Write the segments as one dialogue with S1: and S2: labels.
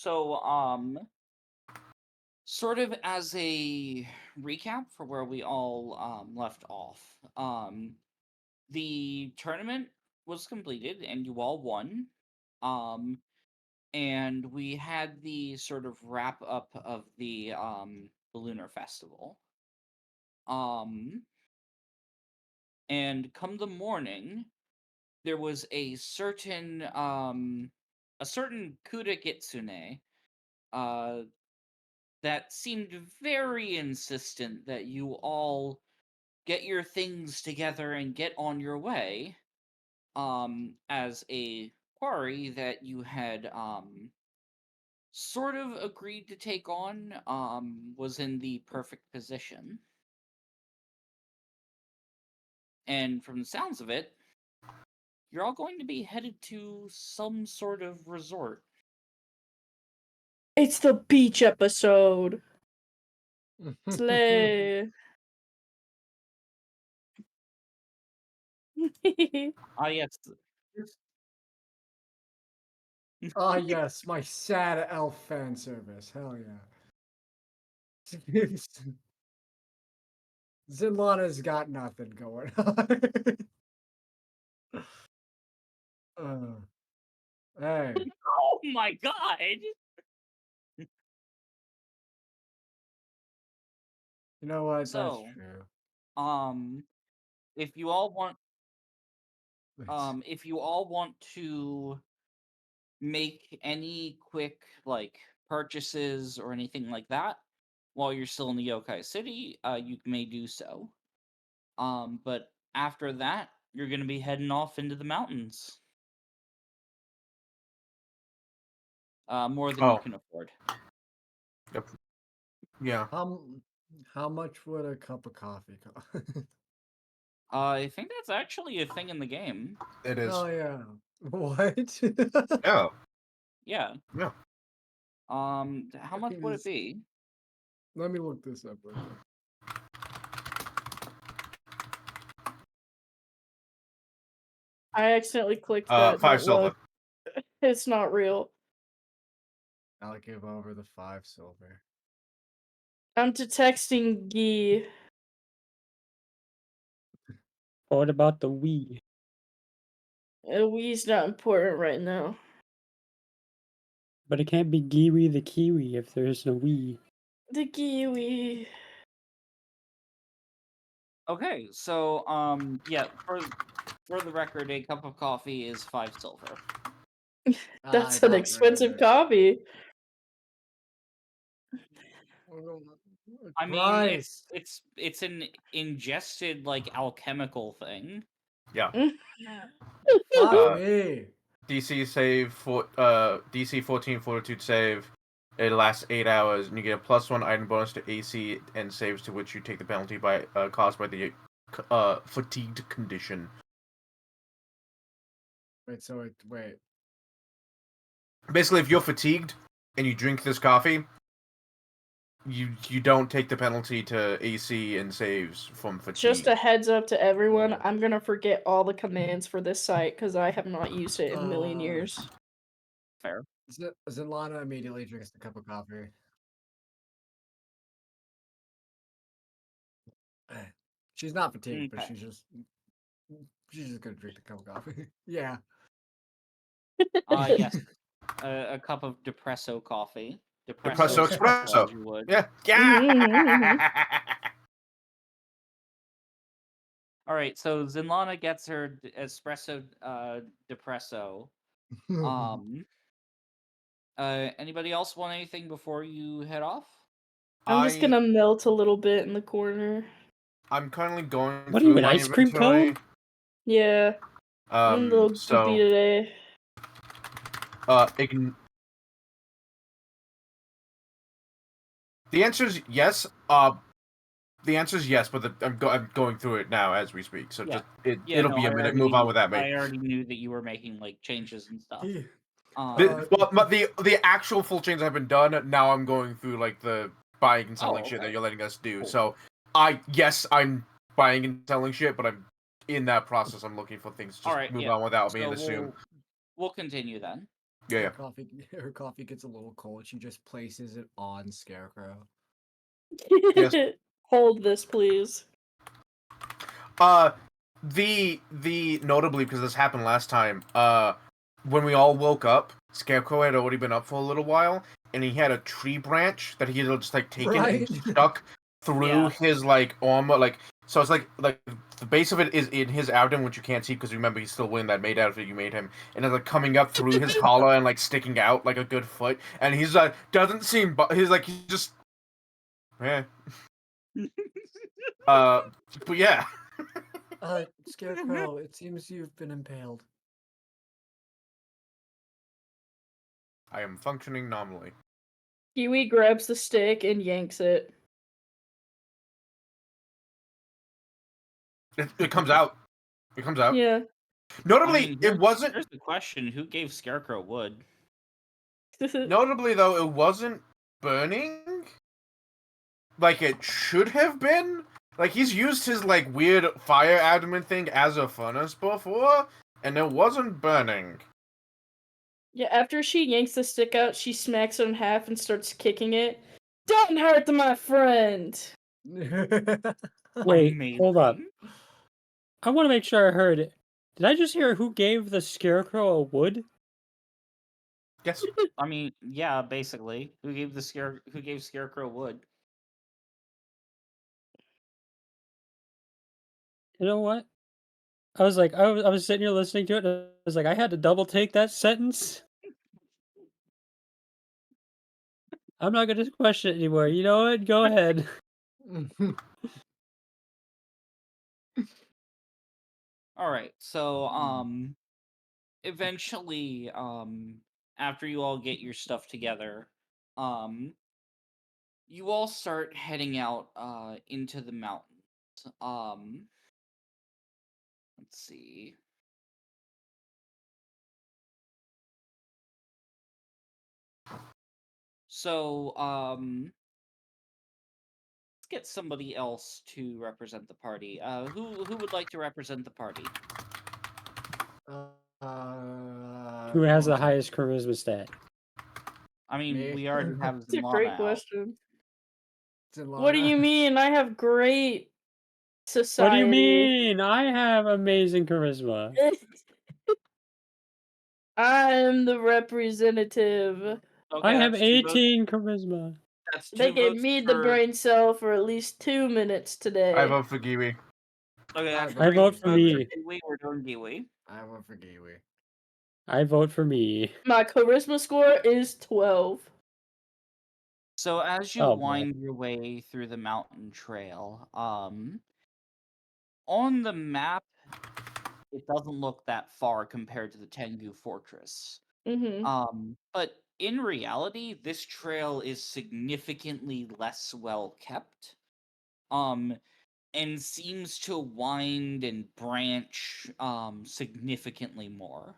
S1: So, sort of as a recap for where we all left off, the tournament was completed and you all won. Um, and we had the sort of wrap up of the Lunar Festival. And come the morning, there was a certain Kuda Kitsune uh that seemed very insistent that you all get your things together and get on your way, as a quarry that you had sort of agreed to take on was in the perfect position. And from the sounds of it, you're all going to be headed to some sort of resort.
S2: It's the beach episode. Slay.
S1: Ah, yes.
S3: Ah, yes, my sad elf fan service. Hell yeah. Zinlana's got nothing going on. Hey,
S1: Oh my god!
S3: you know what? That's
S1: So,
S3: true.
S1: if you all want
S3: It's-
S1: if you all want to make any quick like purchases or anything like that while you're still in the Yokai City, you may do so. But after that, you're gonna be heading off into the mountains. More than you
S4: Oh.
S1: can afford.
S4: Yep. Yeah.
S3: How much would a cup of coffee cost?
S1: I think that's actually a thing in the game.
S4: It is.
S3: Oh yeah. What?
S4: Yeah.
S1: Yeah.
S4: Yeah.
S1: How much would it be?
S3: Let me look this up real quick.
S2: I accidentally clicked that.
S4: 5
S2: Don't
S4: silver.
S2: look. It's not real.
S3: I'll give over the 5 silver.
S2: I'm to texting Gee.
S5: What about the Wii?
S2: Wee's not important right now.
S5: But it can't be Giwi the Kiwi if there's no Wii.
S2: The Kiwi.
S1: Okay, so yeah, for the record, a cup of coffee is 5 silver.
S2: That's
S3: I
S2: an
S3: got
S2: expensive
S3: rid of it.
S2: coffee.
S1: I mean,
S3: Christ.
S1: it's an ingested like alchemical thing.
S4: Yeah.
S3: Fuck
S4: Uh,
S3: me.
S4: DC save for DC 14 Fortitude save. It lasts 8 hours, and you get a +1 item bonus to AC and saves to which you take the penalty by caused by the fatigued condition.
S3: Wait.
S4: Basically, if you're fatigued and you drink this coffee, you don't take the penalty to AC and saves from fatigue.
S2: Just a heads up to everyone,
S3: Right.
S2: I'm gonna forget all the commands for this site because I have not used it in a million years.
S1: Fair.
S3: Zinlana immediately drinks the cup of coffee. She's not fatigued, but
S1: Okay.
S3: she's just gonna drink the cup of coffee. Yeah.
S1: Yes. A cup of depresso coffee.
S4: Depresso espresso.
S1: as you would.
S4: Yeah.
S2: Mhm.
S1: All right, so Zinlana gets her espresso depresso. Anybody else want anything before you head off?
S2: I'm just gonna melt a little bit in the corner.
S4: I'm currently going
S5: What are you,
S4: through
S5: an
S4: my
S5: ice cream
S4: inventory.
S5: cone?
S2: Yeah, I'm a little
S4: So
S2: goopy today.
S4: The answer is yes. The answer is yes, but I'm going through it now as we speak. So
S1: Yeah.
S4: it'll be a minute. Move on with that, mate.
S1: I already knew that you were making like changes and stuff.
S4: The actual full changes have been done. Now I'm going through like the buying and selling shit that you're letting us do.
S1: Cool.
S4: So I'm buying and selling shit, but I'm in that process. I'm looking for things to just move on without being assumed.
S1: We'll continue then.
S4: Yeah, yeah.
S3: Her coffee gets a little cold. She just places it on Scarecrow.
S4: Yes.
S2: Hold this, please.
S4: The notably, because this happened last time, when we all woke up, Scarecrow had already been up for a little while, and he had a tree branch that he had just like taken
S3: Right.
S4: and stuck through
S1: Yeah.
S4: his like armor, like so it's like the base of it is in his abdomen, which you can't see because remember he's still wearing that maid outfit you made him, and it's like coming up through his collar and like sticking out like a good foot, and he's like doesn't seem, he's like he's just, eh. But yeah.
S3: Scarecrow, it seems you've been impaled.
S4: I am functioning nominally.
S2: Kiwi grabs the stick and yanks it.
S4: It comes out. It comes out.
S2: Yeah.
S4: Notably,
S1: I mean,
S4: it wasn't.
S1: Here's the question: who gave Scarecrow wood?
S4: Notably, though, it wasn't burning like it should have been. Like he's used his like weird fire abdomen thing as a furnace before, and it wasn't burning.
S2: Yeah, after she yanks the stick out, she smacks it in half and starts kicking it. Don't hurt my friend!
S5: Wait, hold up.
S1: Amazing.
S5: I want to make sure I heard it. Did I just hear who gave the Scarecrow a wood?
S4: Yes.
S1: I mean, yeah, basically, who gave Scarecrow wood?
S5: You know what? I was like, I was sitting here listening to it, and I was like, I had to double take that sentence. I'm not gonna question it anymore. You know what? Go ahead.
S1: All right, so eventually, after you all get your stuff together, you all start heading out into the mountains. Let's see. So, let's get somebody else to represent the party. Who would like to represent the party?
S5: Who has the
S3: Lana.
S5: highest charisma stat?
S1: I mean,
S3: Me.
S1: we already have
S2: It's a
S1: Zilana
S2: great
S1: out.
S2: question.
S3: Zilana.
S2: What do you mean? I have great society.
S5: What do you mean? I have amazing charisma.
S2: I'm the representative.
S1: Okay,
S5: I have
S1: that's 2 votes.
S5: 18 charisma.
S1: That's 2
S2: They gave
S1: votes
S2: me the
S1: for-
S2: brain cell for at least 2 minutes today.
S4: I vote for Giwi.
S1: Okay, that's
S3: I
S1: 3
S5: vote for
S1: votes
S5: me.
S1: Giwi. We're doing Giwi.
S3: I vote for Giwi.
S5: I vote for me.
S2: My charisma score is 12.
S1: So as you
S5: Oh, boy.
S1: wind your way through the mountain trail, on the map, it doesn't look that far compared to the Tengu Fortress.
S2: Mm-hmm.
S1: But in reality, this trail is significantly less well kept. And seems to wind and branch significantly more.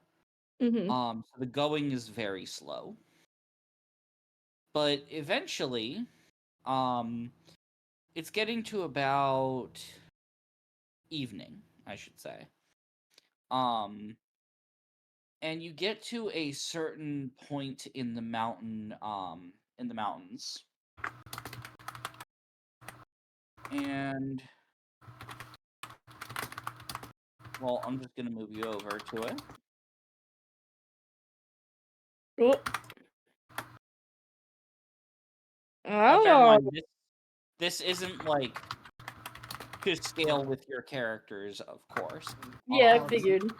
S2: Mm-hmm.
S1: So the going is very slow. But eventually, it's getting to about evening, I should say. And you get to a certain point in the mountains. And well, I'm just gonna move you over to it.
S2: Oh.
S1: Now, bear in
S2: Oh.
S1: mind, this isn't like to scale with your characters, of course.
S2: Yeah, I
S3: Oh,
S2: figured.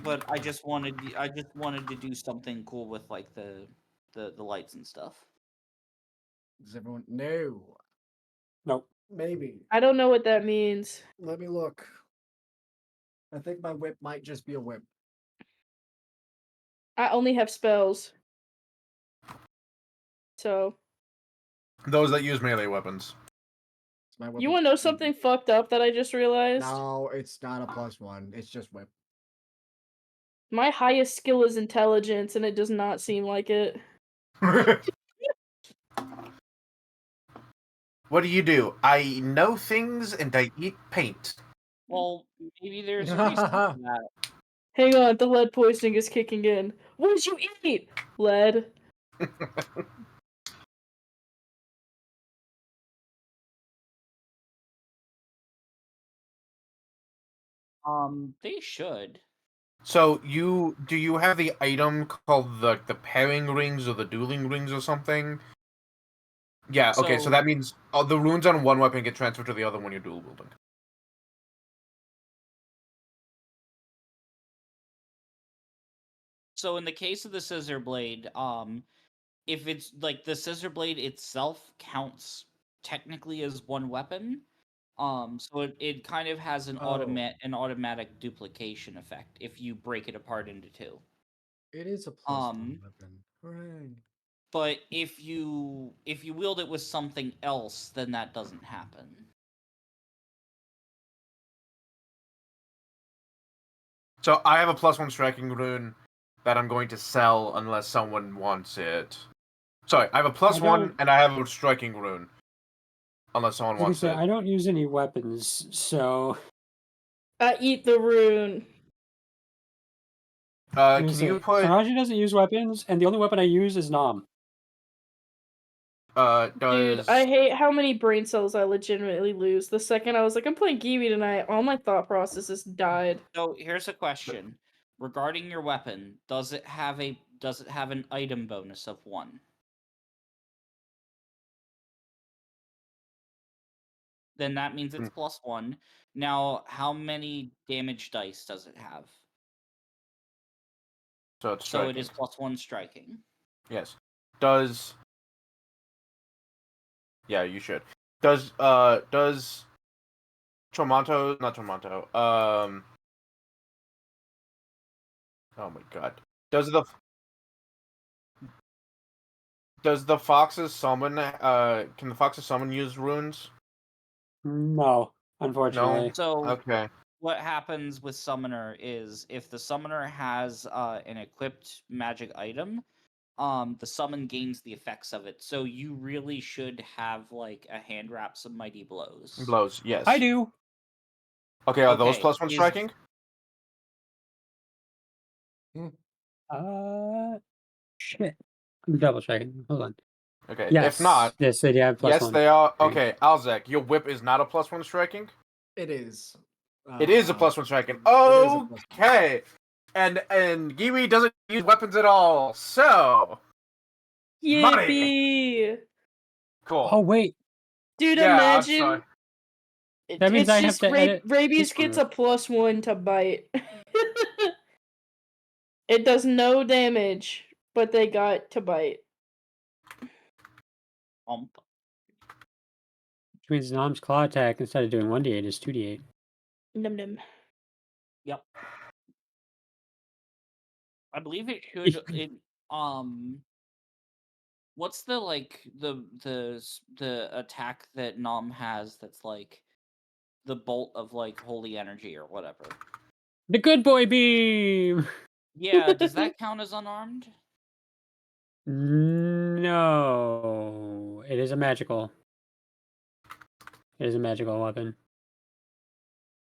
S1: But I just wanted to do something cool with like the lights and stuff.
S3: Does everyone? No.
S5: Nope.
S3: Maybe.
S2: I don't know what that means.
S3: Let me look. I think my whip might just be a whip.
S2: I only have spells. So,
S4: Those that use melee weapons.
S3: Is my
S2: you
S3: weapon-
S2: want to know something fucked up that I just realized?
S3: No, it's not a +1. It's just whip.
S2: My highest skill is intelligence, and it does not seem like it.
S4: What do? I know things and I eat paint.
S1: Well, maybe there's a reason for that.
S2: Hang on, the lead poisoning is kicking in. What did you eat? Lead.
S1: They should.
S4: So do you have the item called the pairing rings or the dueling rings or something? Yeah. Okay. So
S1: So-
S4: that means the runes on one weapon get transferred to the other when you're dual wielding.
S1: So in the case of the scissor blade, if it's like the scissor blade itself counts technically as one weapon. So it kind of has an
S3: Oh.
S1: automatic duplication effect if you break it apart into two.
S3: It is a +1 weapon. Hooray.
S1: But if you wield it with something else, then that doesn't happen.
S4: So I have a +1 striking rune that I'm going to sell unless someone wants it. Sorry, I have a +1
S5: don't-
S4: and I have a striking rune. Unless someone
S5: I was gonna
S4: wants
S5: say,
S4: it.
S5: I don't use any weapons, so
S2: I eat the rune.
S5: I was
S4: Can
S5: gonna
S4: you
S5: say,
S4: put
S5: Faraji doesn't use weapons, and the only weapon I use is Nom.
S2: Dude,
S4: does
S2: I hate how many brain cells I legitimately lose. The second I was like, I'm playing Kiwi tonight, all my thought processes died.
S1: So here's a question regarding your weapon: does it have an item bonus of 1? Then that means it's +1. Now, how many damage dice does it have?
S4: so it's
S1: So
S4: striking.
S1: it is +1 striking.
S4: Yes. Does Yeah, you should. Does Tormanto, not Tormanto, oh my god. Does the Fox's summon can the Fox's summon use runes?
S5: No, unfortunately.
S1: So
S4: Okay.
S1: what happens with summoner is if the summoner has an equipped magic item, the summon gains the effects of it. So you really should have like a hand wraps of mighty blows.
S4: Blows, yes.
S5: I do.
S4: Okay, are those
S1: Okay,
S4: +1
S1: is-
S4: striking?
S5: Shit. I'm double checking. Hold on.
S4: Okay.
S5: Yes.
S4: If not,
S5: yes, they do have +1.
S4: yes, they are.
S5: Right.
S4: Okay, Alzek, your whip is not a +1 striking?
S3: It is.
S4: It is a +1 striking.
S3: It is a +1.
S4: Okay. And Giwi doesn't use weapons at all. So Money.
S2: Yippee!
S4: cool.
S5: Oh wait,
S2: Dude,
S4: Yeah, I'm
S2: imagine.
S4: sorry.
S5: That means
S2: It's
S5: I have
S2: just
S5: to edit
S2: rabies
S5: this one
S2: gets a +1 to bite. It does no damage, but they got to bite.
S5: which means Nom's claw attack instead of doing 1d8 is 2d8.
S2: Num num.
S1: Yep. I believe it should. What's the the attack that Nom has that's like the bolt of like holy energy or whatever?
S5: The good boy beam.
S1: Yeah, does that count as unarmed?
S5: No, it is a magical. It is a magical weapon.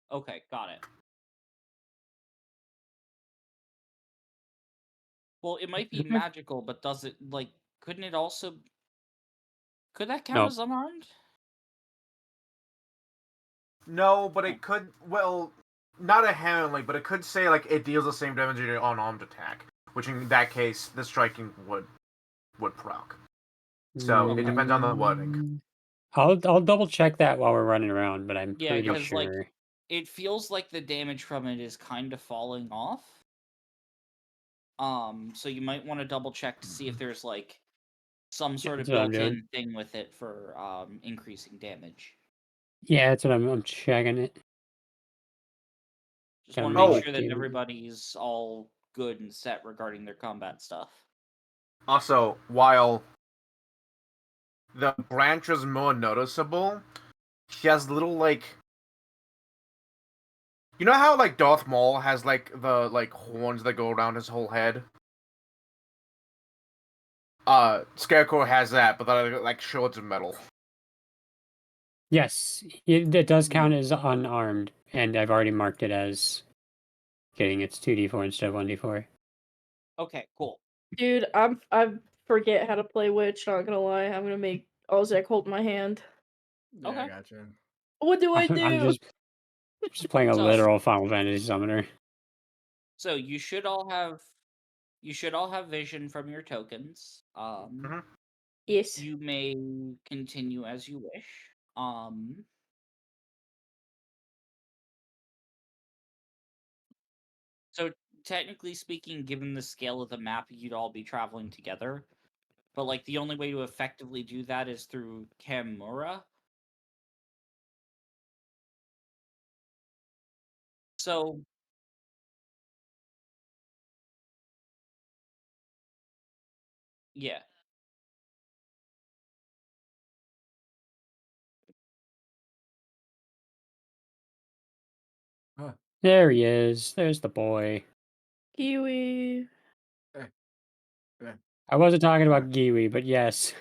S1: Okay, got it. Well, it might be
S5: Okay.
S1: magical, but does it like? Couldn't it also? Could that count
S5: No.
S1: as unarmed?
S4: No, but it could. Well, not inherently, but it could say like it deals the same damage as your unarmed attack, which in that case the striking would proc. So it depends on the wording.
S5: I'll double check that while we're running around, but I'm
S1: Yeah,
S5: pretty
S1: 'cause,
S5: sure.
S1: like, it feels like the damage from it is kind of falling off. So you might want to double check to see if there's like some sort of
S5: that's what I'm
S1: built-in thing with it for increasing damage.
S5: Yeah, that's what I'm checking it.
S1: Just
S5: Gotta
S1: want to make
S5: make
S1: sure that
S5: it-
S1: everybody's all good and set regarding their combat stuff.
S4: Also, while the branch is more noticeable, she has little like. You know how like Darth Maul has like the like horns that go around his whole head? Scarecrow has that, but they're like swords of metal.
S5: Yes, it does count as unarmed, and I've already marked it as getting its 2d4 instead of 1d4.
S1: Okay, cool.
S2: Dude, I forget how to play Witch, not gonna lie. I'm gonna make Ozek hold my hand.
S3: Yeah, I
S1: Okay.
S3: gotcha.
S2: What do I do?
S5: I'm just playing a
S1: So-
S5: literal Final Fantasy summoner.
S1: So you should all have vision from your tokens.
S4: Mhm.
S2: Yes.
S1: You may continue as you wish. So technically speaking, given the scale of the map, you'd all be traveling together. But like the only way to effectively do that is through Kamura. So yeah.
S5: There he is. There's the boy.
S2: Kiwi.
S5: I wasn't talking about Giwi, but yes.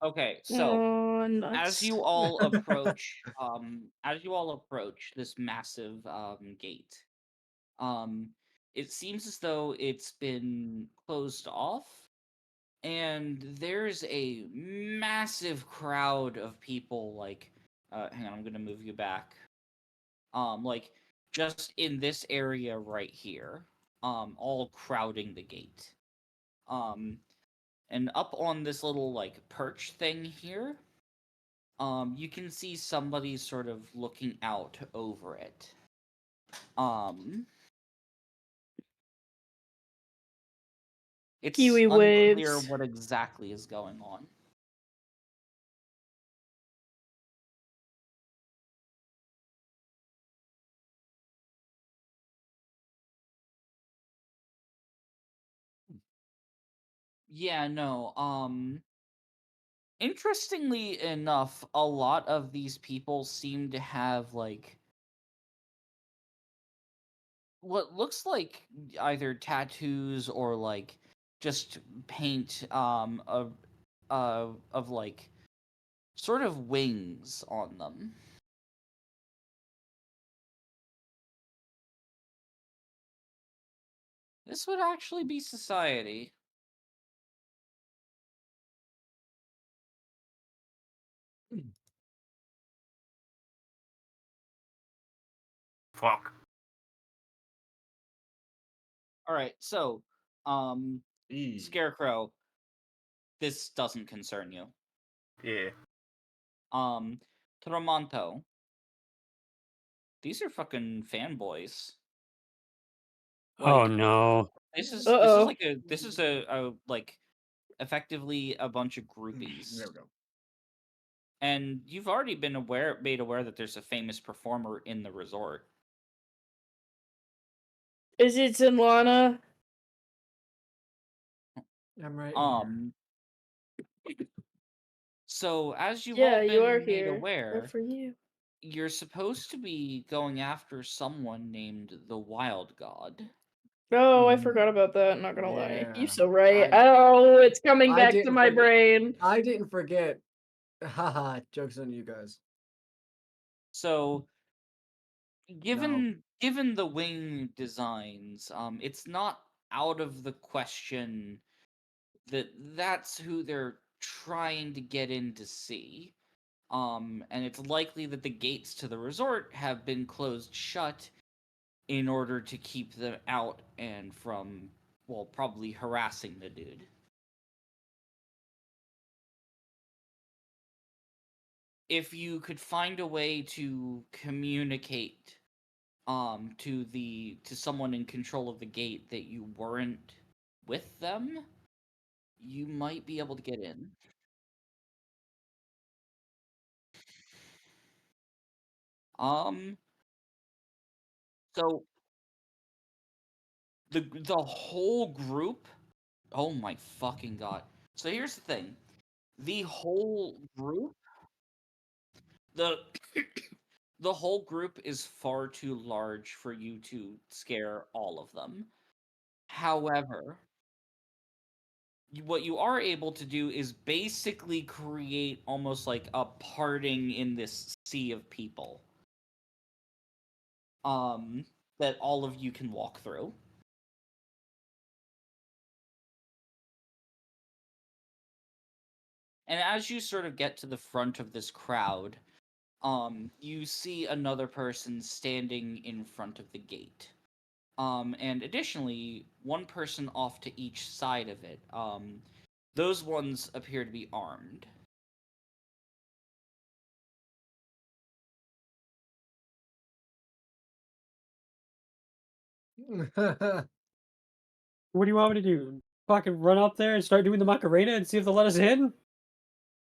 S1: Okay, so
S2: Oh, nuts.
S1: as you all approach this massive gate, it seems as though it's been closed off, and there's a massive crowd of people. Like, hang on, I'm gonna move you back. Like just in this area right here, all crowding the gate. And up on this little like perch thing here, you can see somebody sort of looking out over it. It's
S2: Kiwi
S1: unclear
S2: waves.
S1: what exactly is going on. Yeah, no, interestingly enough, a lot of these people seem to have like what looks like either tattoos or like just paint of like sort of wings on them. This would actually be society.
S4: Fuck.
S1: All right, so
S3: E.
S1: Scarecrow, this doesn't concern you.
S4: Yeah.
S1: Tramonto, these are fucking fanboys.
S5: Oh
S1: Like
S5: no.
S1: this is
S2: Uh-oh.
S1: like a like effectively a bunch of groupies.
S3: There we go.
S1: And you've already been made aware that there's a famous performer in the resort.
S2: Is it Zenlana?
S3: I'm right
S1: So as you've
S2: Yeah,
S1: all
S2: you are
S1: been made
S2: here.
S1: aware,
S2: Good for you.
S1: you're supposed to be going after someone named the Wild God.
S2: Oh, I
S3: Mhm.
S2: forgot about that, not gonna lie.
S3: Yeah.
S2: You're so right.
S3: I-
S2: Oh, it's coming
S3: I
S2: back to
S3: didn't
S2: my
S3: forget-
S2: brain.
S3: I didn't forget. Haha, joke's on you guys.
S1: So given the wing designs, it's not out of the question that that's who they're trying to get in to see. And it's likely that the gates to the resort have been closed shut in order to keep them out and from, well, probably harassing the dude. If you could find a way to communicate to someone in control of the gate that you weren't with them, you might be able to get in. Um so the whole group, oh my fucking god. So here's the thing. The whole group, the the whole group is far too large for you to scare all of them. However, what you are able to do is basically create almost like a parting in this sea of people. That all of you can walk through. And as you sort of get to the front of this crowd, you see another person standing in front of the gate. And additionally, one person off to each side of it. Those ones appear to be armed.
S5: What do you want me to do? Fucking run up there and start doing the Macarena and see if they'll let us in?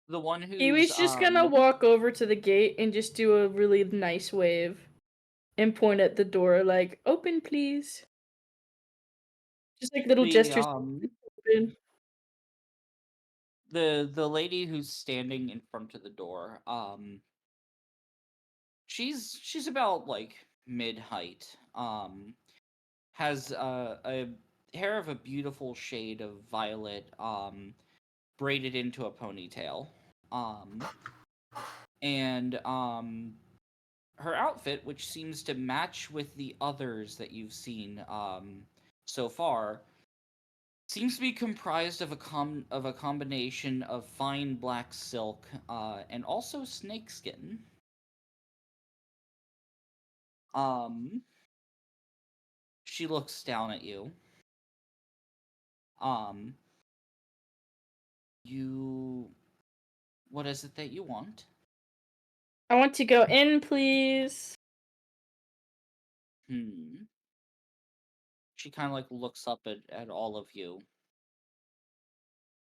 S1: The one who's
S2: Kiwi's just gonna walk over to the gate and just do a really nice wave and point at the door like, "Open, please." Just like little
S1: the
S2: gestures. Open.
S1: the lady who's standing in front of the door. She's about like mid height. Has a hair of a beautiful shade of violet. Braided into a ponytail. And her outfit, which seems to match with the others that you've seen so far, seems to be comprised of a combination of fine black silk and also snakeskin. She looks down at you. You What is it that you want?
S2: I want to go in, please.
S1: She kind of like looks up at all of you.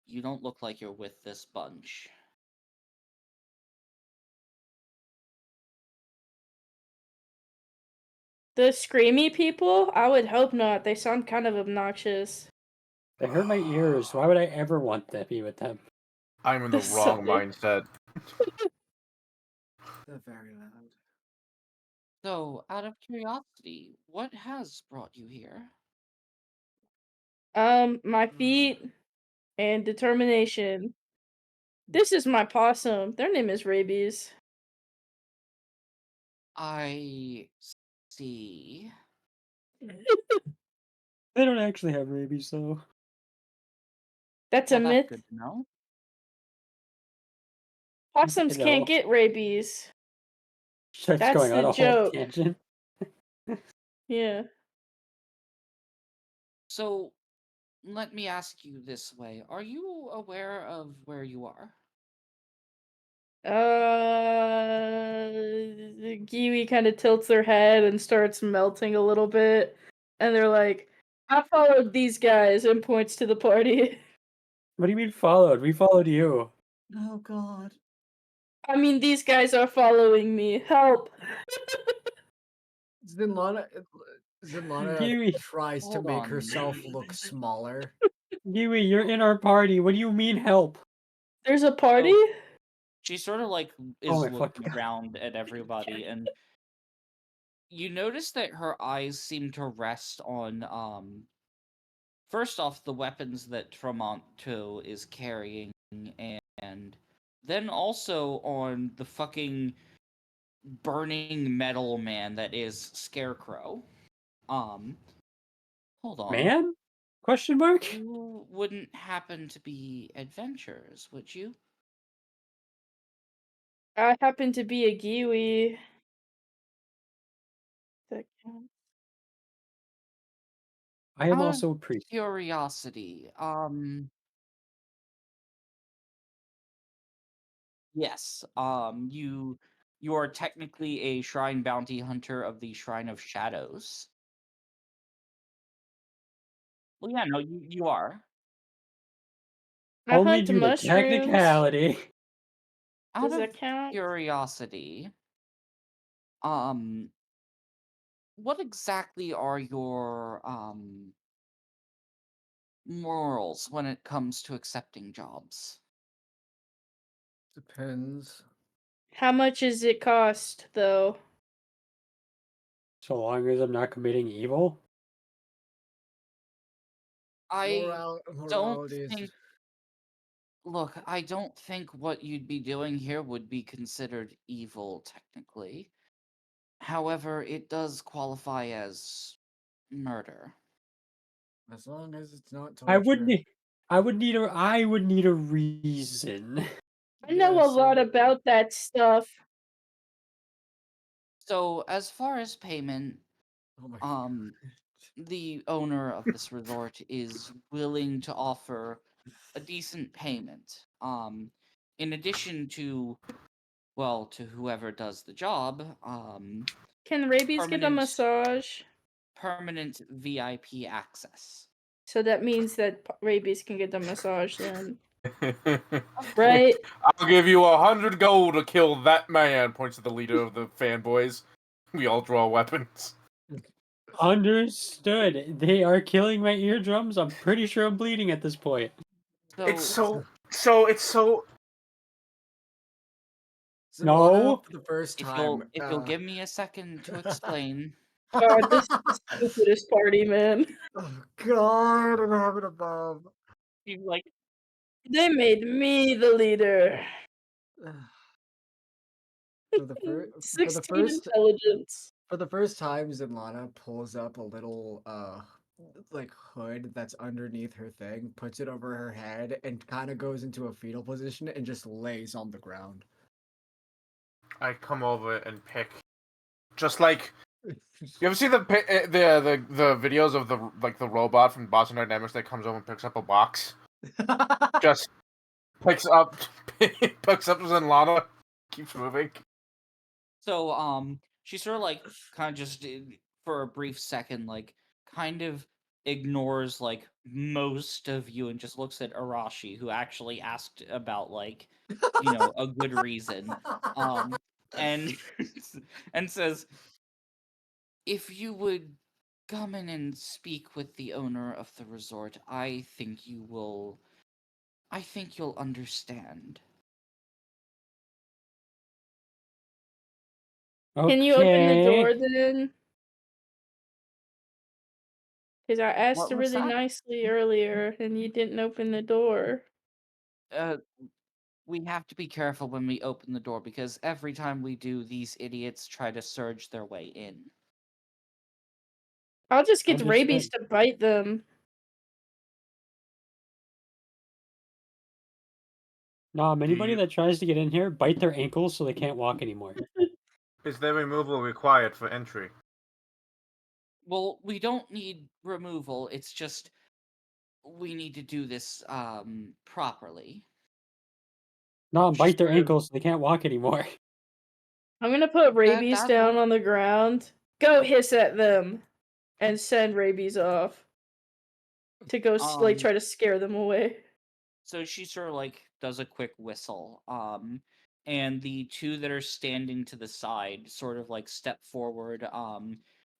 S1: You don't look like you're with this bunch.
S2: The screamy people? I would hope not. They sound kind of obnoxious.
S5: They hurt my ears. Why would I ever want to be with them?
S4: I'm in the wrong mindset.
S3: They're very loud.
S1: So, out of curiosity, what has brought you here?
S2: My feet and determination. This is my possum. Their name is Rabies.
S1: I see.
S5: They don't actually have rabies, though.
S2: That's
S1: Well,
S2: a
S1: that's
S2: myth.
S1: good to know.
S2: Possums
S5: No.
S2: can't get rabies.
S5: Starts
S2: That's
S5: going on
S2: the
S5: a whole
S2: joke.
S5: tangent.
S2: Yeah.
S1: So, let me ask you this way. Are you aware of where you are?
S2: The Kiwi kind of tilts their head and starts melting a little bit. And they're like, I followed these guys, and points to the party.
S5: What do you mean followed? We followed you.
S3: Oh God.
S2: I mean, these guys are following me. Help.
S3: Zinlana
S5: Kiwi.
S3: tries to
S1: Hold
S3: make
S1: on.
S3: herself look smaller.
S5: Kiwi, you're in our party. What do you mean help?
S2: There's a party?
S1: So, she sort of like is
S5: Oh my
S1: looking
S5: fucking God.
S1: around at everybody, and you notice that her eyes seem to rest on first off the weapons that Tremonto is carrying, and then also on the fucking burning metal man that is Scarecrow. Hold on.
S5: Man? Question mark?
S1: You wouldn't happen to be adventurers, would you?
S2: I happen to be a Kiwi. That counts.
S5: I am
S1: Out of
S5: also a priest.
S1: curiosity, yes, you are technically a shrine bounty hunter of the Shrine of Shadows. Well, yeah, no, you are.
S2: I
S5: Only
S2: hunt
S5: due to
S2: mushrooms.
S5: technicality.
S1: Out
S2: Does
S1: of
S2: that count?
S1: curiosity, what exactly are your morals when it comes to accepting jobs?
S3: Depends.
S2: How much does it cost, though?
S5: So long as I'm not committing evil.
S1: I don't
S3: Morality is
S1: think Look, I don't think what you'd be doing here would be considered evil technically. However, it does qualify as murder.
S3: as long as it's not
S5: I wouldn't.
S3: torture.
S5: I would need a reason.
S2: I know
S3: Yeah,
S2: a lot about that stuff.
S1: So as far as payment,
S3: Oh my
S1: um, the owner of this resort is willing to offer a decent payment. In addition to, well, to whoever does the job,
S2: Can rabies get a
S1: permanent
S2: massage?
S1: permanent VIP access.
S2: So that means that rabies can get the massage then, right?
S4: I'll give you 100 gold to kill that man. Points to the leader of the fanboys. We all draw weapons.
S5: Understood. They are killing my eardrums. I'm pretty sure I'm bleeding at this point.
S4: It's
S1: So
S4: it's so.
S3: Zimlana,
S5: No.
S3: for the first
S1: if
S3: time.
S1: you'll give me a second to explain.
S2: God, this is the stupidest party, man.
S3: Oh God, and heaven above.
S1: You like
S2: They made me the leader.
S3: For the first,
S2: 16 intelligence.
S3: for the first time, Zimlana pulls up a little like hood that's underneath her thing, puts it over her head, and kind of goes into a fetal position and just lays on the ground.
S4: I come over and pick, just like you ever see the videos of the robot from Boston Dynamics that comes over and picks up a box, just picks up Zenlana, keeps moving.
S1: so she sort of like kind of just for a brief second like kind of ignores like most of you and just looks at Arashi who actually asked about like a good reason and and says if you would come in and speak with the owner of the resort, I think you'll understand.
S2: Can you open the door
S5: Okay.
S2: then? Because I asked
S1: What
S2: her
S1: was
S2: really
S1: that?
S2: nicely earlier and you didn't open the door.
S1: Uh, we have to be careful when we open the door because every time we do, these idiots try to surge their way in.
S2: I'll just get rabies
S5: Understood.
S2: to bite them.
S5: Anybody
S4: you-
S5: that tries to get in here, bite their ankles so they can't walk anymore.
S4: Is there removal required for entry?
S1: Well, we don't need removal. It's just we need to do this properly. She's
S5: Bite their
S1: sort of
S5: ankles so they can't walk anymore.
S2: I'm gonna put rabies
S1: that
S2: down on the ground. Go hiss at them. And send rabies off. To go like
S1: um
S2: try to scare them away.
S1: so she sort of like does a quick whistle and the two that are standing to the side sort of like step forward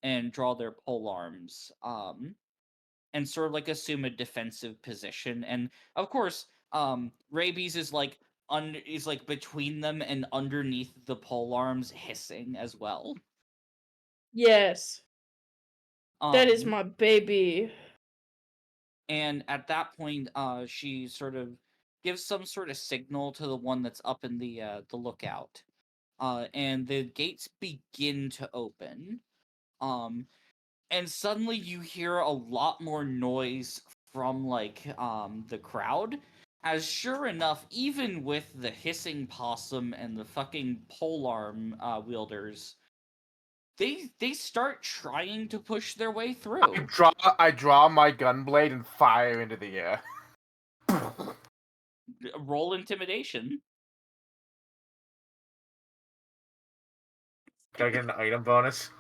S1: and draw their pole arms and sort of like assume a defensive position and of course rabies is like is like between them and underneath the pole arms hissing as well.
S2: Yes. That is
S1: um
S2: my baby.
S1: and at that point she sort of gives some sort of signal to the one that's up in the lookout and the gates begin to open um and suddenly you hear a lot more noise from like the crowd as sure enough even with the hissing possum and the fucking polearm wielders they start trying to push their way through.
S4: I draw my gun blade and fire into the air.
S1: Roll intimidation.
S4: Can I get an item bonus?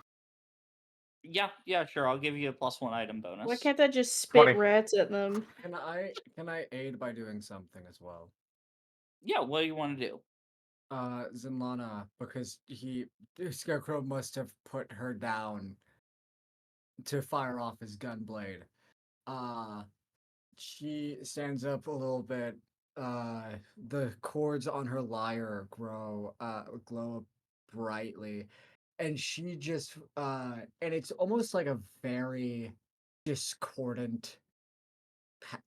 S1: Yeah, sure. I'll give you a +1 item bonus.
S2: Why can't I just spit
S4: 20.
S2: rats at them?
S3: Can I aid by doing something as well?
S1: Yeah, what do you want to do?
S3: Zenlana, because Scarecrow must have put her down to fire off his gun blade. She stands up a little bit. The cords on her lyre glow brightly, and she just and it's almost like a very discordant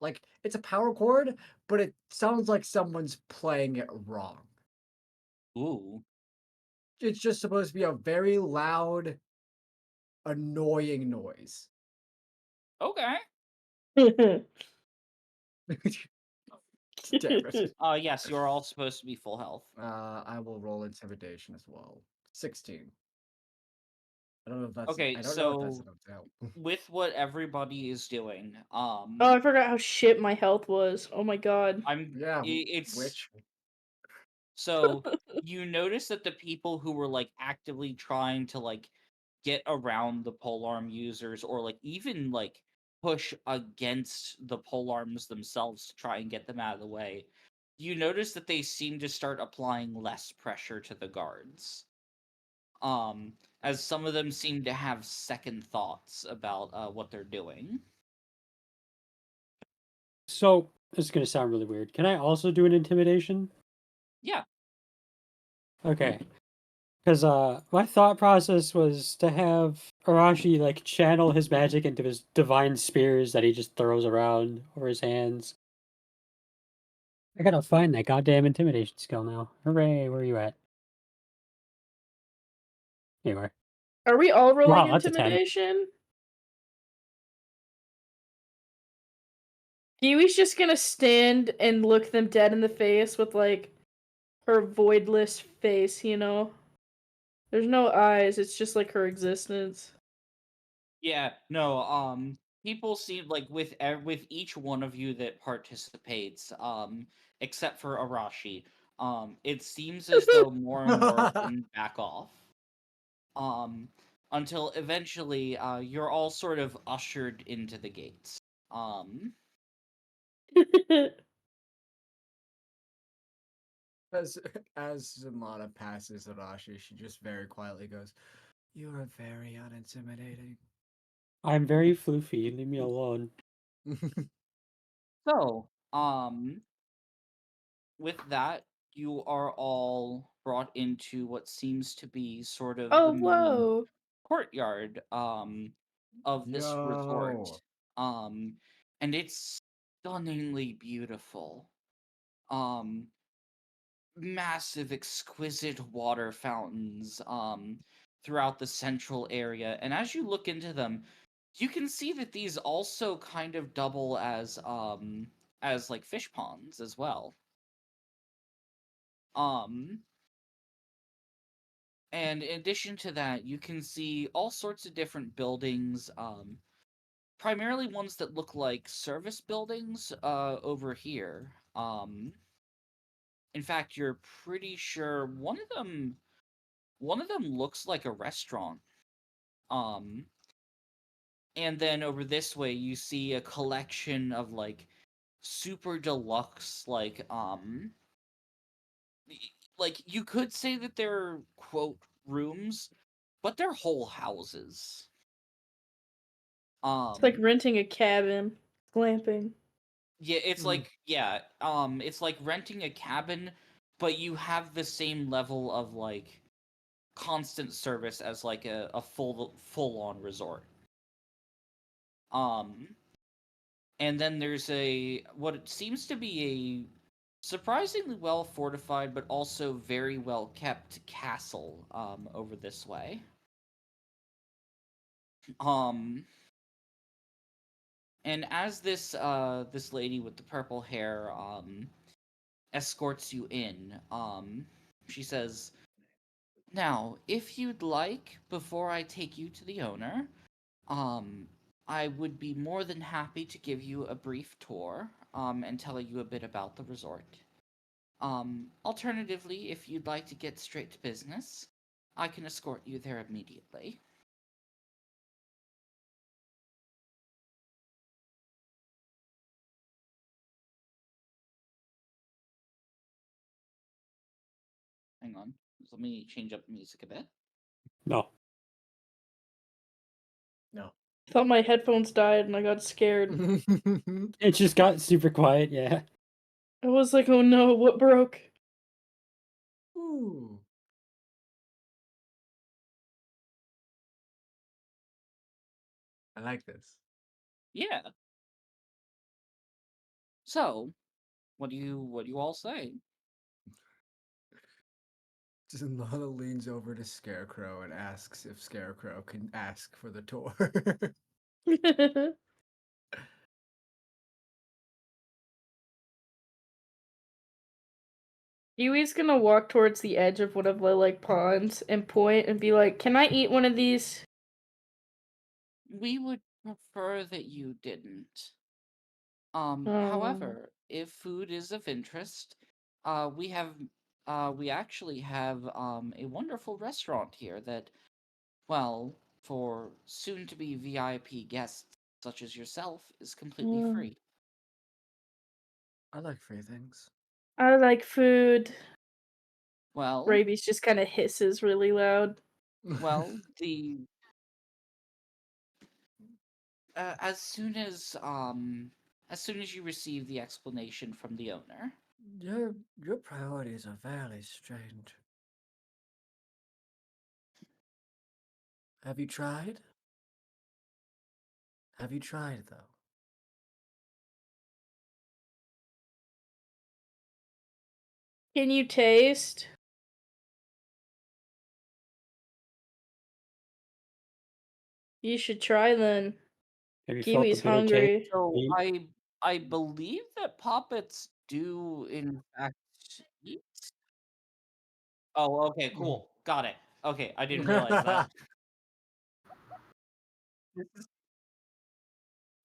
S3: like it's a power chord, but it sounds like someone's playing it wrong.
S1: Ooh.
S3: It's just supposed to be a very loud, annoying noise.
S1: Okay.
S3: Damn it.
S1: Yes, you're all supposed to be full health.
S3: I will roll intimidation as well. 16. I don't know if that's
S1: Okay,
S3: I don't know if that's
S1: so
S3: enough to help.
S1: with what everybody is doing,
S2: Oh, I forgot how shit my health was. Oh my god.
S3: Yeah,
S1: it's
S3: which
S1: so you notice that the people who were like actively trying to like get around the polearm users or like even like push against the polearms themselves to try and get them out of the way, you notice that they seem to start applying less pressure to the guards. As some of them seem to have second thoughts about what they're doing.
S5: So this is gonna sound really weird. Can I also do an intimidation?
S1: Yeah.
S5: Okay. Because my thought process was to have Arashi like channel his magic into his divine spears that he just throws around over his hands. I gotta find that goddamn intimidation skill now. Hooray! Where are you at? Anyway,
S2: Are we all rolling
S5: wow, that's a 10.
S2: intimidation? Kiwi's just gonna stand and look them dead in the face with like her voidless face, you know? There's no eyes, it's just like her existence.
S1: Yeah, no, people seem like with each one of you that participates, except for Arashi, it seems as though more and more of them back off. Um, until eventually, you're all sort of ushered into the gates.
S3: as as Zamana passes Arashi, she just very quietly goes, "You are very unintimidating."
S5: I'm very floofy. Leave me alone.
S1: So, with that, you are all brought into what seems to be sort of the
S2: Oh,
S1: main
S2: whoa.
S1: courtyard of this resort.
S3: Yo.
S1: Um and it's stunningly beautiful. Um Massive exquisite water fountains throughout the central area. And as you look into them, you can see that these also kind of double as like fish ponds as well. Um And in addition to that, you can see all sorts of different buildings, primarily ones that look like service buildings over here. In fact, you're pretty sure one of them looks like a restaurant. Um, and then over this way, you see a collection of like super deluxe like you could say that they're quote rooms, but they're whole houses.
S2: It's like
S1: Um
S2: renting a cabin. Glamping.
S1: It's like renting a cabin, but you have the same level of like constant service as like a full on resort. Um and then there's a what it seems to be a surprisingly well fortified but also very well kept castle over this way. Um and as this lady with the purple hair escorts you in. She says, "Now, if you'd like, before I take you to the owner, um, I would be more than happy to give you a brief tour, and tell you a bit about the resort. Alternatively, if you'd like to get straight to business, I can escort you there immediately." Hang on, let me change up the music a bit.
S5: No.
S3: No.
S2: Thought my headphones died and I got scared.
S5: It just got super quiet, yeah.
S2: I was like, oh no, what broke?
S3: Ooh. I like this.
S1: Yeah. So, what do you all say?
S3: Zamana leans over to Scarecrow and asks if Scarecrow can ask for the tour.
S2: Kiwi's gonna walk towards the edge of one of the like ponds and point and be like, "Can I eat one of these?"
S1: We would prefer that you didn't.
S2: Oh.
S1: However, if food is of interest, we have we actually have a wonderful restaurant here that, well, for soon to be VIP guests such as yourself, is completely
S2: Mm.
S1: free.
S3: I like free things.
S2: I like food.
S1: Well,
S2: Rabies just kind of hisses really loud.
S1: well, the as soon as you receive the explanation from the owner,
S3: your priorities are very strange. Have you tried? Have you tried though?
S2: Can you taste? You should try then.
S5: Have you felt the
S2: Kiwi's
S5: bitter taste?
S2: hungry.
S1: so
S5: Eat?
S1: I believe that poppets do in fact eat. Oh, okay, cool. Got it. Okay, I didn't realize that. This is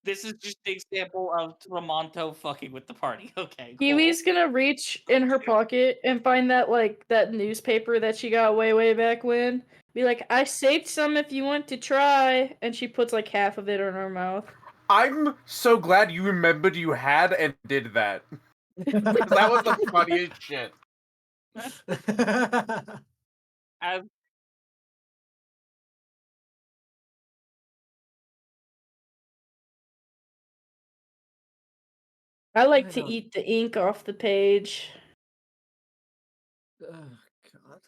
S1: this is just an example of Tramonto fucking with the party. Okay, cool.
S2: Kiwi's gonna reach in her pocket and find that like that newspaper that she got way back when. Be like, "I saved some if you want to try," and she puts like half of it in her mouth.
S4: I'm so glad you remembered you had and did that. 'Cause that was the funniest shit.
S1: As
S2: I like
S3: I
S2: to
S3: don't-
S2: eat the ink off the page.
S3: Oh God.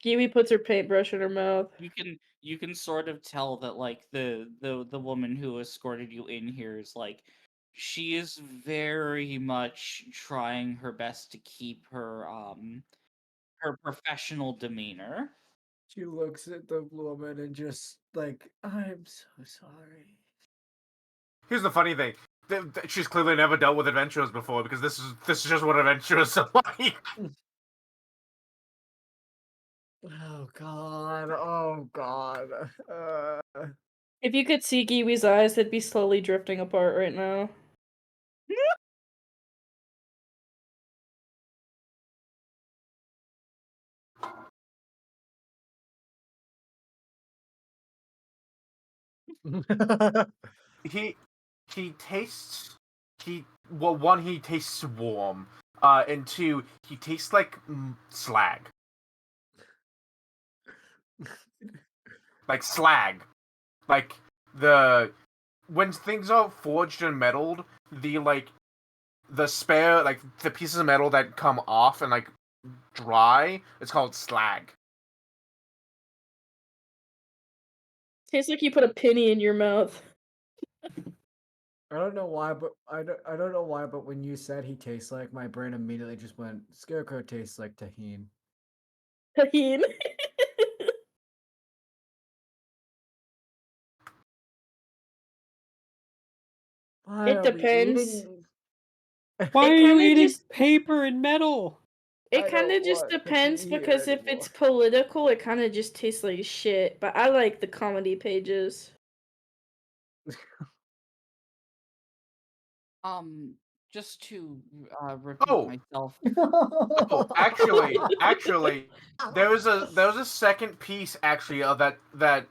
S2: Kiwi puts her paintbrush in her mouth.
S1: you can sort of tell that like the woman who escorted you in here is like she is very much trying her best to keep her professional demeanor.
S3: She looks at the woman and just like, I'm so sorry.
S4: Here's the funny thing: she's clearly never dealt with adventurers before because this is just what adventurers are like.
S3: Oh God. Oh God.
S2: If you could see Kiwi's eyes, they'd be slowly drifting apart right now.
S4: he he tastes one, he tastes warm, and two, he tastes like slag. Like slag. Like the when things are forged and metalled, the spare, like the pieces of metal that come off and like dry, it's called slag.
S2: Tastes like you put a penny in your mouth.
S3: I don't know why, but I don't know why, but when you said he tastes like, my brain immediately just went, Scarecrow tastes like tahini.
S2: Tahine.
S3: Why
S2: It
S3: are we
S2: depends.
S3: eating?
S5: Why
S2: It
S5: are you
S2: kinda
S5: eating
S2: just-
S5: paper and metal?
S2: It
S3: I
S2: kind of
S3: don't
S2: just
S3: want
S2: depends
S3: tahini
S2: because if
S3: anymore.
S2: it's political, it kind of just tastes like shit. But I like the comedy pages.
S1: Um, just to repeat
S4: Oh,
S1: myself,
S4: oh, actually, there was a second piece actually of that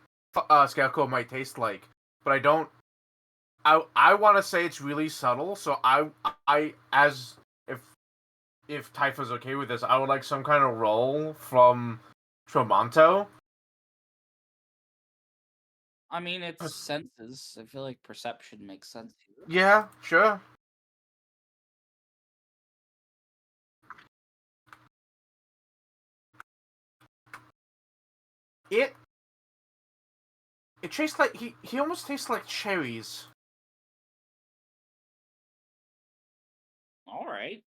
S4: Scarecrow might taste like, but I don't. I want to say it's really subtle, so I as if Typha's okay with this, I would like some kind of roll from Tremonto.
S1: I mean, it's senses. I feel like perception makes sense here.
S4: Yeah, sure. It tastes like he almost tastes like cherries.
S1: All right.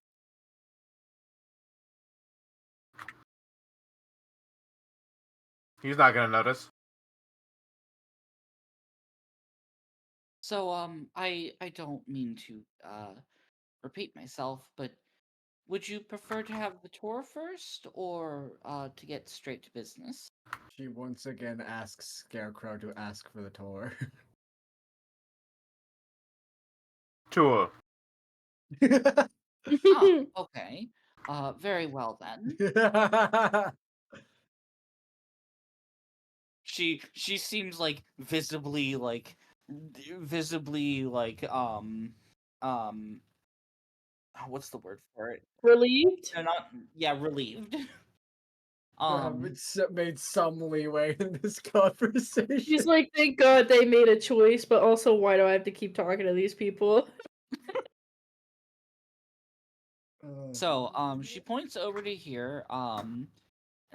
S4: He's not gonna notice.
S1: So I don't mean to repeat myself, but would you prefer to have the tour first, or to get straight to business?
S3: She once again asks Scarecrow to ask for the tour.
S4: Tour.
S1: Oh, okay. Very well then. She seems like visibly what's the word for it?
S2: Relieved?
S1: No, not yeah, relieved.
S3: Made some leeway in this conversation.
S2: She's like, thank God they made a choice, but also, why do I have to keep talking to these people?
S1: So, she points over to here, and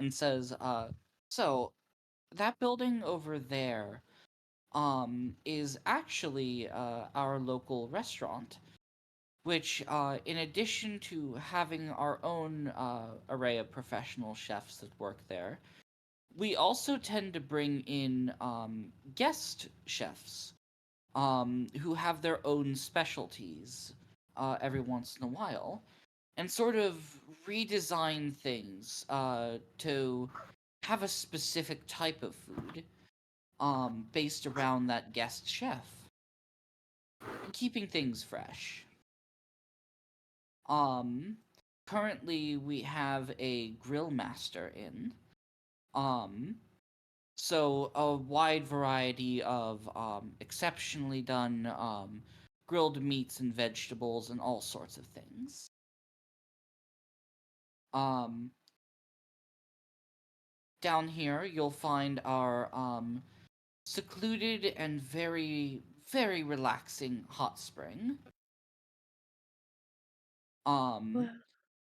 S1: says, so that building over there, is actually, our local restaurant, which, in addition to having our own, array of professional chefs that work there, we also tend to bring in, guest chefs, who have their own specialties, every once in a while, and sort of redesign things to have a specific type of food based around that guest chef, keeping things fresh. Um, Currently we have a grill master in. So a wide variety of exceptionally done grilled meats and vegetables and all sorts of things. Um, Down here you'll find our secluded and very, very relaxing hot spring.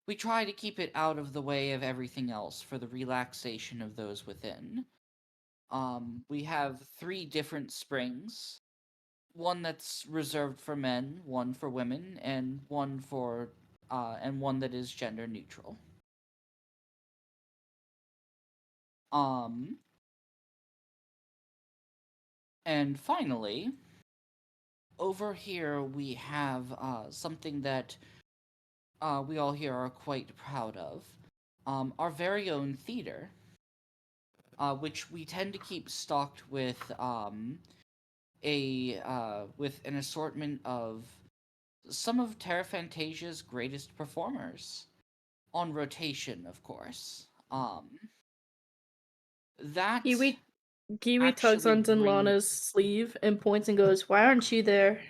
S1: We try to keep it out of the way of everything else for the relaxation of those within. We have 3 different springs. One that's reserved for men, one for women, and one that is gender neutral. Um, and finally, over here we have something that we all here are quite proud of. Our very own theater, which we tend to keep stocked with with an assortment of some of Terra Fantasia's greatest performers, on rotation, of course. That
S2: Kiwi tugs
S1: actually
S2: on Zenlana's sleeve and points and goes, "Why aren't you there?"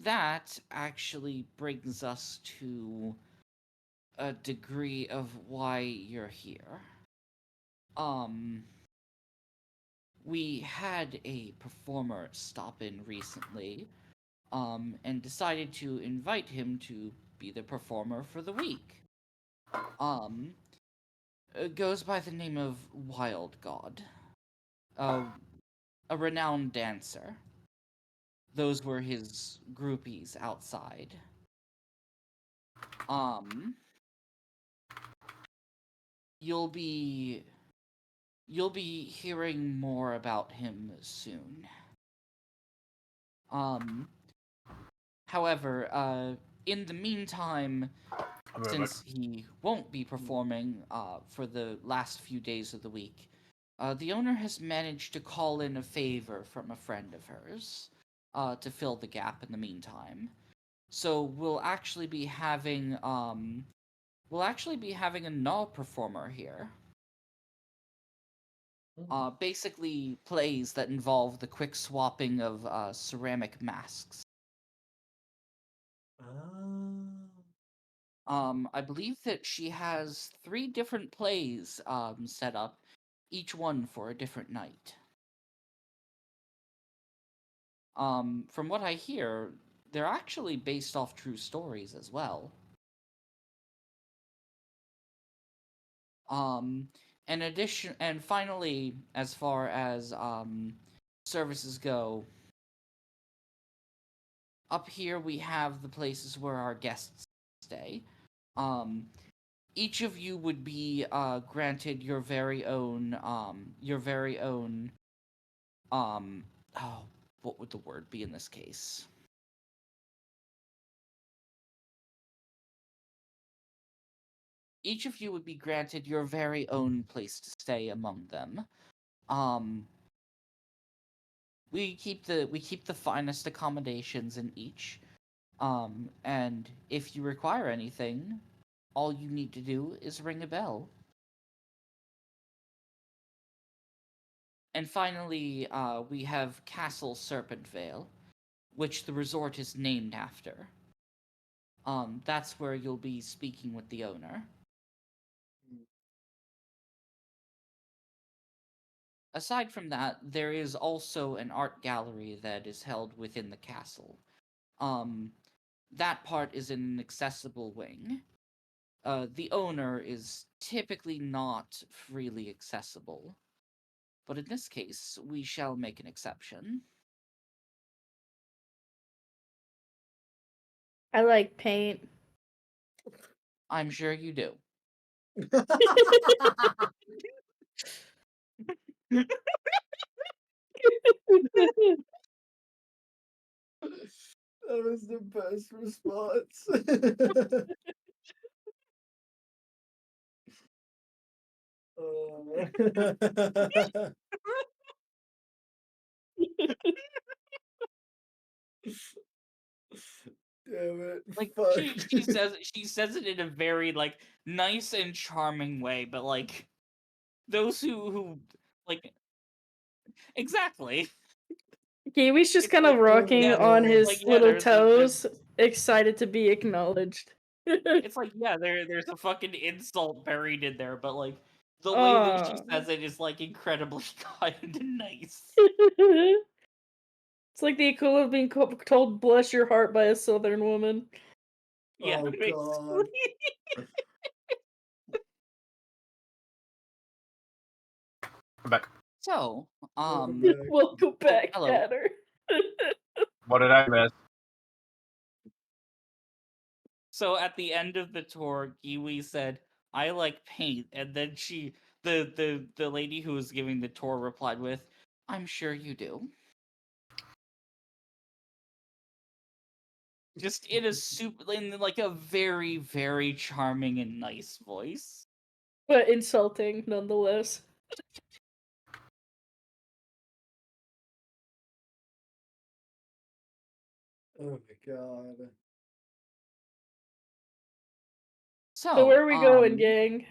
S1: that actually brings us to a degree of why you're here. We had a performer stop in recently, and decided to invite him to be the performer for the week. Goes by the name of Wild God, a renowned dancer. Those were his groupies outside. You'll be hearing more about him soon. However, in the meantime, since he won't be performing for the last few days of the week, the owner has managed to call in a favor from a friend of hers to fill the gap in the meantime. So we'll actually be having a null performer here. Basically plays that involve the quick swapping of ceramic masks. I believe that she has 3 different plays set up, each one for a different night. From what I hear, they're actually based off true stories as well. And finally, as far as services go, up here we have the places where our guests stay. Each of you would be granted your very own what would the word be in this case? each of you would be granted your very own place to stay among them. We keep the finest accommodations in each. And if you require anything, all you need to do is ring a bell. And finally, we have Castle Serpentvale, which the resort is named after. That's where you'll be speaking with the owner. Aside from that, there is also an art gallery that is held within the castle. That part is in an accessible wing. The owner is typically not freely accessible, but in this case, we shall make an exception.
S2: I like paint.
S1: I'm sure you do.
S3: That was the best response. Oh. Damn it.
S1: Like
S3: Fuck.
S1: she says it in a very like nice and charming way, but like those who like exactly.
S2: Kiwi's just
S1: It's
S2: kind of
S1: like,
S2: rocking
S1: yeah,
S2: on
S3: Oh.
S2: his
S1: like yeah,
S2: little
S1: there's
S2: toes, excited to be acknowledged.
S1: it's like yeah, there's a fucking insult buried in there, but like the way that she
S2: Aw.
S1: says it is like incredibly kind and nice.
S2: It's like the equivalent of being told "bless your heart" by a Southern woman.
S1: Yeah,
S3: Oh,
S1: basically.
S3: God.
S4: I'm back.
S1: So,
S3: Welcome back.
S2: Welcome back,
S1: hello.
S2: Hatter.
S4: What did I miss?
S1: So at the end of the tour, Giwi said, "I like paint," and then the lady who was giving the tour replied with, "I'm sure you do." Just in a in like a very very charming and nice voice.
S2: But insulting nonetheless.
S3: Oh my god.
S2: So where are we going,
S1: um,
S2: gang?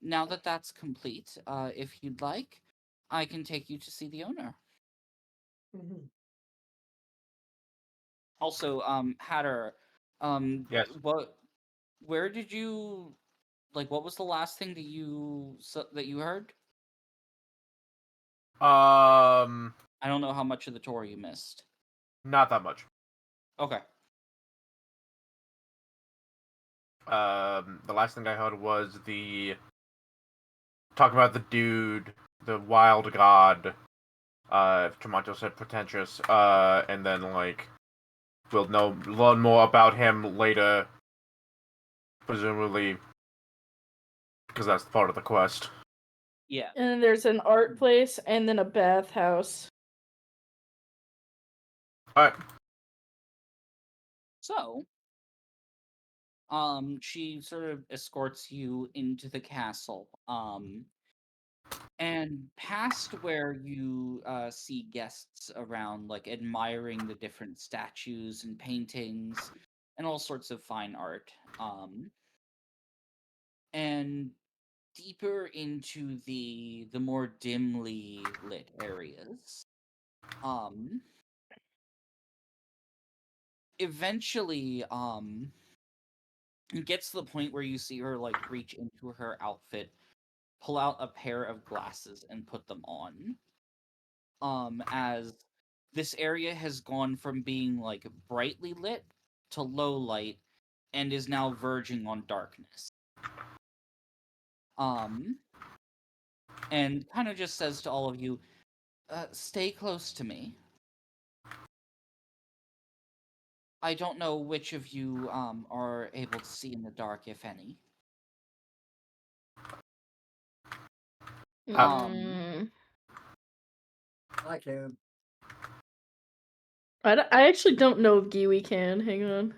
S1: now that that's complete, if you'd like, I can take you to see the owner.
S3: Mhm.
S1: Also, Hatter,
S4: Yes.
S1: where did you like? What was the last thing that you heard? I don't know how much of the tour you missed.
S4: Not that much.
S1: Okay.
S4: The last thing I heard was talking about the dude, the wild god. Tremonto said pretentious. And then like we'll learn more about him later, presumably, because that's part of the quest.
S1: Yeah.
S2: And then there's an art place and then a bathhouse.
S4: All right.
S1: So, she sort of escorts you into the castle. And past where you see guests around, like admiring the different statues and paintings and all sorts of fine art. And deeper into the more dimly lit areas. Eventually, it gets to the point where you see her like reach into her outfit, pull out a pair of glasses and put them on. As this area has gone from being like brightly lit to low light and is now verging on darkness. And kind of just says to all of you, stay close to me. I don't know which of you are able to see in the dark, if any.
S2: Mm.
S3: I can.
S2: I actually don't know if Giwi can. Hang on.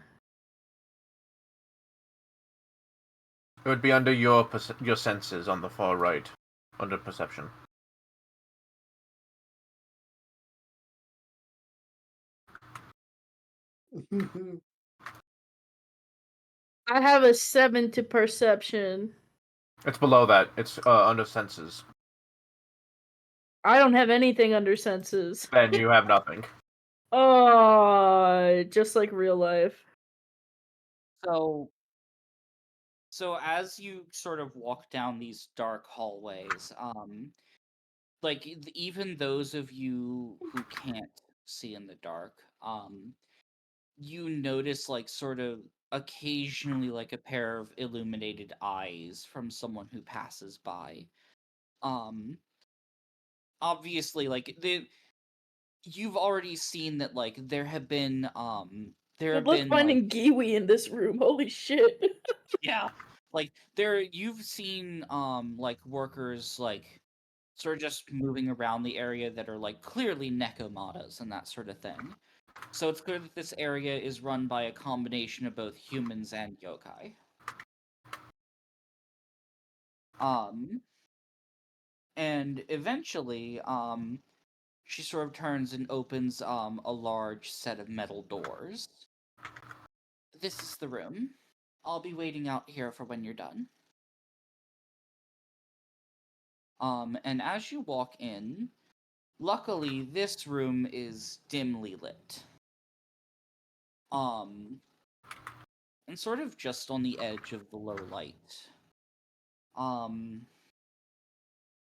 S4: It would be under your senses on the far right, under perception.
S2: I have a 7 to perception.
S4: It's below that. It's under senses.
S2: I don't have anything under senses.
S4: Then you have nothing.
S2: Oh, just like real life.
S1: So as you sort of walk down these dark hallways, like even those of you who can't see in the dark, you notice like sort of occasionally like a pair of illuminated eyes from someone who passes by. Obviously, like you've already seen that like there have been
S2: Good luck
S1: like
S2: finding Giwi in this room. Holy shit.
S1: yeah, like you've seen like workers like sort of just moving around the area that are like clearly nekomatas and that sort of thing. So it's clear that this area is run by a combination of both humans and yokai. And eventually, she sort of turns and opens a large set of metal doors. This is the room. I'll be waiting out here for when you're done. And as you walk in, luckily this room is dimly lit. And sort of just on the edge of the low light.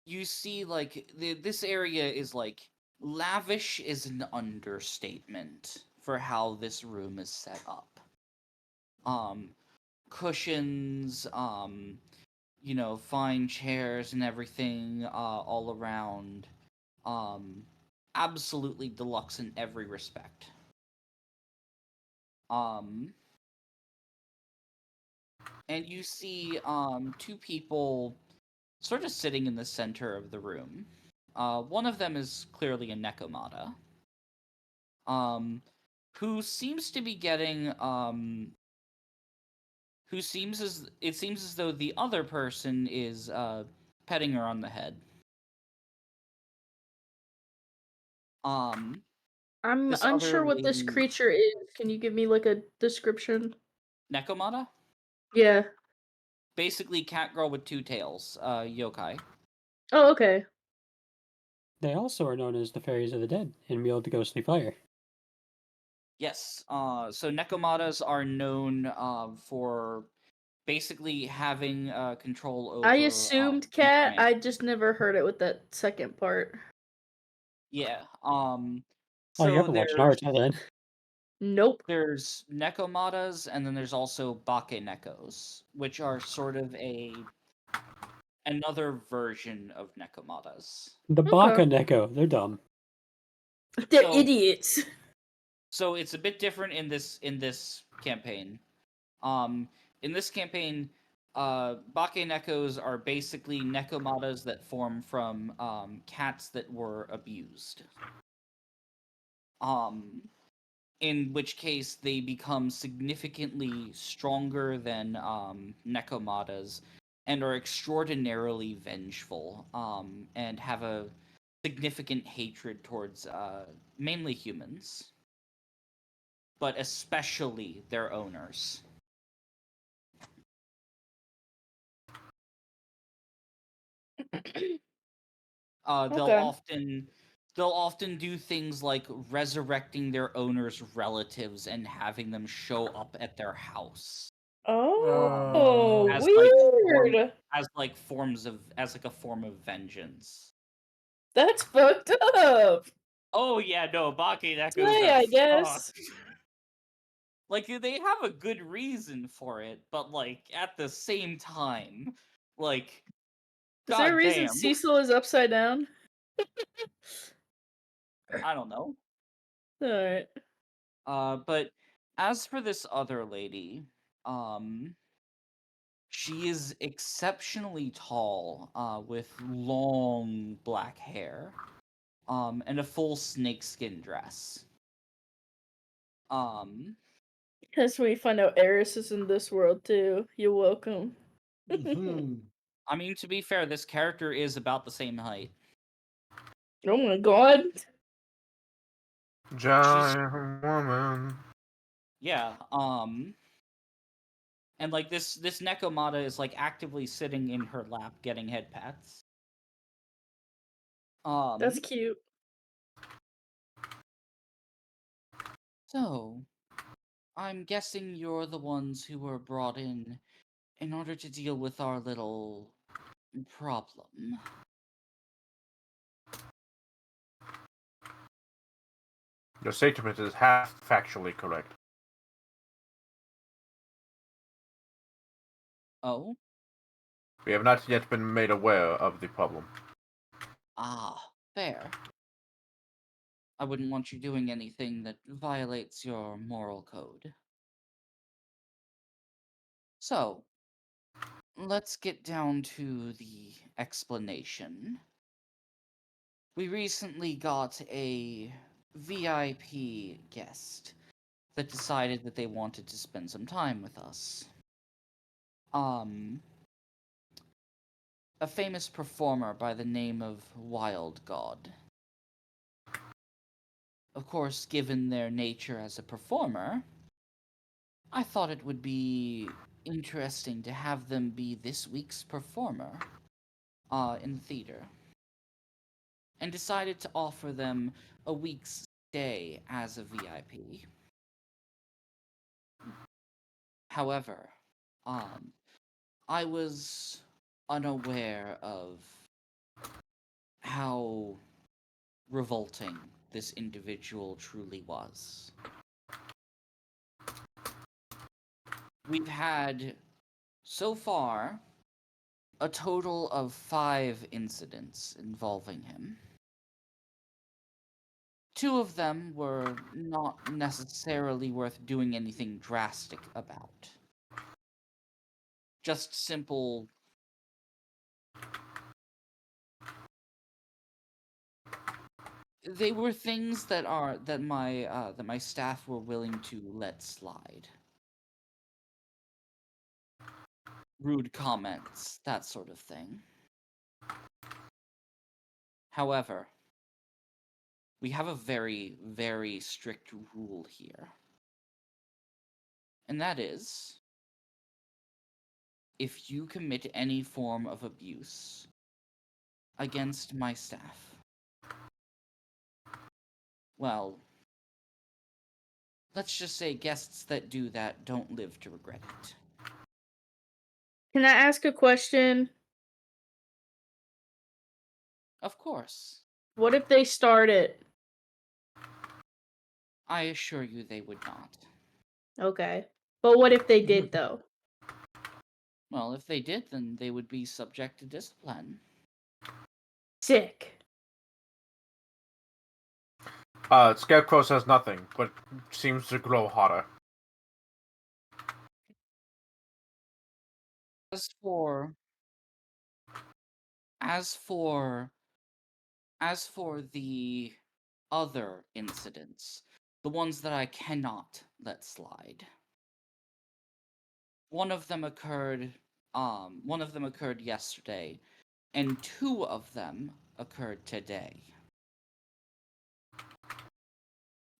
S1: You see like this area is like lavish is an understatement for how this room is set up. Cushions, fine chairs and everything all around. Absolutely deluxe in every respect. And you see two people sort of sitting in the center of the room. One of them is clearly a nekomata. Who seems to be getting it seems as though the other person is petting her on the head.
S2: I'm
S1: This
S2: unsure
S1: other
S2: what this
S1: lady-
S2: creature is. Can you give me like a description?
S1: Nekomata?
S2: Yeah.
S1: Basically cat girl with two tails, yokai.
S2: Oh, okay.
S5: They also are known as the fairies of the dead and wield the ghostly fire.
S1: Yes. So nekomatas are known for basically having control over.
S2: I assumed cat.
S1: information.
S2: I just never heard it with that second part.
S1: Yeah.
S5: Oh,
S1: So
S5: you haven't watched Naruto then.
S2: Nope.
S1: there's nekomatas, and then there's also bakenekos, which are sort of another version of nekomatas.
S5: The
S2: Okay.
S5: Baka Neko, they're dumb.
S2: They're
S1: So-
S2: idiots.
S1: So it's a bit different in this campaign. In this campaign, bakenekos are basically nekomatas that form from cats that were abused. In which case they become significantly stronger than nekomatas and are extraordinarily vengeful and have a significant hatred towards mainly humans, but especially their owners.
S2: Okay.
S1: They'll often do things like resurrecting their owners' relatives and having them show up at their house
S2: Oh,
S1: as
S2: weird.
S1: as like a form of vengeance.
S2: That's fucked up.
S1: Oh yeah, no, bakenekos
S2: Slay,
S1: are
S2: I guess.
S1: fucked. Like they have a good reason for it, but like at the same time, like
S2: Is there a reason
S1: goddamn,
S2: Cecil is upside down?
S1: I don't know.
S2: Alright.
S1: But as for this other lady, she is exceptionally tall, with long black hair, and a full snakeskin dress.
S2: That's when you find out Eris is in this world too. You're welcome.
S3: Mhm.
S1: I mean, to be fair, this character is about the same height.
S2: Oh my god.
S4: Giant woman.
S1: Yeah, and like this Nekomata is like actively sitting in her lap getting head pats.
S2: That's cute.
S1: So I'm guessing you're the ones who were brought in order to deal with our little problem.
S4: Your statement is half factually correct.
S1: Oh?
S4: We have not yet been made aware of the problem.
S1: Ah, fair. I wouldn't want you doing anything that violates your moral code. So, let's get down to the explanation. We recently got a VIP guest that decided that they wanted to spend some time with us. A famous performer by the name of Wild God. Of course, given their nature as a performer, I thought it would be interesting to have them be this week's performer in the theater. And decided to offer them a week's stay as a VIP. However, I was unaware of how revolting this individual truly was. We've had, so far, a total of 5 incidents involving him. 2 of them were not necessarily worth doing anything drastic about. Just simple. They were things that my staff were willing to let slide. Rude comments, that sort of thing. However, we have a very, very strict rule here. And that is, if you commit any form of abuse against my staff, well, let's just say guests that do that don't live to regret it.
S2: Can I ask a question?
S1: Of course.
S2: What if they start it?
S1: I assure you they would not.
S2: Okay. But what if they did, though?
S1: Well, if they did, then they would be subject to discipline.
S2: Sick.
S4: Scarecrow says nothing, but seems to grow hotter.
S1: As for as for as for the other incidents, the ones that I cannot let slide. One of them occurred yesterday, and 2 of them occurred today.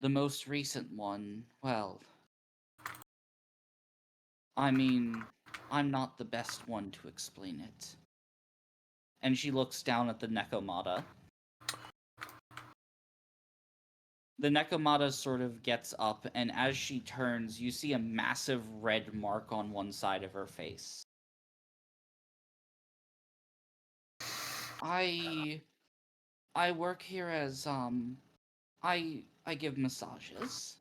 S1: The most recent one, well, I mean, I'm not the best one to explain it. And she looks down at the Nekomata. The Nekomata sort of gets up, and as she turns, you see a massive red mark on one side of her face. I work here as I give massages.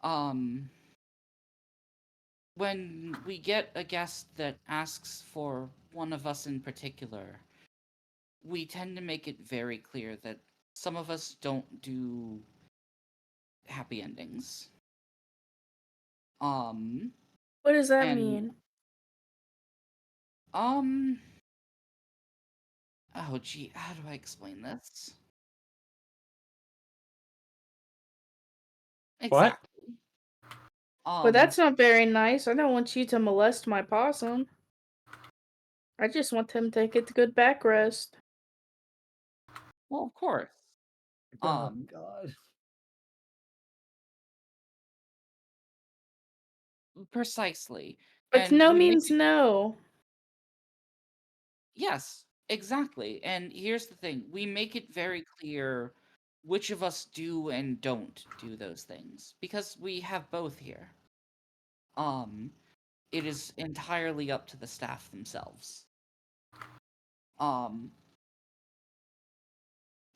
S1: When we get a guest that asks for one of us in particular, we tend to make it very clear that some of us don't do happy endings.
S2: What does that
S1: And
S2: mean?
S1: Oh gee, how do I explain this?
S5: What?
S1: Exactly.
S2: But that's not very nice. I don't want you to molest my possum. I just want him to get the good back rest.
S1: Well, of course.
S3: Oh
S1: Um,
S3: God.
S1: Precisely.
S2: But
S1: And
S2: no
S1: we make
S2: means
S1: it
S2: no.
S1: Yes, exactly. And here's the thing, we make it very clear which of us do and don't do those things because we have both here. Um, it is entirely up to the staff themselves. Um,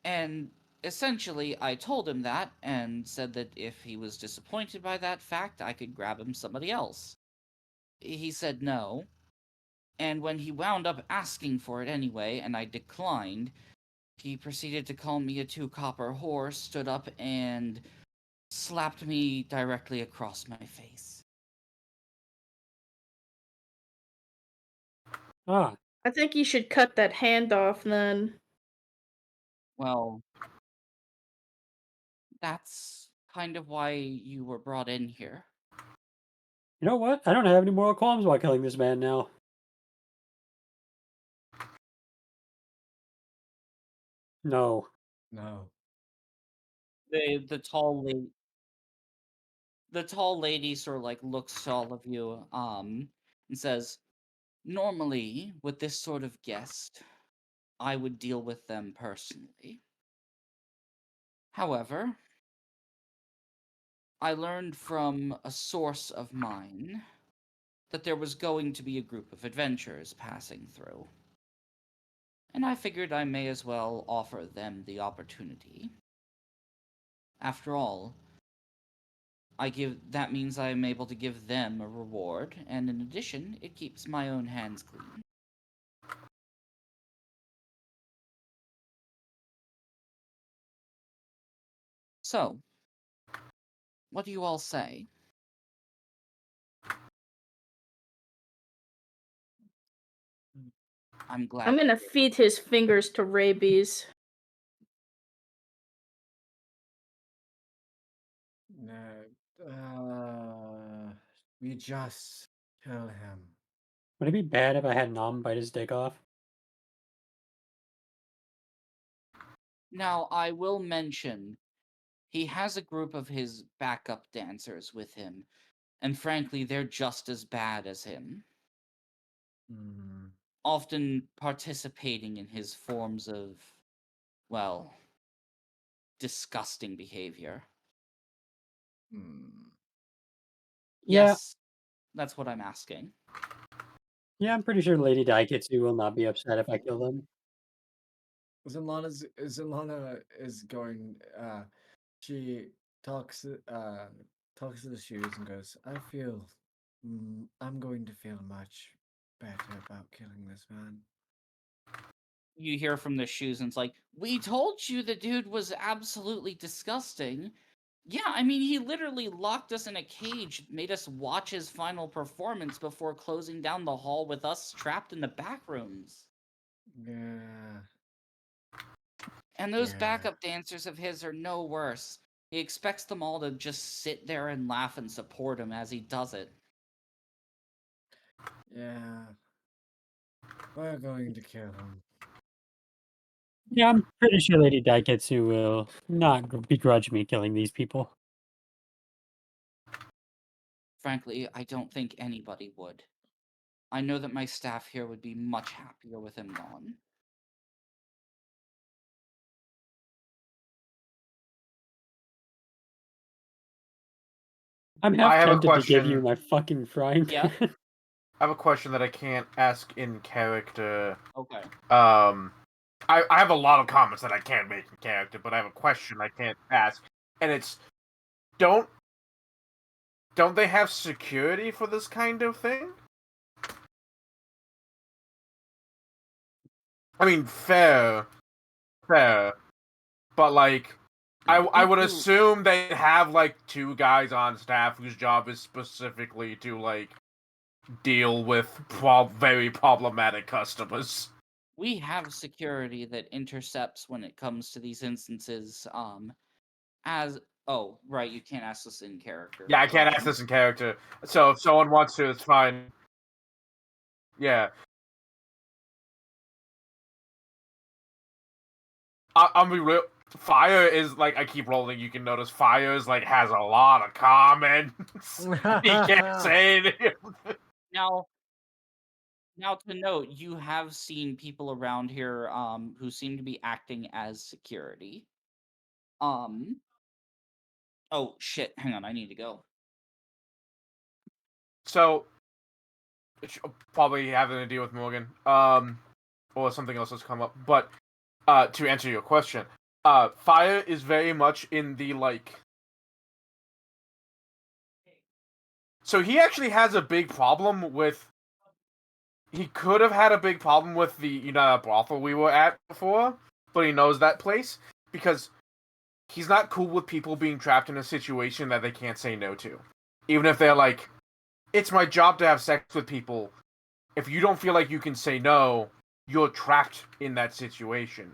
S1: and essentially I told him that and said that if he was disappointed by that fact, I could grab him somebody else. He said no, and when he wound up asking for it anyway and I declined, he proceeded to call me a 2-copper whore, stood up, and slapped me directly across my face.
S5: Ah,
S2: I think you should cut that hand off then.
S1: Well, that's kind of why you were brought in here.
S5: you know what? I don't have any moral qualms while killing this man now. No.
S3: No.
S1: The tall lady sort of like looks to all of you, and says, "Normally, with this sort of guest, I would deal with them personally. However, I learned from a source of mine that there was going to be a group of adventurers passing through. And I figured I may as well offer them the opportunity. After all, that means I am able to give them a reward, and in addition, it keeps my own hands clean." So, what do you all say? I'm glad
S2: I'm
S1: to
S2: gonna
S1: hear.
S2: feed his fingers to rabies.
S3: We just kill him.
S5: Would it be bad if I had Nom bite his dick off?
S1: Now, I will mention, he has a group of his backup dancers with him, and frankly, they're just as bad as him,
S3: Mm.
S1: often participating in his forms of, well, disgusting behavior.
S3: Mm.
S5: Yeah.
S1: Yes, that's what I'm asking.
S5: Yeah, I'm pretty sure Lady Daiketsu will not be upset if I kill them.
S3: Zenlana is going. She talks. Talks to the shoes and goes, "I feel. I'm going to feel much better about killing this man."
S1: You hear from the shoes, and it's like, "We told you the dude was absolutely disgusting." Yeah, I mean, he literally locked us in a cage, made us watch his final performance before closing down the hall with us trapped in the back rooms.
S3: Yeah.
S1: And those
S3: Yeah.
S1: backup dancers of his are no worse. He expects them all to just sit there and laugh and support him as he does it.
S3: Yeah. We're going to kill him.
S5: Yeah, I'm pretty sure Lady Daiketsu will not begrudge me killing these people.
S1: Frankly, I don't think anybody would. I know that my staff here would be much happier with him gone.
S5: I'm
S4: I
S5: half
S4: have a
S5: tempted to give you
S4: question.
S5: my fucking frying
S1: Yeah?
S5: pan.
S4: I have a question that I can't ask in character.
S1: Okay.
S4: I have a lot of comments that I can't make in character, but I have a question I can't ask, and it's don't they have security for this kind of thing? I mean, fair, but like, I would assume they have like 2 guys on staff whose job is specifically to like deal with very problematic customers.
S1: We have security that intercepts when it comes to these instances, as Oh, right, you can't ask this in character.
S4: Yeah, I can't ask this in character. So if someone wants to, it's fine. Yeah. I'm be real. Fire is like I keep rolling. You can notice Fire is like has a lot of comments. He can't say anything.
S1: Now, to note, you have seen people around here who seem to be acting as security. Oh shit! Hang on, I need to go.
S4: So probably having to deal with Morgan, or something else has come up. But to answer your question, Fire is very much in the like. So he actually has a big problem with. He could have had a big problem with the United brothel we were at before, but he knows that place because he's not cool with people being trapped in a situation that they can't say no to. Even if they're like, it's my job to have sex with people. If you don't feel like you can say no, you're trapped in that situation.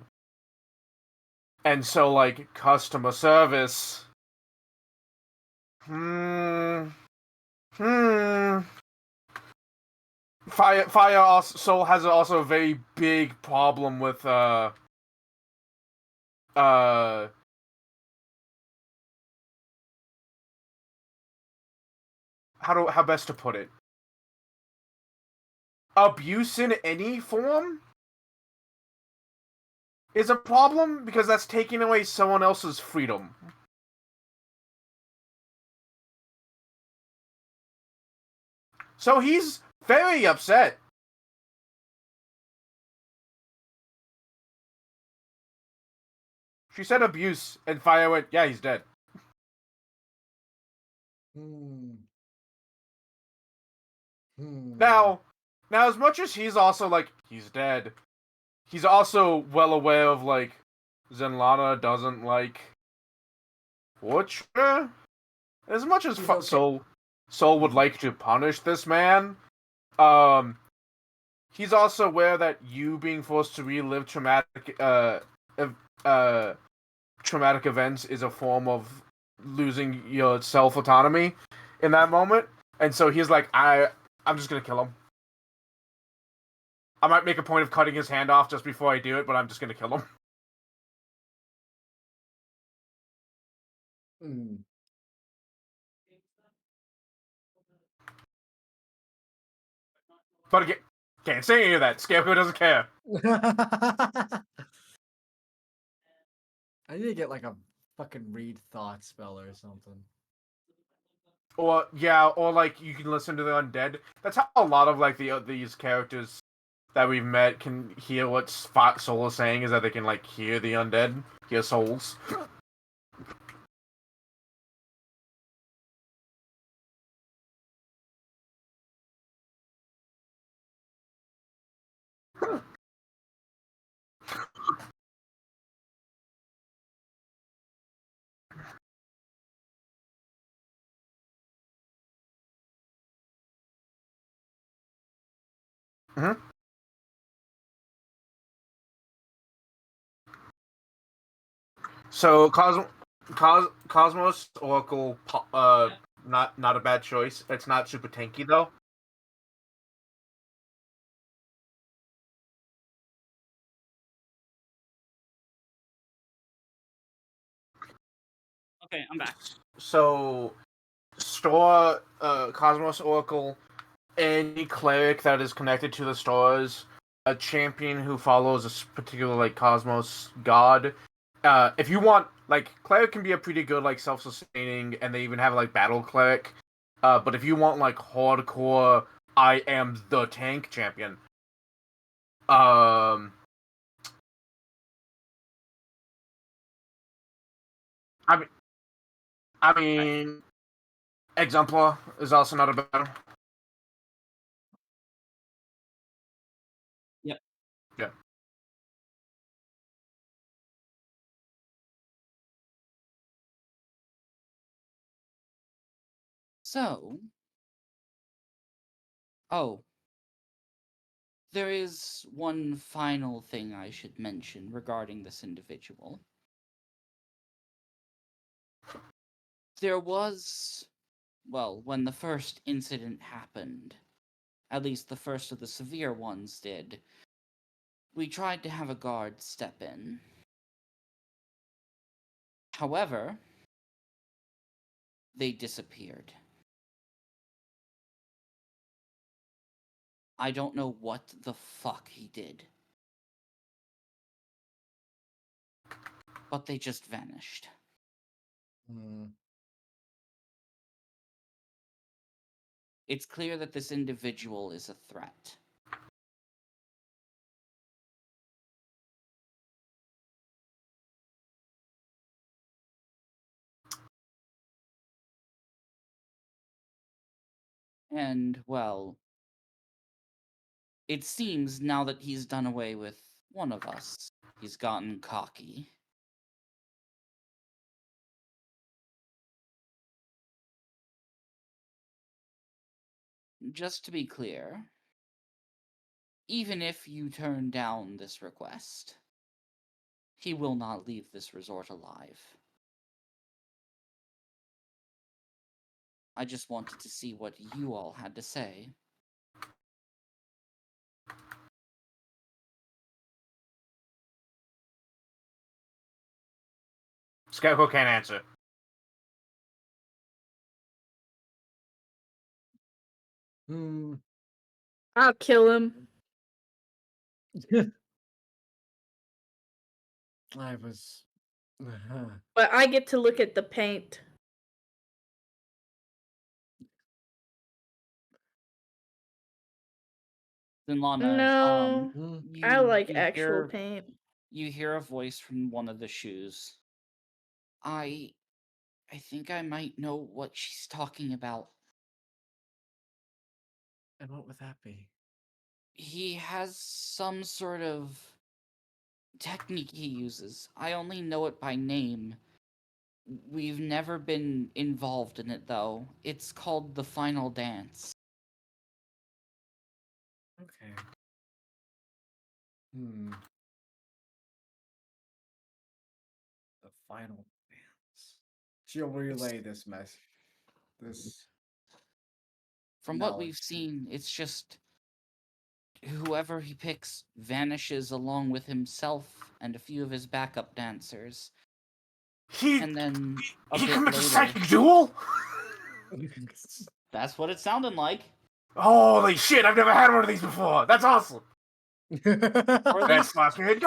S4: And so, like, customer service. Fire also has also a very big problem with how best to put it? Abuse in any form is a problem because that's taking away someone else's freedom. So he's very upset. She said abuse, and Fire went, yeah, he's dead. Now, as much as he's also like, he's dead, he's also well aware of, like, Zenlana doesn't like torture. As much as Soul would like to punish this man, he's also aware that you being forced to relive traumatic events is a form of losing your self-autonomy in that moment. And so he's like, I'm just gonna kill him. I might make a point of cutting his hand off just before I do it, but I'm just gonna kill him. But again, can't say any of that. Scarecrow doesn't care.
S3: I need to get like a fucking read thought spell or something.
S4: Or like you can listen to the undead. That's how a lot of like these characters that we've met can hear what Soul is saying, is that they can like hear the undead, hear souls. Mm-hmm. So Cosmos Oracle, not a bad choice. It's not super tanky though.
S1: Okay, I'm back.
S4: So store Cosmos Oracle, any cleric that is connected to the stores, a champion who follows a particular like Cosmos god. If you want, like, cleric can be a pretty good like self-sustaining, and they even have like battle cleric. But if you want like hardcore, I am the tank champion. I mean, Exemplar is also not a bad.
S1: Yep.
S4: Yeah.
S1: So, there is one final thing I should mention regarding this individual. There was, well, when the first incident happened, at least the first of the severe ones did, we tried to have a guard step in. However, they disappeared. I don't know what the fuck he did. But they just vanished.
S3: Hmm.
S1: It's clear that this individual is a threat. And, well, it seems now that he's done away with one of us, he's gotten cocky. Just to be clear, even if you turn down this request, he will not leave this resort alive. I just wanted to see what you all had to say.
S4: Scarecrow can't answer.
S3: Hmm.
S2: I'll kill him.
S3: I was.
S2: But I get to look at the paint.
S1: Zinlana,
S2: No, I like
S1: you
S2: actual
S1: hear
S2: paint.
S1: you hear a voice from one of the shoes. I think I might know what she's talking about.
S3: And what would that be?
S1: He has some sort of technique he uses. I only know it by name. We've never been involved in it, though. It's called the Final Dance.
S3: Okay. Hmm. The final dance. She'll relay this mess. This.
S1: From what we've
S3: knowledge to-
S1: seen, it's just whoever he picks vanishes along with himself and a few of his backup dancers.
S4: He
S1: And then a
S4: he
S1: bit
S4: commits a
S1: later,
S4: psychic duel?
S1: that's what it sounded like.
S4: Holy shit, I've never had one of these before. That's awesome.
S1: Or at
S4: That's
S1: least,
S4: fucking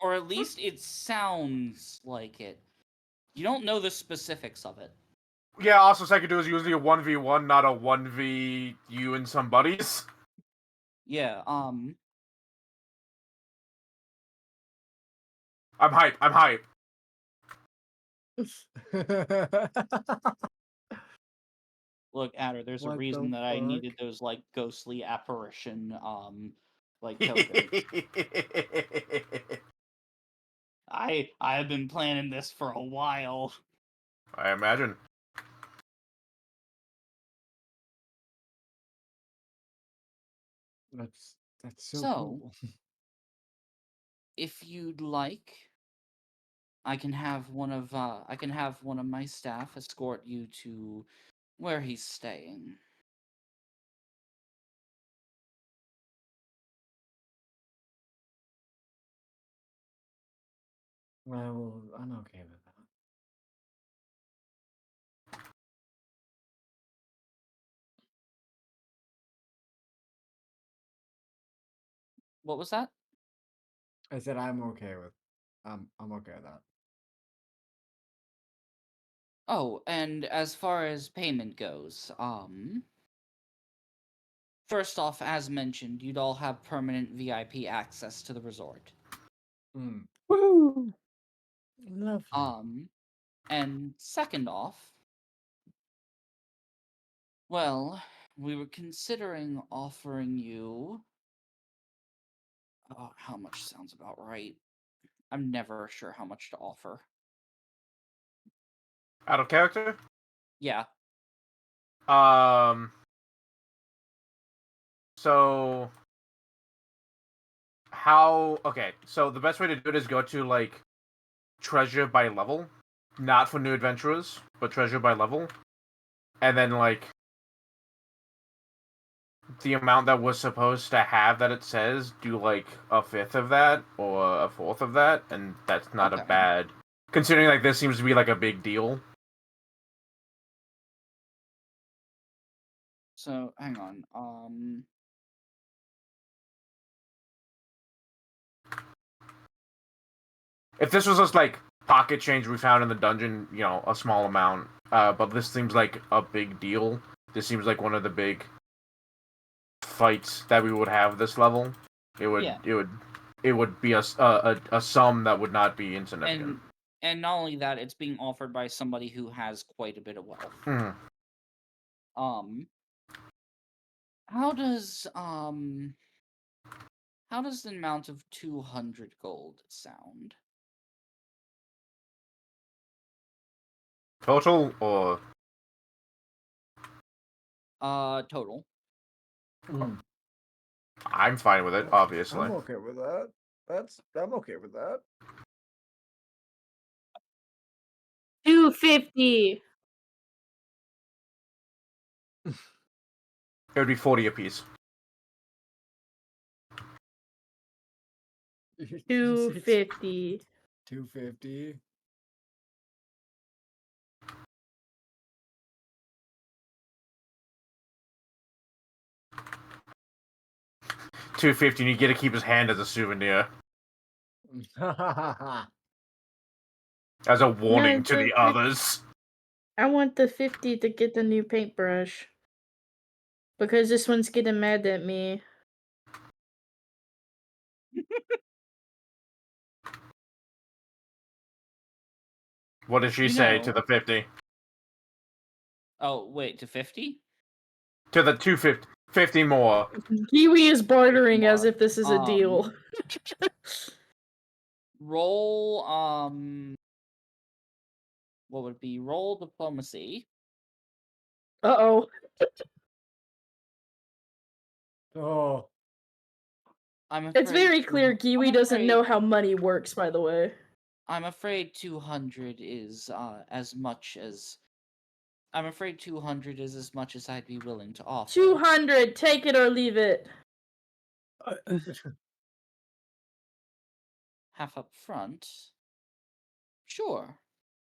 S1: or at least it sounds like it. You don't know the specifics of it.
S4: Yeah, also psychic duel is usually a 1v1, not a 1v you and some buddies.
S1: Yeah,
S4: I'm hype. I'm hype.
S1: look, Adder, there's a
S3: What
S1: reason
S3: the
S1: that I needed
S3: fuck?
S1: those, like, ghostly apparition, like, tokens. I have been planning this for a while.
S4: I imagine.
S3: That's so,
S1: So,
S3: cool.
S1: if you'd like, I can have one of my staff escort you to where he's staying.
S3: Well, I'm okay with that.
S1: What was that?
S3: I said I'm okay with. I'm okay with that.
S1: Oh, and as far as payment goes, first off, as mentioned, you'd all have permanent VIP access to the resort.
S3: Hmm.
S5: Woo!
S3: Lovely.
S1: And second off, well, we were considering offering you. How much sounds about right? I'm never sure how much to offer.
S4: Out of character?
S1: Yeah.
S4: So how? Okay, so the best way to do it is go to like treasure by level, not for new adventurers, but treasure by level. And then, like, the amount that we're supposed to have that it says, do, like, a fifth of that, or a fourth of that, and that's not a
S1: Okay.
S4: bad... Considering, like, this seems to be, like, a big deal.
S1: So, hang on.
S4: If this was just, like, pocket change we found in the dungeon, you know, a small amount, but this seems like a big deal. This seems like one of the big fights that we would have this level. It would be a sum that would not be insignificant.
S1: And not only that, it's being offered by somebody who has quite a bit of wealth.
S4: Mhm.
S1: How does the amount of 200 gold sound?
S4: Total or
S1: Total.
S4: I'm fine with it, obviously.
S3: I'm okay with that. I'm okay with that.
S2: 250.
S4: It would be 40 apiece.
S2: 250.
S3: 250.
S4: $250, and you get to keep his hand as a souvenir. As a warning to the others.
S2: I want the 50 to get the new paintbrush. Because this one's getting mad at me.
S4: What did she
S1: You
S4: say
S1: know.
S4: to the 50?
S1: Oh, wait, to 50?
S4: To the 250. 50 more.
S2: Kiwi is bartering as
S1: More.
S2: if this is a deal.
S1: Roll, what would it be? Roll diplomacy.
S2: Uh-oh.
S3: Oh.
S2: It's very clear Kiwi doesn't know how money works, by the way.
S1: I'm afraid 200 is as much as... I'm afraid 200 is as much as I'd be willing to offer.
S2: 200! Take it or leave it!
S1: Half up front? Sure.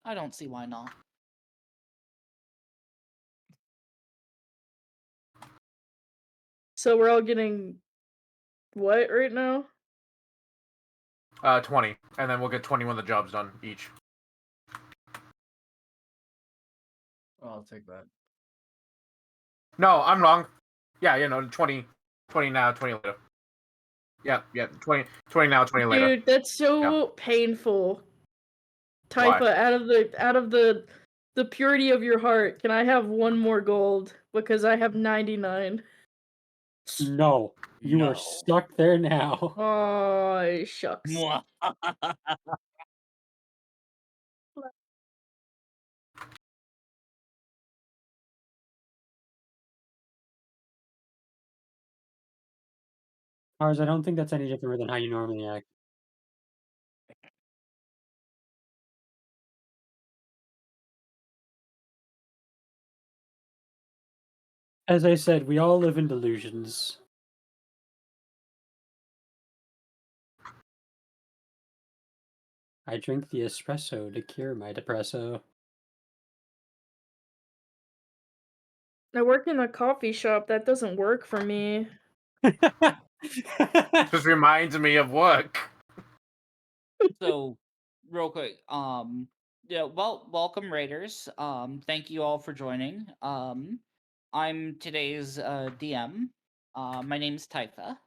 S1: I don't see why not.
S2: So we're all getting... what right now?
S4: 20. And then we'll get 20 when the job's done, each.
S3: I'll take that.
S4: No, I'm wrong. Yeah, 20 now, 20 later. Yeah, 20 now, 20 later.
S2: Dude, that's so painful.
S4: Why?
S2: Typha, out of the purity of your heart, can I have one more gold? Because I have 99.
S5: No, you are stuck there now.
S2: Oh, shucks.
S5: Mars, I don't think that's any different than how you normally act. As I said, we all live in delusions. I drink the espresso to cure my depresso.
S2: I work in a coffee shop. That doesn't work for me.
S4: Just reminds me of work.
S1: So, real quick, yeah, welcome Raiders. Thank you all for joining. I'm today's DM. My name's Typha.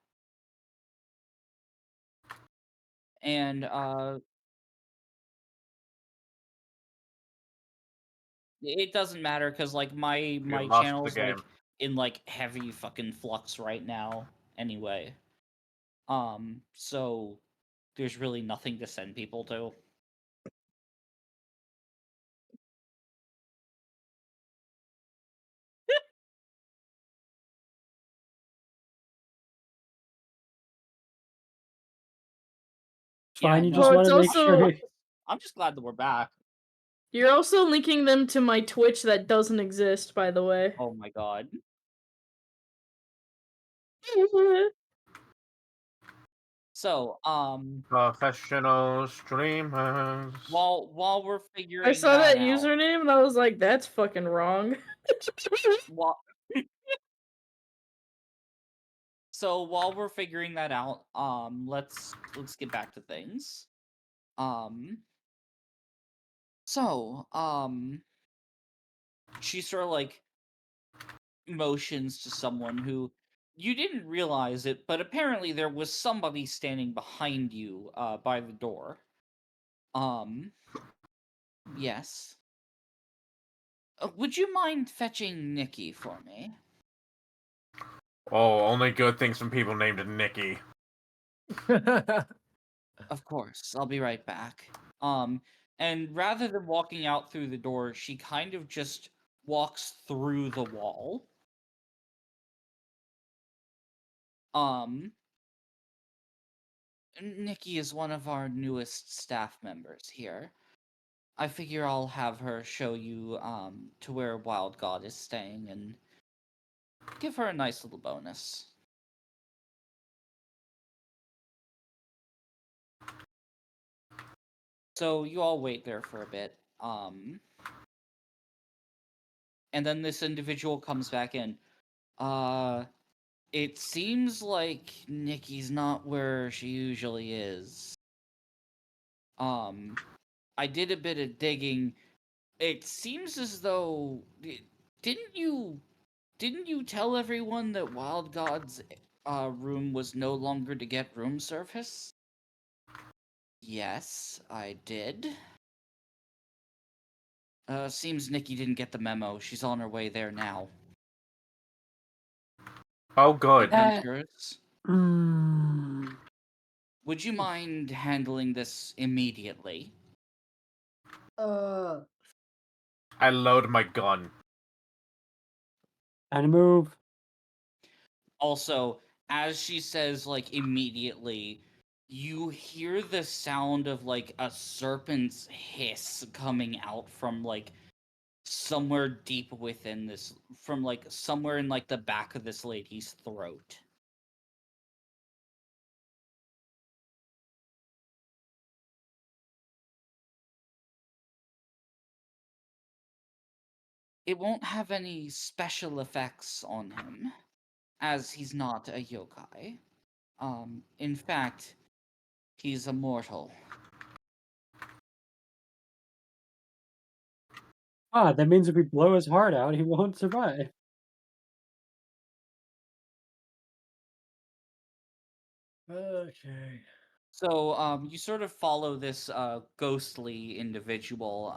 S1: And it doesn't matter because like my
S4: lost the
S1: channel's like
S4: game.
S1: in like heavy fucking flux right now anyway. So there's really nothing to send people to.
S5: Fine, you
S1: no,
S5: just
S2: Well,
S5: want
S2: it's
S5: to make
S2: also-
S5: sure.
S1: I'm just glad that we're back.
S2: You're also linking them to my Twitch that doesn't exist, by the way.
S1: Oh my god. So,
S4: Professional streamers.
S1: while we're
S2: I
S1: figuring
S2: saw that
S1: that out,
S2: username and I was like, that's fucking wrong.
S1: while so while we're figuring that out, let's get back to things. Um, so, she sort of like motions to someone who you didn't realize it, but apparently there was somebody standing behind you, by the door. Yes. Would you mind fetching Nikki for me?
S4: Oh, only good things from people named Nikki.
S1: Of course, I'll be right back. And rather than walking out through the door, she kind of just walks through the wall. Nikki is one of our newest staff members here. I figure I'll have her show you, to where Wild God is staying and give her a nice little bonus. So you all wait there for a bit. And then this individual comes back in. It seems like Nikki's not where she usually is. I did a bit of digging. It seems as though didn't you tell everyone that Wild God's room was no longer to get room service? Yes, I did. Seems Nikki didn't get the memo. She's on her way there now.
S4: Oh, good.
S1: Adventurers,
S5: Mm.
S1: would you mind handling this immediately?
S3: uh,
S4: I load my gun.
S5: And move.
S1: Also, as she says, like, immediately, you hear the sound of, like, a serpent's hiss coming out from, like, somewhere deep within this, from, like, somewhere in, like, the back of this lady's throat. It won't have any special effects on him, as he's not a yokai. In fact, he's immortal.
S5: Ah, that means if we blow his heart out, he won't survive.
S3: okay.
S1: So, you sort of follow this ghostly individual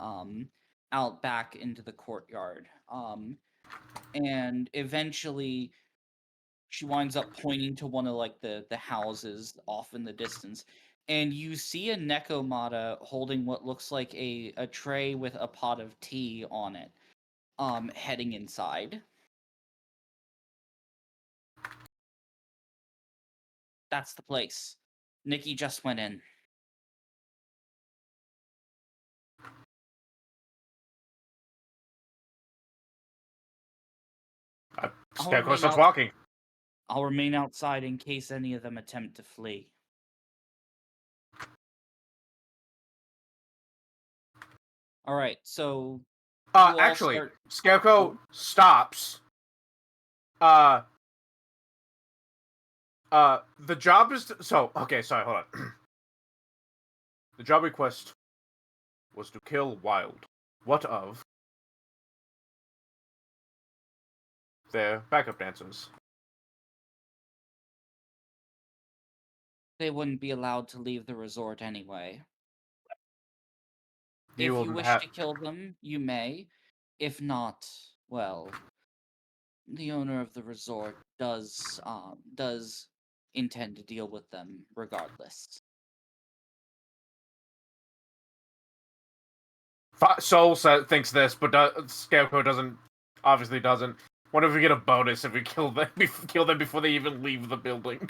S1: out back into the courtyard. And eventually she winds up pointing to one of like the houses off in the distance. And you see a Nekomata holding what looks like a tray with a pot of tea on it, heading inside. That's the place. Nikki just went in.
S4: Scarecrow
S1: remain
S4: starts
S1: out-
S4: walking.
S1: I'll remain outside in case any of them attempt to flee. All right, so you all
S4: Actually,
S1: start-
S4: Scarecrow stops. The job is okay, sorry, hold on. The job request was to kill Wild. What of their backup dancers?
S1: they wouldn't be allowed to leave the resort anyway.
S4: You
S1: If
S4: will
S1: you wish
S4: have
S1: to kill them, you may. If not, well, the owner of the resort does intend to deal with them regardless.
S4: Soul thinks this, but Scarecrow obviously doesn't. What if we get a bonus if we kill them before they even leave the building?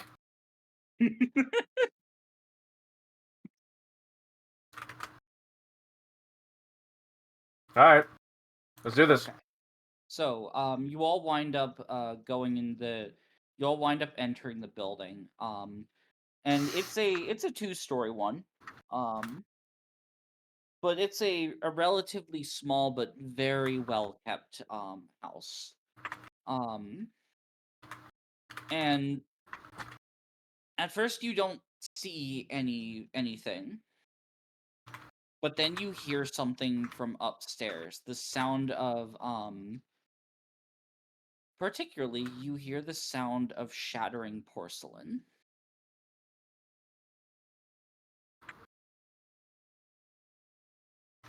S4: All right, let's do this.
S1: Okay. So, you all wind up you all wind up entering the building. And it's a two-story one. But it's a relatively small but very well kept house. Um, and at first you don't see anything, but then you hear something from upstairs. The sound of particularly you hear the sound of shattering porcelain.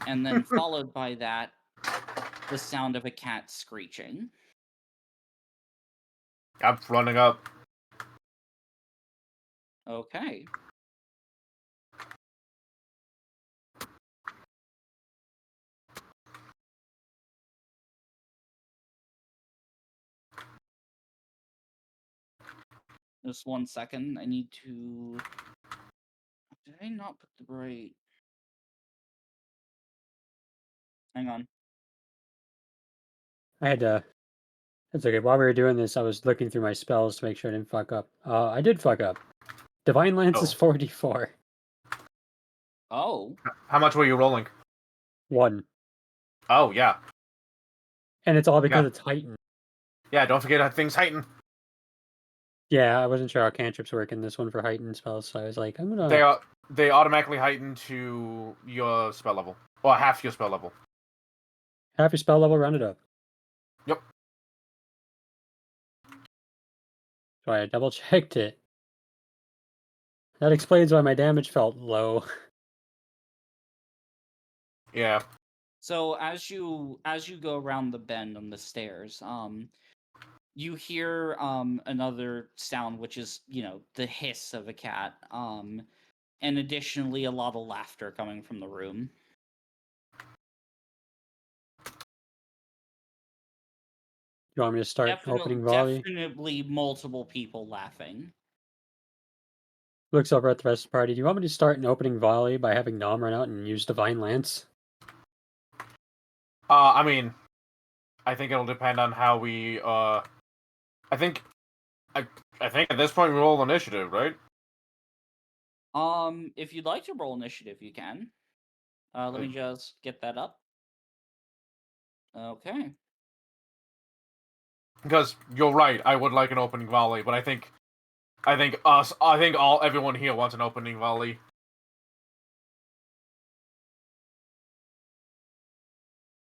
S1: And then followed by that, the sound of a cat screeching.
S4: I'm running up.
S1: Okay. Just 1 second. I need to. Did I not put the right? Hang on.
S5: I had to. That's okay. While we were doing this, I was looking through my spells to make sure I didn't fuck up. I did fuck up. Divine Lance is
S4: Oh.
S5: 44.
S1: Oh.
S4: How much were you rolling?
S5: 1.
S4: Oh yeah,
S5: And it's all because
S4: Yeah.
S5: it's heightened.
S4: yeah. Don't forget how things heighten.
S5: Yeah, I wasn't sure how cantrips work in this one for heightened spells, so I was like, I'm gonna.
S4: They automatically heighten to your spell level, or half your spell level.
S5: Half your spell level, round it up.
S4: Yep.
S5: So I double checked it. That explains why my damage felt low.
S4: Yeah.
S1: So as you go around the bend on the stairs, you hear another sound, which is the hiss of a cat, and additionally a lot of laughter coming from the room.
S5: You want me to start opening volley?
S1: Definitely multiple people laughing.
S5: Looks over at the rest of the party. Do you want me to start an opening volley by having Nom run out and use Divine Lance?
S4: I mean, I think it'll depend on how we. I think at this point we roll initiative, right?
S1: If you'd like to roll initiative, you can. Let me just get that up. Okay.
S4: Because you're right, I would like an opening volley, but I think everyone here wants an opening volley.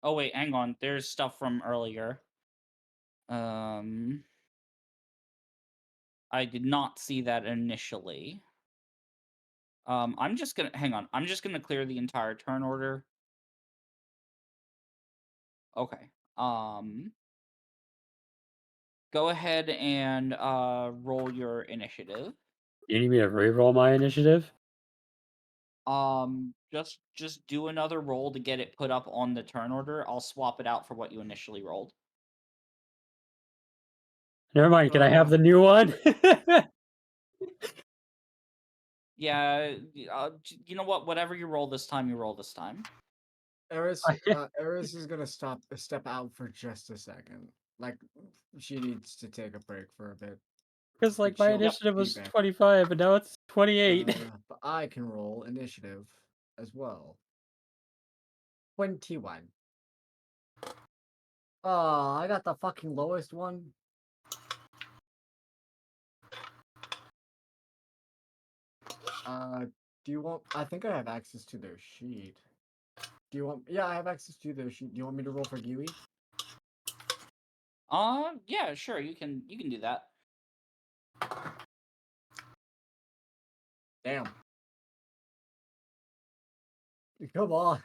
S1: Oh wait, hang on. There's stuff from earlier. I did not see that initially. I'm just gonna hang on. I'm just gonna clear the entire turn order. Okay. Go ahead and roll your initiative.
S5: You need me to re-roll my initiative?
S1: Just do another roll to get it put up on the turn order. I'll swap it out for what you initially rolled.
S5: Never mind, can I have the new one?
S1: Yeah, you know what? Whatever you roll this time, you roll this time.
S3: Eris is gonna step out for just a second. Like she needs to take a break for a bit.
S5: Because like
S3: She'll
S5: my
S3: be
S5: initiative was
S3: back.
S5: 25, but now it's 28.
S3: But I can roll initiative as well. 21. Oh, I got the fucking lowest one. Do you want? I think I have access to their sheet. Do you want? Yeah, I have access to their sheet. Do you want me to roll for Gui?
S1: Yeah, sure. You can do that.
S3: Damn. Come on.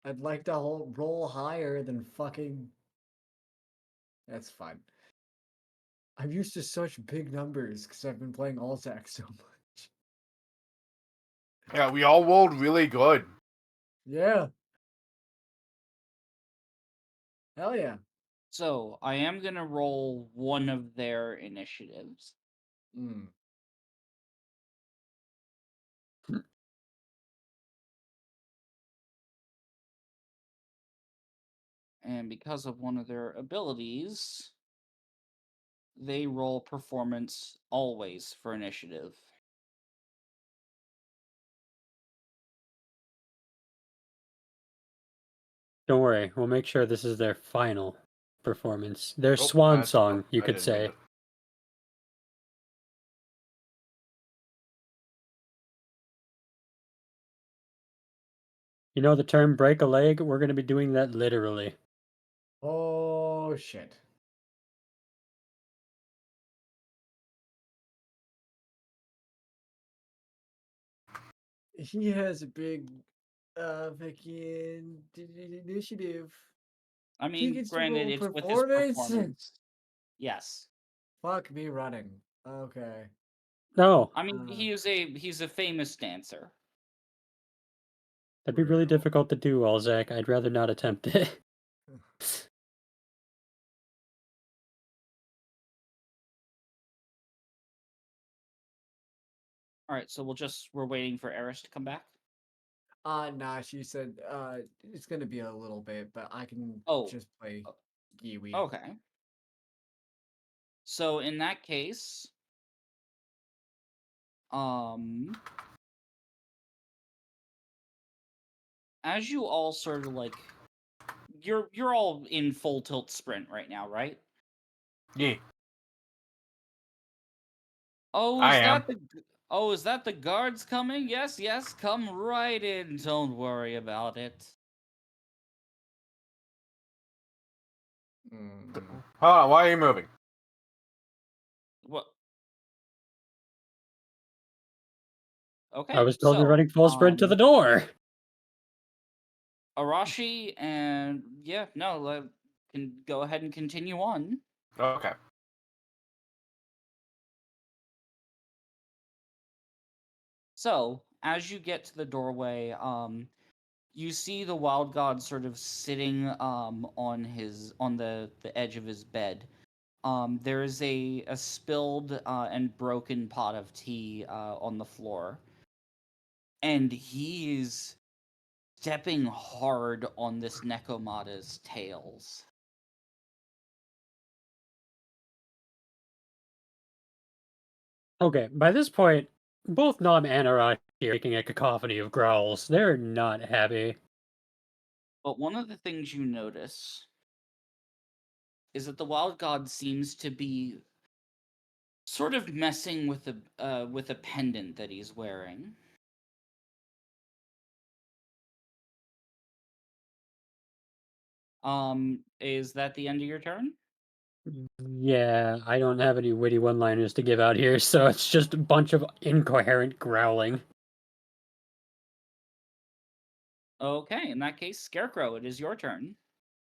S3: I'd like to roll higher than fucking. That's fine. I'm used to such big numbers because I've been playing Alzac so much.
S4: Yeah, we all rolled really good.
S3: Yeah. Hell yeah.
S1: So I am gonna roll one of their initiatives.
S3: Mm.
S1: And because of one of their abilities, they roll performance always for initiative.
S5: Don't worry, we'll make sure this is their final performance. Their
S4: Oh,
S5: swan
S4: that's
S5: song,
S4: what-
S5: you
S4: I
S5: could
S4: didn't mean
S5: say.
S4: to-
S5: You know the term break a leg? We're going to be doing that literally.
S3: Oh shit. He has a big fucking initiative.
S1: I
S3: He
S1: mean,
S3: gets to
S1: granted,
S3: roll
S1: it's with his
S3: performance.
S1: performance. Yes.
S3: Fuck me running. Okay.
S5: No,
S1: I mean, he's a famous dancer.
S5: that'd be really difficult to do, Alzak. I'd rather not attempt it.
S1: All right, so we're waiting for Eris to come back.
S3: Nah, she said it's gonna be a little bit, but I can
S1: Oh,
S3: just play Giwi.
S1: Okay. So in that case, as you all sort of like, you're all in full tilt sprint right now, right?
S4: Yeah.
S1: Oh,
S4: I
S1: is
S4: am.
S1: that the is that the guards coming? Yes, yes, come right in. Don't worry about it.
S3: Mm.
S4: Hold on, why are you moving?
S1: What? Okay.
S5: I was totally
S1: so,
S5: running full sprint to the door.
S1: Arashi and can go ahead and continue on.
S4: Okay.
S1: So, as you get to the doorway, you see the wild god sort of sitting on the edge of his bed. There is a spilled and broken pot of tea on the floor, and he's stepping hard on this Nekomata's tails.
S5: Okay, by this point, both Nam and Arashi are making a cacophony of growls. They're not happy.
S1: But one of the things you notice is that the wild god seems to be sort of messing with a pendant that he's wearing. Is that the end of your turn?
S5: Yeah, I don't have any witty one-liners to give out here, so it's just a bunch of incoherent growling.
S1: Okay, in that case, Scarecrow, it is your turn.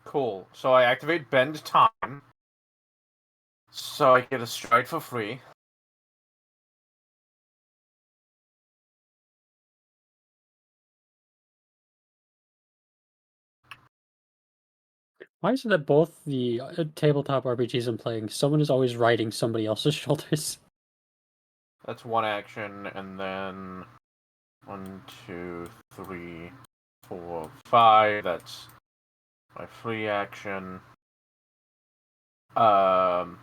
S4: Cool. So I activate Bend Time. So I get a stride for free.
S5: Why is it that both the tabletop RPGs I'm playing, someone is always riding somebody else's shoulders?
S4: That's one action, and then 1, 2, 3, 4, 5. That's my free action. Oh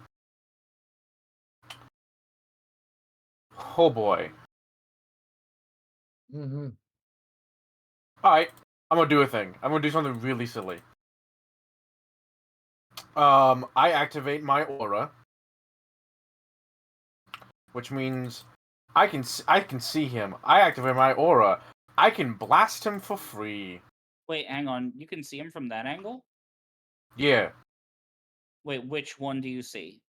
S4: boy.
S3: Mm-hmm.
S4: Alright, I'm gonna do a thing. I'm gonna do something really silly. I activate my aura, which means I can see him. I activate my aura. I can blast him for free.
S1: Wait, hang on. You can see him from that angle?
S4: Yeah,
S1: Wait, which one do you see?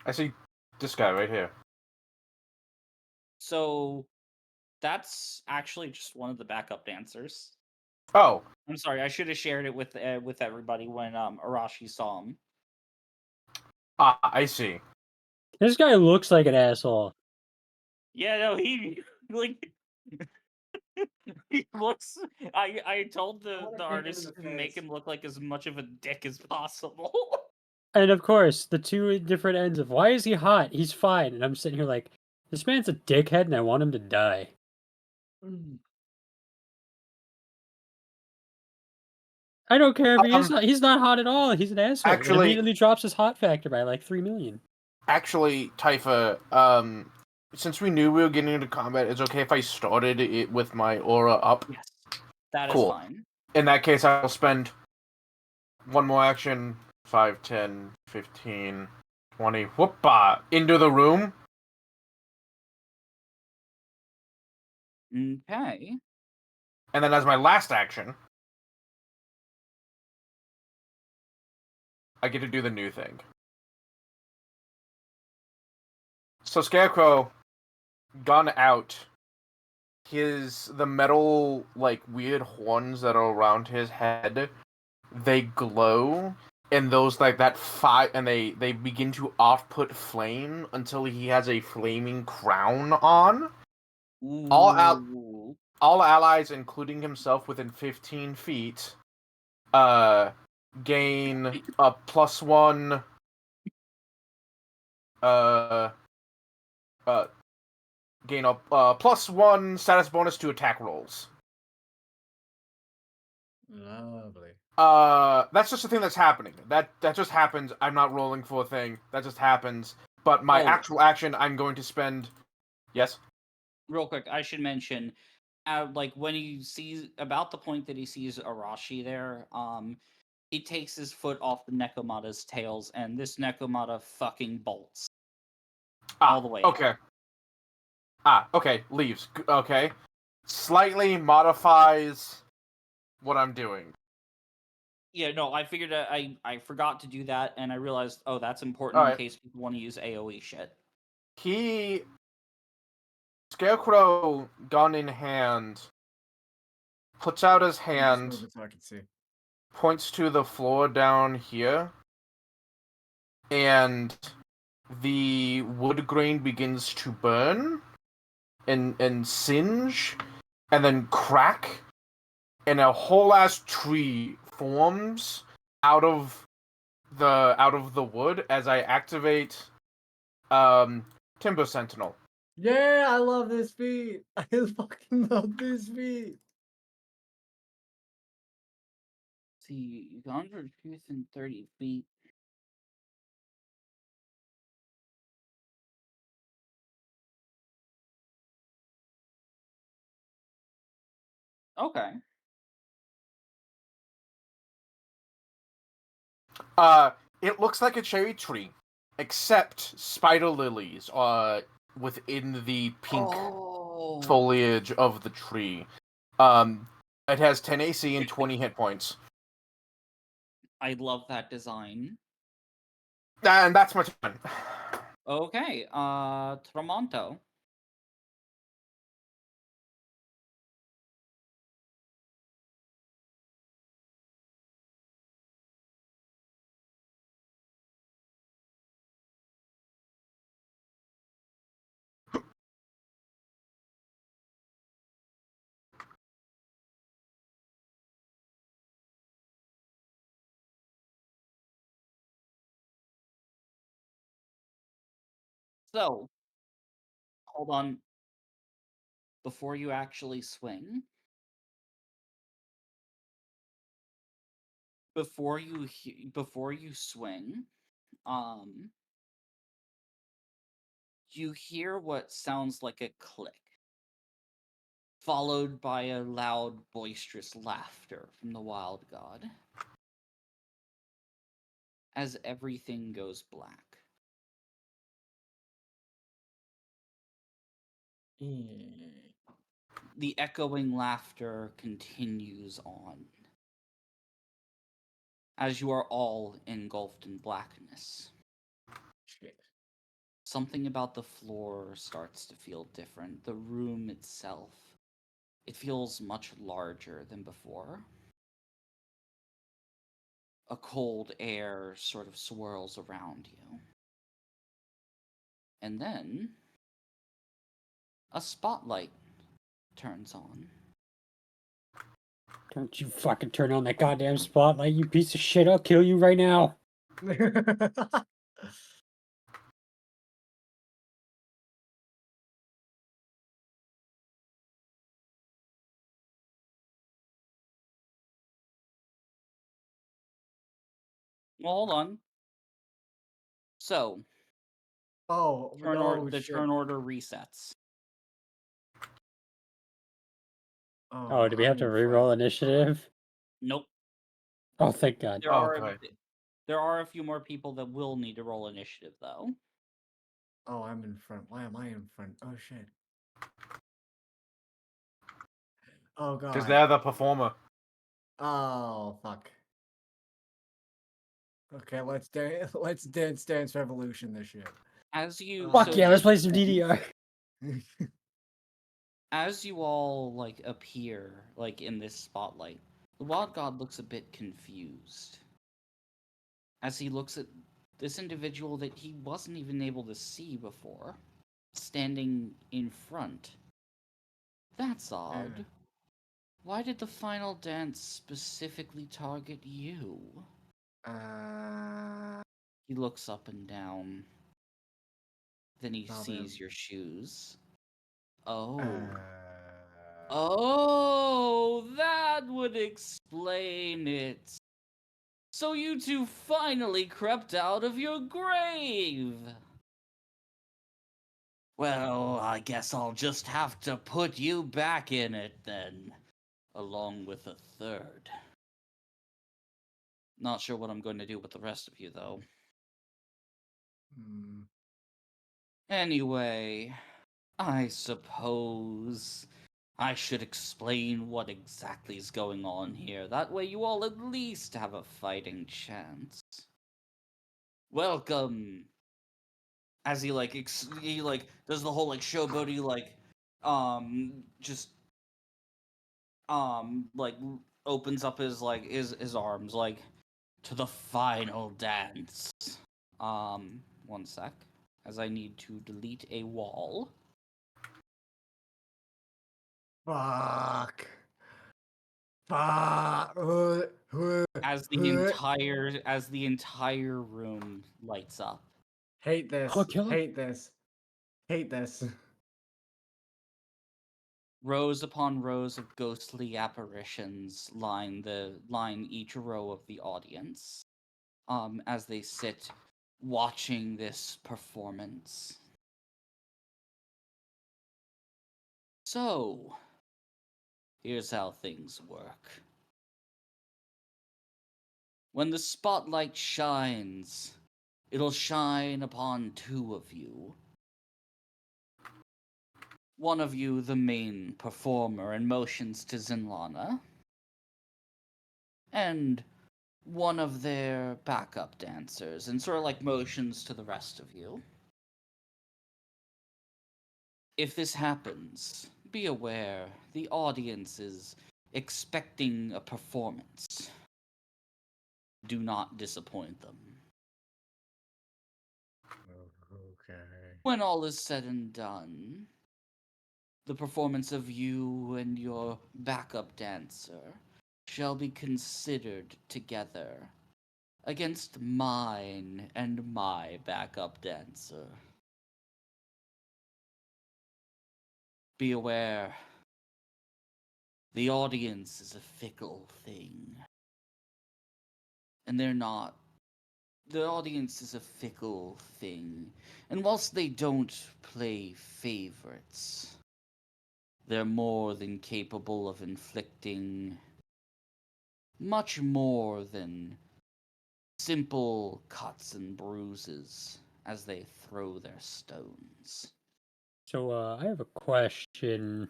S4: I see this guy right here.
S1: So, that's actually just one of the backup dancers.
S4: Oh,
S1: I'm sorry, I should have shared it with everybody when Arashi saw him.
S4: I see.
S5: This guy looks like an asshole.
S1: Yeah, no, he like he looks. I told
S3: I wanna
S1: the
S3: kick him in
S1: artist
S3: the
S1: to make
S3: face.
S1: him look like as much of a dick as possible.
S5: And of course, the two different ends of why is he hot? He's fine. And I'm sitting here like, this man's a dickhead and I want him to die. I don't care if he is.
S4: Um,
S5: He's not hot at all. He's an asshole. It
S4: actually-
S5: immediately drops his hot factor by like 3 million.
S4: Actually, Typha, since we knew we were getting into combat, it's okay if I started it with my aura up.
S1: Yes, that is
S4: Cool.
S1: fine.
S4: In that case, I'll spend one more action, 5, 10, 15, 20, whoopah, into the room.
S1: Okay.
S4: And then as my last action, I get to do the new thing. So Scarecrow, gun out, the metal, like, weird horns that are around his head, they glow, and those, like, and they begin to off-put flame until he has a flaming crown on.
S1: Ooh.
S4: All allies, including himself within 15 feet, gain a +1, gain a +1 status bonus to attack rolls.
S3: Lovely.
S4: That's just a thing that's happening. That just happens. I'm not rolling for a thing. That just happens. But my
S1: Oh.
S4: actual action, I'm going to spend. Yes.
S1: Real quick, I should mention, like when he sees about the point that he sees Arashi there, he takes his foot off the Nekomata's tails, and this Nekomata fucking bolts all the way out.
S4: Okay. Okay. Leaves. Okay. Slightly modifies what I'm doing.
S1: Yeah, no, I figured I forgot to do that, and I realized, oh, that's important
S4: Alright.
S1: in case people want to use AoE shit.
S4: Scarecrow, gun in hand, puts out his
S3: Just
S4: hand,
S3: move it so I can see.
S4: points to the floor down here, and the wood grain begins to burn and singe, and then crack, and a whole ass tree forms out of the wood as I activate Timber Sentinel.
S3: Yeah, I love this feat. I fucking love this feat.
S1: See, 100 feet and 30 feet. Okay.
S4: It looks like a cherry tree, except spider lilies are within the pink
S1: Oh.
S4: foliage of the tree. It has 10 AC and 20 hit points.
S1: I love that design.
S4: And that's my turn.
S1: Okay, Tramonto. So, hold on. Before you actually swing, before you swing, um, you hear what sounds like a click, followed by a loud, boisterous laughter from the wild god. As everything goes black. The echoing laughter continues on. As you are all engulfed in blackness.
S3: Shit.
S1: Something about the floor starts to feel different. The room itself, it feels much larger than before. A cold air sort of swirls around you. And then, a spotlight turns on.
S5: Don't you fucking turn on that goddamn spotlight, you piece of shit. I'll kill you right now.
S1: Well, hold on. So,
S3: Oh,
S1: the
S3: shit.
S1: turn order resets.
S5: Oh, do we have
S3: I'm
S5: to
S3: in
S5: re-roll
S3: front.
S5: initiative?
S1: Nope.
S5: Oh, thank God.
S1: There
S4: Oh,
S1: are
S4: good.
S1: there are a few more people that will need to roll initiative though.
S3: Oh, I'm in front. Why am I in front? Oh shit. Oh
S4: Because
S3: god.
S4: they're the performer.
S3: Oh fuck. Okay, let's dance. Let's Dance Revolution this shit.
S1: As you
S5: Fuck
S1: so
S5: yeah, let's play some DDR.
S1: as you all like appear like in this spotlight, the wild god looks a bit confused as he looks at this individual that he wasn't even able to see before, standing in front. That's odd.
S3: Yeah.
S1: Why did the final dance specifically target you?
S3: Uh,
S1: He looks up and down. Then he
S3: Probably-
S1: sees your shoes. Oh.
S3: uh,
S1: Oh, that would explain it. So you two finally crept out of your grave. Well, I guess I'll just have to put you back in it then, along with a third. Not sure what I'm going to do with the rest of you, though.
S3: hmm.
S1: Anyway, I suppose I should explain what exactly is going on here. That way you all at least have a fighting chance. Welcome. As he like he like does the whole like showboaty like just like opens up his like his arms like to the final dance. One sec, as I need to delete a wall.
S3: Fuck. Fuck.
S1: As the entire room lights up.
S3: Hate this.
S5: Oh, kill him.
S3: Hate this. Hate this.
S1: Rows upon rows of ghostly apparitions line each row of the audience, as they sit watching this performance. So, here's how things work. When the spotlight shines, it'll shine upon two of you. One of you, the main performer, and motions to Zinlana, and one of their backup dancers, and sort of like motions to the rest of you. If this happens, be aware the audience is expecting a performance. Do not disappoint them.
S3: Okay.
S1: When all is said and done, the performance of you and your backup dancer shall be considered together against mine and my backup dancer. Be aware, the audience is a fickle thing. And the audience is a fickle thing. And whilst they don't play favorites, they're more than capable of inflicting much more than simple cuts and bruises as they throw their stones.
S5: So, I have a question.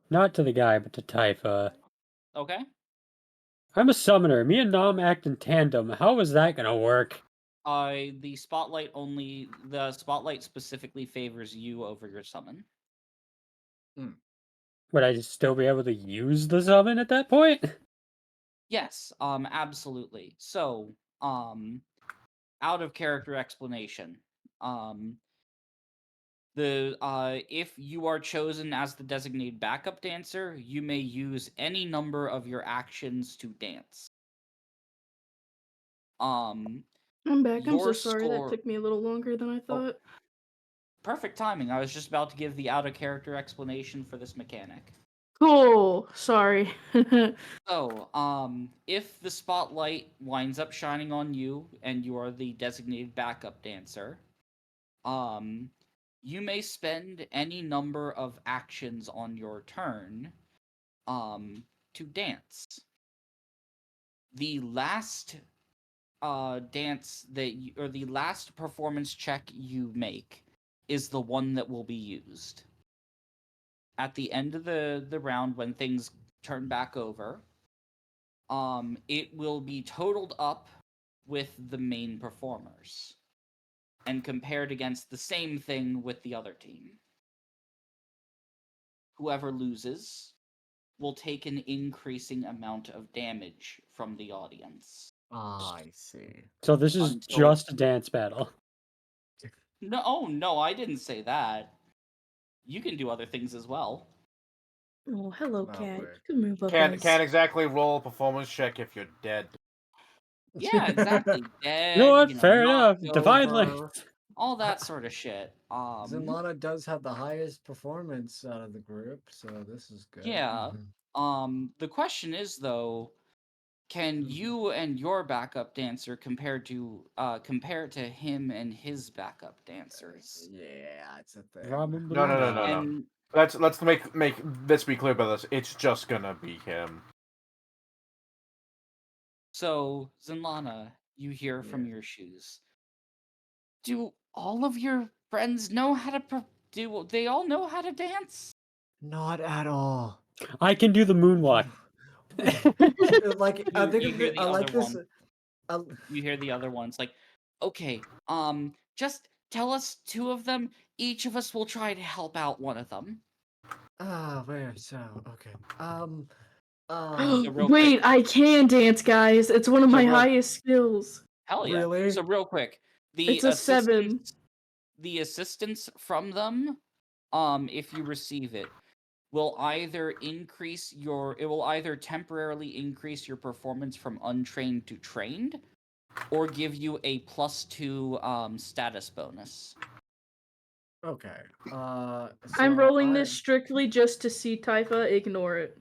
S5: Not to the guy, but to Typha.
S1: Okay?
S5: I'm a summoner. Me and Nom act in tandem. How is that gonna work?
S1: The spotlight specifically favors you over your summon.
S5: Would I still be able to use the summon at that point?
S1: Yes, absolutely. So, out of character explanation. If you are chosen as the designated backup dancer, you may use any number of your actions to dance.
S2: I'm back. I'm so
S1: Your
S2: sorry. That
S1: score-
S2: took me a little longer than I thought.
S1: Perfect timing. I was just about to give the out of character explanation for this mechanic.
S2: Cool. Sorry.
S1: So, if the spotlight winds up shining on you and you are the designated backup dancer, you may spend any number of actions on your turn, to dance. The last dance that you, or the last performance check you make is the one that will be used. At the end of the round when things turn back over, it will be totaled up with the main performers and compared against the same thing with the other team. Whoever loses will take an increasing amount of damage from the audience.
S3: Ah, I see.
S5: So this is
S1: Until-
S5: just a dance battle.
S1: No, oh no, I didn't say that. You can do other things as well.
S2: Oh, hello, cat.
S3: Lovely.
S2: You can move up.
S4: Can't
S2: us.
S4: exactly roll a performance check if you're dead.
S1: Yeah, exactly. Dead,
S5: You know what? Fair enough.
S1: knocked
S5: Divine
S1: over,
S5: length.
S1: all that sort of shit.
S3: Zenlana does have the highest performance out of the group, so this is good.
S1: Yeah. The question is though, can
S3: Mhm.
S1: you and your backup dancer compare to him and his backup dancers?
S3: Yeah, it's a thing.
S5: Probably
S4: No.
S5: not.
S1: And
S4: Let's let's be clear about this. It's just gonna be him.
S1: so, Zenlana, you hear from
S3: Yeah.
S1: your shoes. Do all of your friends know how to do they all know how to dance?
S3: Not at all.
S5: I can do the moonwalk.
S3: Like I
S1: You-
S3: think
S1: you
S3: of
S1: hear
S3: it,
S1: the
S3: I like
S1: other
S3: this.
S1: one. You hear the other ones like, okay, just tell us two of them. Each of us will try to help out one of them.
S3: Where? So okay.
S1: So real
S2: Wait,
S1: quick,
S2: I can dance, guys. It's one of
S1: So
S2: my
S1: real-
S2: highest skills.
S1: hell yeah.
S3: Really?
S1: So real quick, the
S2: It's a 7.
S1: assistance from them, if you receive it, will either temporarily increase your performance from untrained to trained, or give you a +2 status bonus.
S3: Okay.
S2: I'm rolling this strictly just to see Typha ignore it.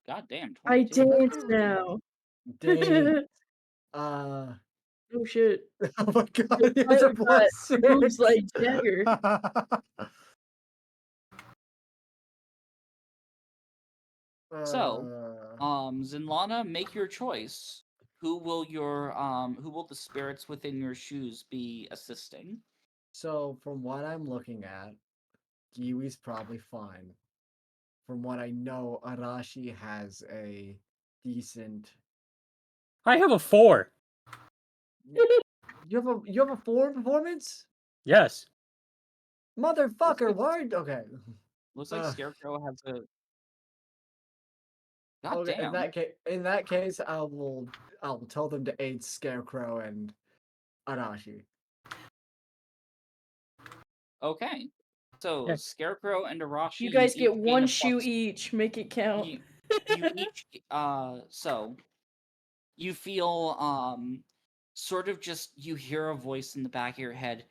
S1: God damn,
S2: I
S1: 22.
S2: dance now.
S3: Dang.
S2: Oh shit.
S3: Oh my god,
S2: Your
S3: it's a
S2: Typha got
S3: +6.
S2: moves like Jagger.
S1: So,
S3: Uh,
S1: Zenlana, make your choice. Who will the spirits within your shoes be assisting?
S3: So from what I'm looking at, Giwi's probably fine. From what I know, Arashi has a decent.
S5: I have a 4.
S3: You have a 4 performance?
S5: Yes.
S3: Motherfucker, why? Okay.
S1: Looks like
S3: Uh,
S1: Scarecrow has a. God
S3: Okay,
S1: damn.
S3: in that case, I'll tell them to aid Scarecrow and Arashi.
S1: Okay. So
S5: Yeah.
S1: Scarecrow and Arashi.
S2: You guys get
S1: each gain
S2: one
S1: a
S2: shoe
S1: plus-
S2: each. Make it count.
S1: You each so you feel sort of just you hear a voice in the back of your head.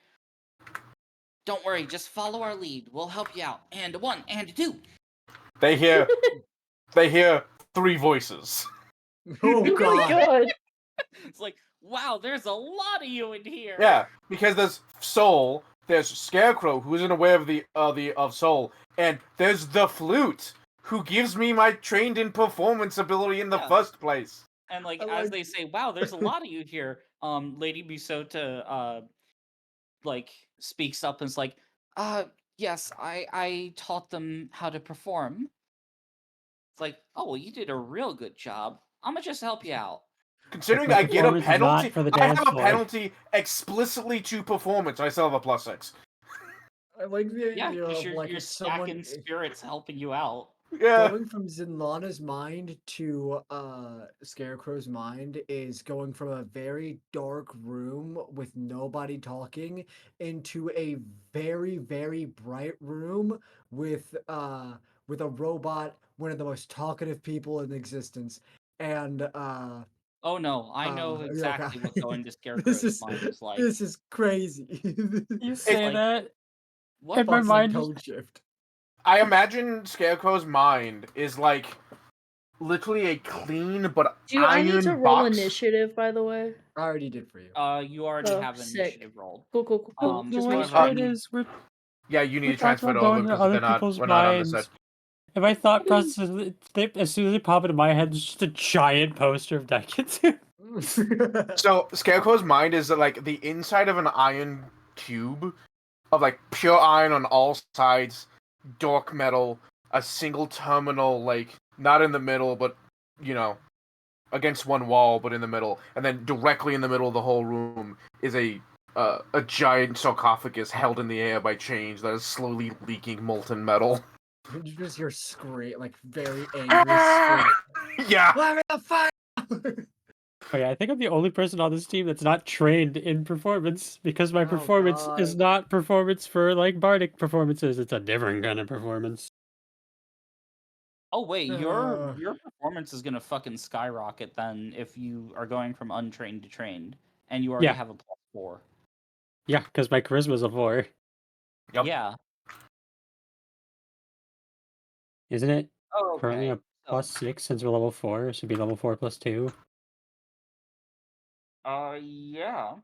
S1: Don't worry, just follow our lead. We'll help you out. And 1 and 2.
S4: They hear 3 voices.
S3: Oh
S2: Oh my
S3: god.
S2: god.
S1: It's like, wow, there's a lot of you in here.
S4: Yeah, because there's Soul, there's Scarecrow, who isn't aware of Soul, and there's the Flute, who gives me my trained in performance ability in the
S1: Yeah.
S4: first place.
S1: And like
S3: I
S1: as
S3: like-
S1: they say, wow, there's a lot of you here. Lady Busota like speaks up and is like, yes, I taught them how to perform. It's like, oh well, you did a real good job. I'ma just help you out.
S4: Considering I get a
S5: Performance is not
S4: penalty,
S5: for the
S4: I
S5: dance
S4: have a
S5: floor.
S4: penalty explicitly to performance. I still have a +6.
S3: I like the
S1: Yeah,
S3: idea
S1: 'cause
S3: of
S1: you're
S3: someone
S1: stacking spirits helping you out.
S4: Yeah.
S3: going from Zenlana's mind to Scarecrow's mind is going from a very dark room with nobody talking into a very, very bright room with a robot, one of the most talkative people in existence. And
S1: Oh no, I know
S3: yeah,
S1: exactly
S3: okay.
S1: what going to
S3: this
S1: Scarecrow's
S3: is
S1: mind is like.
S3: this is crazy.
S5: You say
S1: like-
S5: that,
S1: What?
S5: and my
S3: Fucking
S5: mind just
S3: code shift.
S4: I imagine Scarecrow's mind is like literally a clean but
S2: Do I
S4: iron
S2: need to roll
S4: box.
S2: initiative, by the way?
S3: I already did for you.
S1: You already
S2: Oh,
S1: have
S2: sick.
S1: initiative rolled.
S2: Cool.
S1: Um,
S5: The
S2: Just
S5: way
S2: making
S1: however,
S2: sure.
S5: it is,
S4: Yeah, you need
S5: we
S4: to
S5: talked
S4: transfer it
S5: about
S4: over
S5: going to
S4: because
S5: other people's
S4: we're not on the
S5: minds.
S4: set.
S5: And my thought process, as soon as they pop into my head, it's just a giant poster of Daikatsu.
S4: So Scarecrow's mind is like the inside of an iron cube of like pure iron on all sides, dark metal, a single terminal, like not in the middle, but you know, against one wall, but in the middle, and then directly in the middle of the whole room is a giant sarcophagus held in the air by chains that is slowly leaking molten metal.
S3: You just hear scream, like very angry scream.
S4: Yeah.
S3: Where the fire?
S5: Oh yeah, I think I'm the only person on this team that's not trained in performance because my
S3: Oh,
S5: performance is
S3: God.
S5: not performance for like bardic performances. It's a different kind of performance.
S1: oh wait,
S3: Uh.
S1: your performance is gonna fucking skyrocket then if you are going from untrained to trained, and you already
S5: Yeah.
S1: have a +4.
S5: Yeah, because my charisma's a 4,
S4: Yep.
S1: Yeah.
S5: isn't it?
S1: Oh,
S5: Currently
S1: okay.
S5: a +6 since we're level 4. It should be level 4 +2.
S1: Yeah.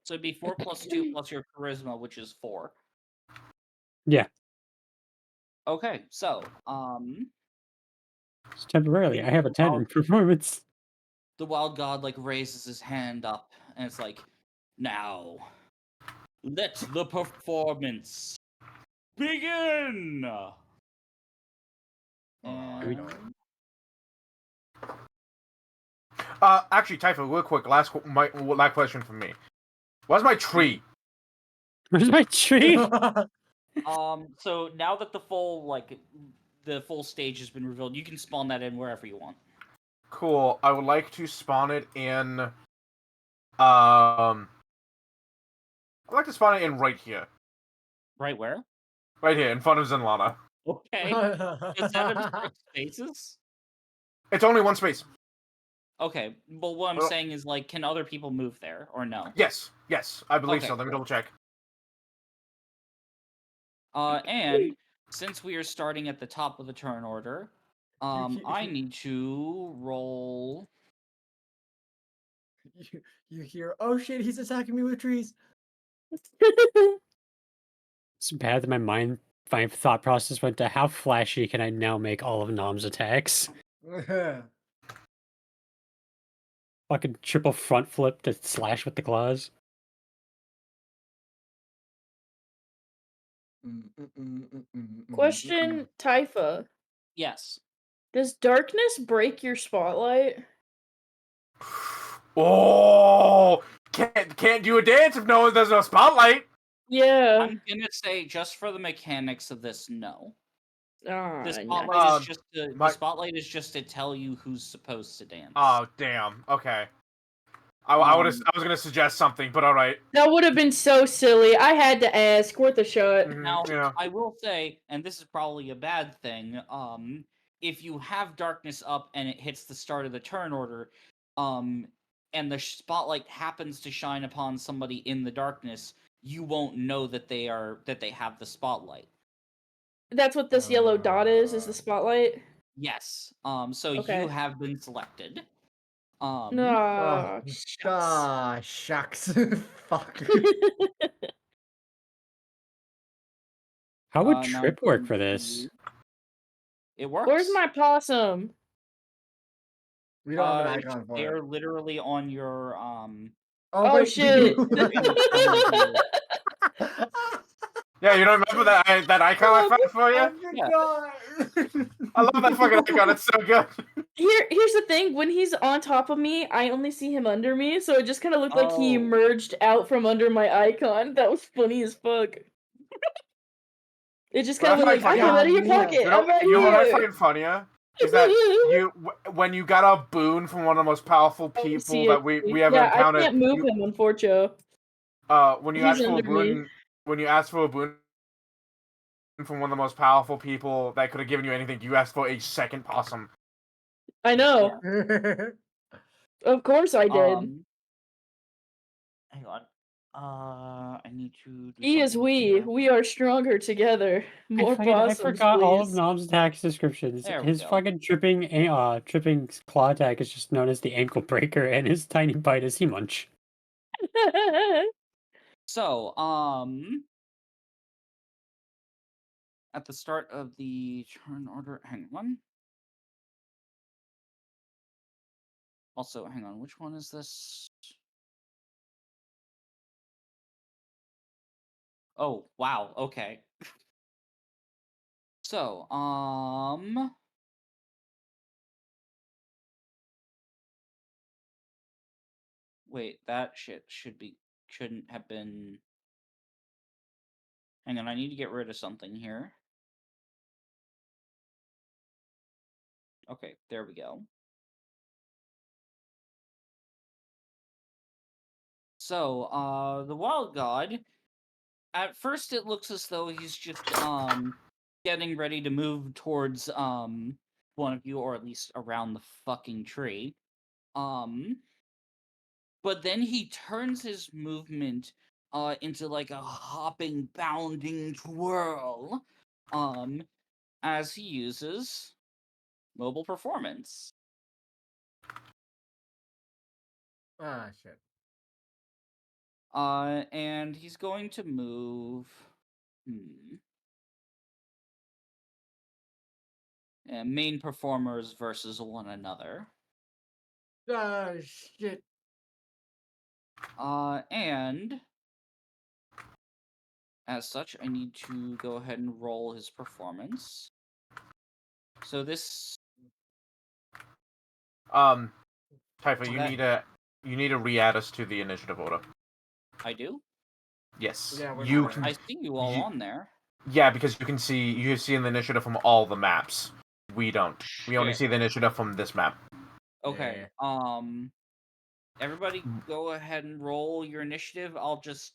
S1: So it'd be 4 + 2 plus your charisma, which is 4.
S5: Yeah,
S1: Okay, so
S5: just temporarily. I have a 10 in performance.
S1: the wild god like raises his hand up, and it's like, now let the performance begin. And
S4: Actually, Typho, real quick, last question from me. Where's my tree?
S5: Where's my tree?
S1: so now that the full stage has been revealed, you can spawn that in wherever you want.
S4: Cool. I would like to spawn it in. I'd like to spawn it in right here.
S1: Right where?
S4: Right here, in front of Zenlana.
S1: Okay. Does that obstruct spaces?
S4: It's only one space.
S1: Okay. Well, what I'm
S4: Well-
S1: saying is, like, can other people move there or no?
S4: Yes, I believe
S1: Okay,
S4: so. Let me
S1: cool.
S4: double check.
S1: And since we are starting at the top of the turn order,
S3: You-
S1: I need to roll.
S3: you hear, oh shit, he's attacking me with trees.
S5: It's bad that my thought process went to how flashy can I now make all of Nom's attacks? Fucking triple front flip to slash with the claws.
S2: Question, Typha.
S1: Yes.
S2: Does darkness break your spotlight?
S4: Oh, can't do a dance if there's no spotlight.
S2: Yeah.
S1: I'm gonna say, just for the mechanics of this, no.
S2: Ah,
S1: The
S2: nah.
S1: spotlight is just the
S4: my-
S1: spotlight is just to tell you who's supposed to dance.
S4: Oh, damn. Okay. I was gonna suggest something, but all right.
S2: That would have been so silly. I had to ask. Worth a shot.
S1: Now,
S4: Yeah.
S1: I will say, and this is probably a bad thing, if you have darkness up and it hits the start of the turn order, and the spotlight happens to shine upon somebody in the darkness, you won't know that they have the spotlight.
S2: That's what this yellow dot is the spotlight?
S1: Yes. So
S2: Okay.
S1: you have been selected.
S2: No.
S3: Shucks. Fuck.
S5: How would
S1: now
S5: trip work
S1: you-
S5: for this?
S1: It works.
S2: Where's my possum?
S3: We don't have an icon for
S1: They're
S3: it.
S1: literally on your
S2: Oh,
S3: wait,
S2: shit.
S4: Yeah, you don't remember that icon I found for
S3: I
S4: you?
S3: forgot.
S4: I love that fucking icon. It's so good.
S2: Here's the thing. When he's on top of me, I only see him under me, so it just kind of looked like he
S1: Oh.
S2: emerged out from under my icon. That was funny as fuck. It just kind of
S4: But I
S2: looked like, I
S4: find
S2: came out of your
S3: funny-
S2: pocket.
S4: You know,
S2: I'm right
S4: you know what I
S2: here.
S4: find funnier is that when you got a boon from one of the most powerful
S2: I
S4: people
S2: see
S4: that
S2: it.
S4: we ever
S2: Yeah,
S4: encountered.
S2: I can't move him, unfortunately.
S4: When you
S2: He's
S4: ask for a
S2: under me.
S4: boon, when you ask for a boon from one of the most powerful people that could have given you anything, you asked for a second possum.
S2: I know. Of course I did.
S1: hang on. I need to do
S2: E is
S1: something
S2: we.
S1: here.
S2: We are stronger together. More
S5: I
S2: possums,
S5: forgot all of
S2: please.
S5: Nom's attack descriptions.
S1: There we
S5: His
S1: go.
S5: fucking tripping claw attack is just known as the ankle breaker, and his tiny bite is he munch.
S1: So, at the start of the turn order, hang on. Also, hang on, which one is this? Oh, wow, okay. So, wait, that shit shouldn't have been. Hang on, I need to get rid of something here. Okay, there we go. So, the Wild God, at first it looks as though he's just, getting ready to move towards, one of you, or at least around the fucking tree. But then he turns his movement, into, like, a hopping, bounding twirl, as he uses mobile performance.
S3: Ah, shit.
S1: And he's going to move. And main performers versus one another.
S3: Ah, shit.
S1: And as such, I need to go ahead and roll his performance. So this.
S4: Typha,
S1: That-
S4: you need to re-add us to the initiative order.
S1: I do?
S4: Yes.
S3: Yeah, we're
S4: you
S3: not
S4: can.
S1: I see you all
S4: you-
S1: on there.
S4: Yeah, because you can see the initiative from all the maps. We don't. We only
S1: Shit.
S4: see the initiative from this map.
S1: Okay. Everybody go ahead and roll your initiative. I'll just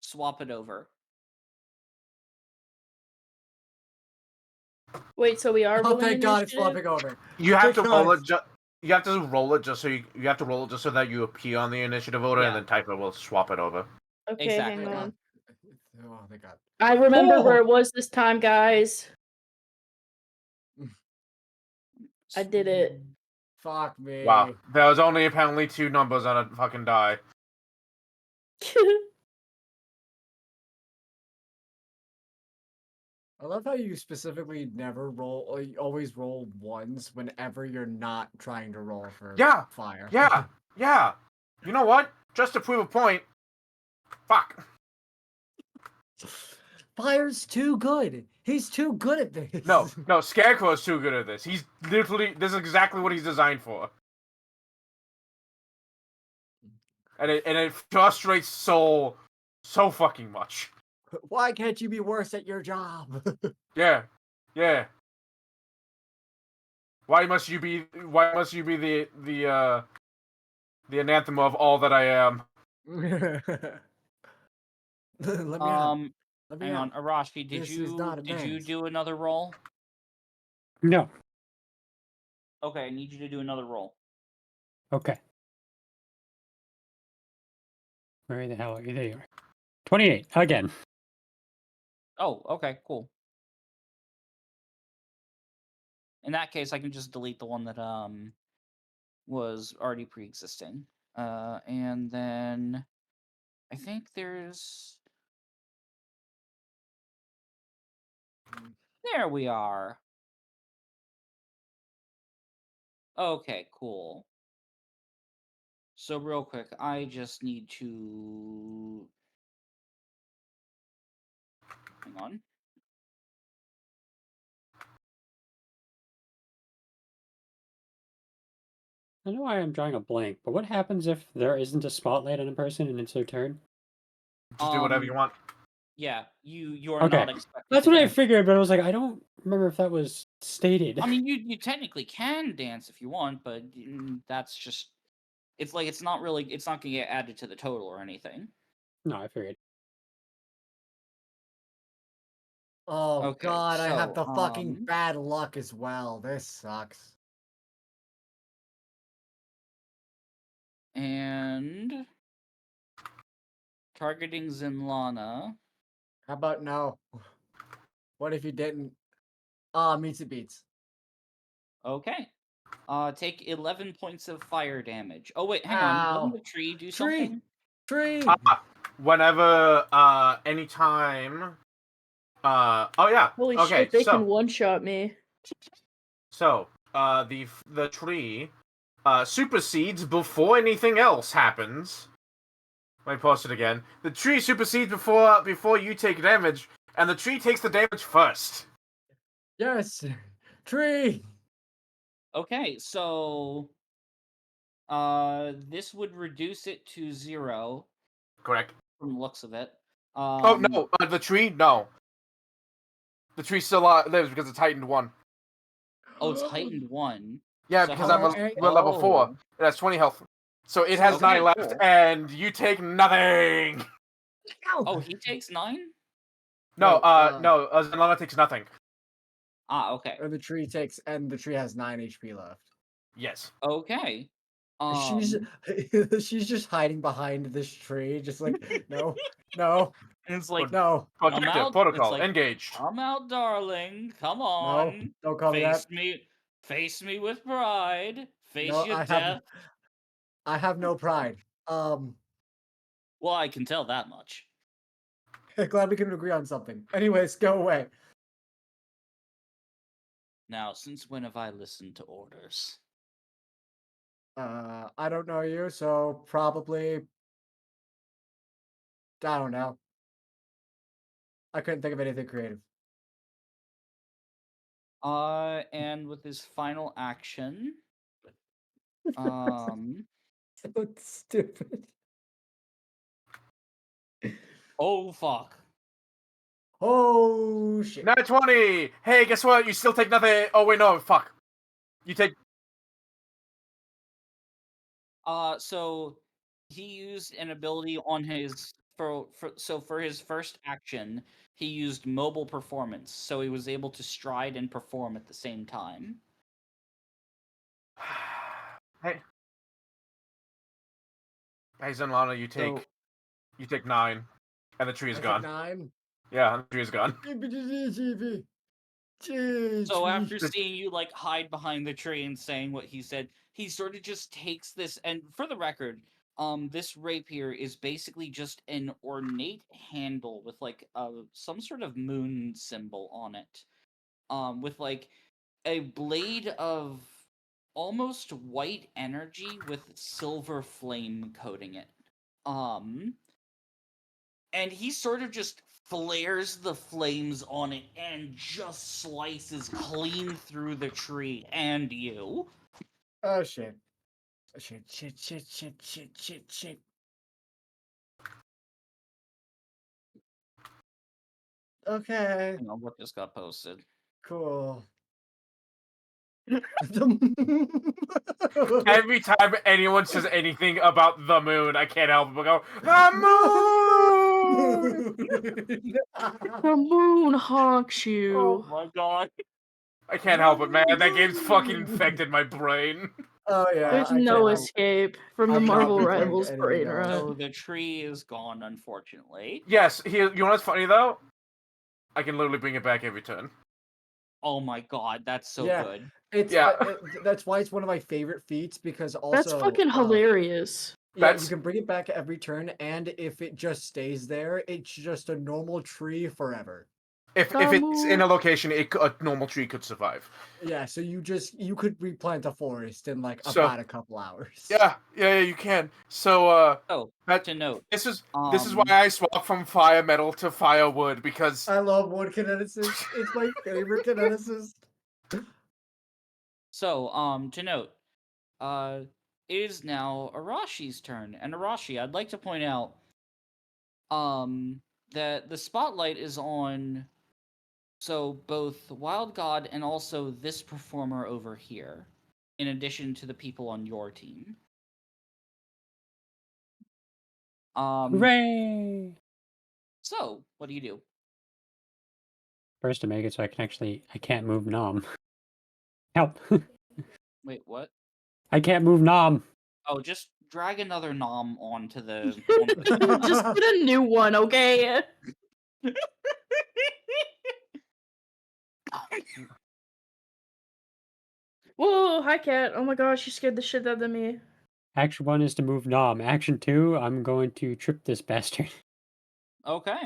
S1: swap it over.
S2: Wait, so we are
S3: Oh,
S2: rolling
S3: thank God it's
S2: initiative?
S3: flopping over.
S4: You have to roll
S3: Because-
S4: it. You have to roll it just so you have to roll it just so that you appear on the initiative order,
S1: Yeah.
S4: and then Typha will swap it over.
S2: Okay,
S1: Exactly.
S2: hang
S3: Thank
S2: on.
S3: God. Oh, thank God.
S2: I remember where
S3: Oh!
S2: it was this time, guys. I did it.
S3: Fuck me.
S4: Wow, there was only apparently 2 numbers on a fucking die.
S3: I love how you specifically never roll, or you always roll ones whenever you're not trying to roll for
S4: Yeah,
S3: fire.
S4: Yeah, yeah. You know what? Just to prove a point. Fuck.
S3: Fire's too good. He's too good at this.
S4: No, Scarecrow's too good at this. He's literally, this is exactly what he's designed for. And it frustrates so fucking much.
S3: Why can't you be worse at your job?
S4: Yeah. Why must you be the anathema of all that I am?
S3: Let me out. Let me
S1: Hang on,
S3: out.
S1: Arashi, did
S3: This is not
S1: you
S3: advanced.
S1: do another roll?
S5: No.
S1: Okay, I need you to do another roll.
S5: Okay. Where the hell are you? There you are. 28 again.
S1: Oh, okay, cool. In that case, I can just delete the one that was already pre-existing. And then I think there's. There we are. Okay, cool. So real quick, I just need to. Hang on.
S5: I know I am drawing a blank, but what happens if there isn't a spotlight on a person and it's their turn?
S4: Just do whatever you want.
S1: Yeah, you're
S5: Okay.
S1: not expected.
S5: That's
S1: to
S5: what I
S1: dance.
S5: figured, but I was like, I don't remember if that was stated.
S1: I mean, you technically can dance if you want, but that's just. It's like it's not gonna get added to the total or anything.
S5: No, I figured.
S3: Oh
S1: Okay,
S3: God, I have
S1: so,
S3: the fucking bad luck as well. This sucks.
S1: And targeting Zenlana.
S3: How about no? What if you didn't? Meets it beats.
S1: Okay. Take 11 points of fire damage. Oh wait, hang on. Doesn't
S3: Ow.
S1: the tree do
S3: Tree!
S1: something?
S3: Tree!
S4: Whenever, anytime. Oh yeah.
S2: Holy
S4: Okay,
S2: shit, they
S4: so
S2: can one-shot me.
S4: the tree supersedes before anything else happens. Let me post it again. The tree supersedes before you take damage, and the tree takes the damage first.
S3: Yes! Tree!
S1: Okay, so this would reduce it to 0
S4: Correct.
S1: from the looks of it.
S4: Oh no, the tree? No. The tree still lives because it's heightened 1.
S1: Oh, it's heightened 1.
S4: Yeah,
S1: So
S4: because
S1: how
S4: I'm
S1: much-
S4: we're level 4.
S1: Oh.
S4: It has 20 health. So it has
S1: Okay,
S4: 9 left,
S1: cool.
S4: and you take nothing.
S1: Oh, he takes 9?
S4: No,
S3: No,
S4: Zenlana takes nothing.
S1: Ah, okay.
S3: Or the tree takes, and the tree has 9 HP left.
S4: Yes.
S1: Okay.
S3: She's she's just hiding behind this tree, just like no, no,
S1: and it's like,
S3: no,
S4: Protective
S1: out,
S4: protocol
S1: it's like,
S4: engaged.
S1: come out, darling. Come
S3: no!
S1: on.
S3: Don't call me that.
S1: Face me with pride. Face
S3: No,
S1: your death.
S3: I have no pride.
S1: Well, I can tell that much.
S3: Glad we can agree on something. Anyways, go away.
S1: Now, since when have I listened to orders?
S3: I don't know you, so probably. I don't know. I couldn't think of anything creative.
S1: And with his final action,
S3: So stupid.
S1: oh fuck.
S3: Oh shit.
S4: Nat 20! Hey, guess what? You still take nothing. Oh, wait, no, fuck. You take.
S1: So he used an ability on his for his first action, he used mobile performance, so he was able to stride and perform at the same time.
S4: Hey. Hey, Zenlana, you take 9. And the tree is
S3: I
S4: gone.
S3: took 9.
S4: Yeah, the tree is gone.
S1: So after seeing you like hide behind the tree and saying what he said, he sort of just takes this, and for the record, this rapier is basically just an ornate handle with like some sort of moon symbol on it. With like a blade of almost white energy with silver flame coating it. And he sort of just flares the flames on it and just slices clean through the tree and you.
S3: Oh shit. Shit. Okay,
S1: Hang on, what just got posted?
S3: cool.
S4: Every time anyone says anything about the moon, I can't help but go, the moon!
S2: The moon haunts you.
S1: Oh my god.
S4: I can't help it, man. That game's fucking infected my brain.
S3: Oh yeah.
S2: There's
S3: I
S2: no
S3: can't help-
S2: escape from the
S3: I'm not
S2: Marvel
S3: replaying
S2: Rivals
S3: anything
S2: brain
S3: else.
S2: rot.
S1: So the tree is gone, unfortunately.
S4: Yes, you know what's funny, though? I can literally bring it back every turn.
S1: Oh my god, that's so
S3: Yeah.
S1: good.
S3: It's
S4: Yeah.
S3: That's why it's one of my favorite feats because also
S2: That's fucking hilarious.
S3: Yeah,
S4: That's-
S3: you can bring it back every turn, and if it just stays there, it's just a normal tree forever.
S4: If it's in a location, a normal tree could survive.
S3: Yeah, so you could replant a forest in like
S4: So-
S3: about a couple hours.
S4: Yeah, you can. So,
S1: Oh,
S4: that,
S1: to note,
S4: this is why I swap from fire metal to firewood, because
S3: I love wood kineticist. It's my favorite kineticist.
S1: So, to note, it is now Arashi's turn, and Arashi, I'd like to point out, that the spotlight is on, so both Wild God and also this performer over here, in addition to the people on your team.
S5: Hooray!
S1: So, what do you do?
S5: First to make it so I can't move Nom. Help!
S1: Wait, what?
S5: I can't move Nom.
S1: Oh, just drag another nom onto the.
S2: Just put a new one, okay? Whoa, hi cat. Oh my gosh, you scared the shit out of me.
S5: Action 1 is to move Nom. Action 2, I'm going to trip this bastard.
S1: Okay.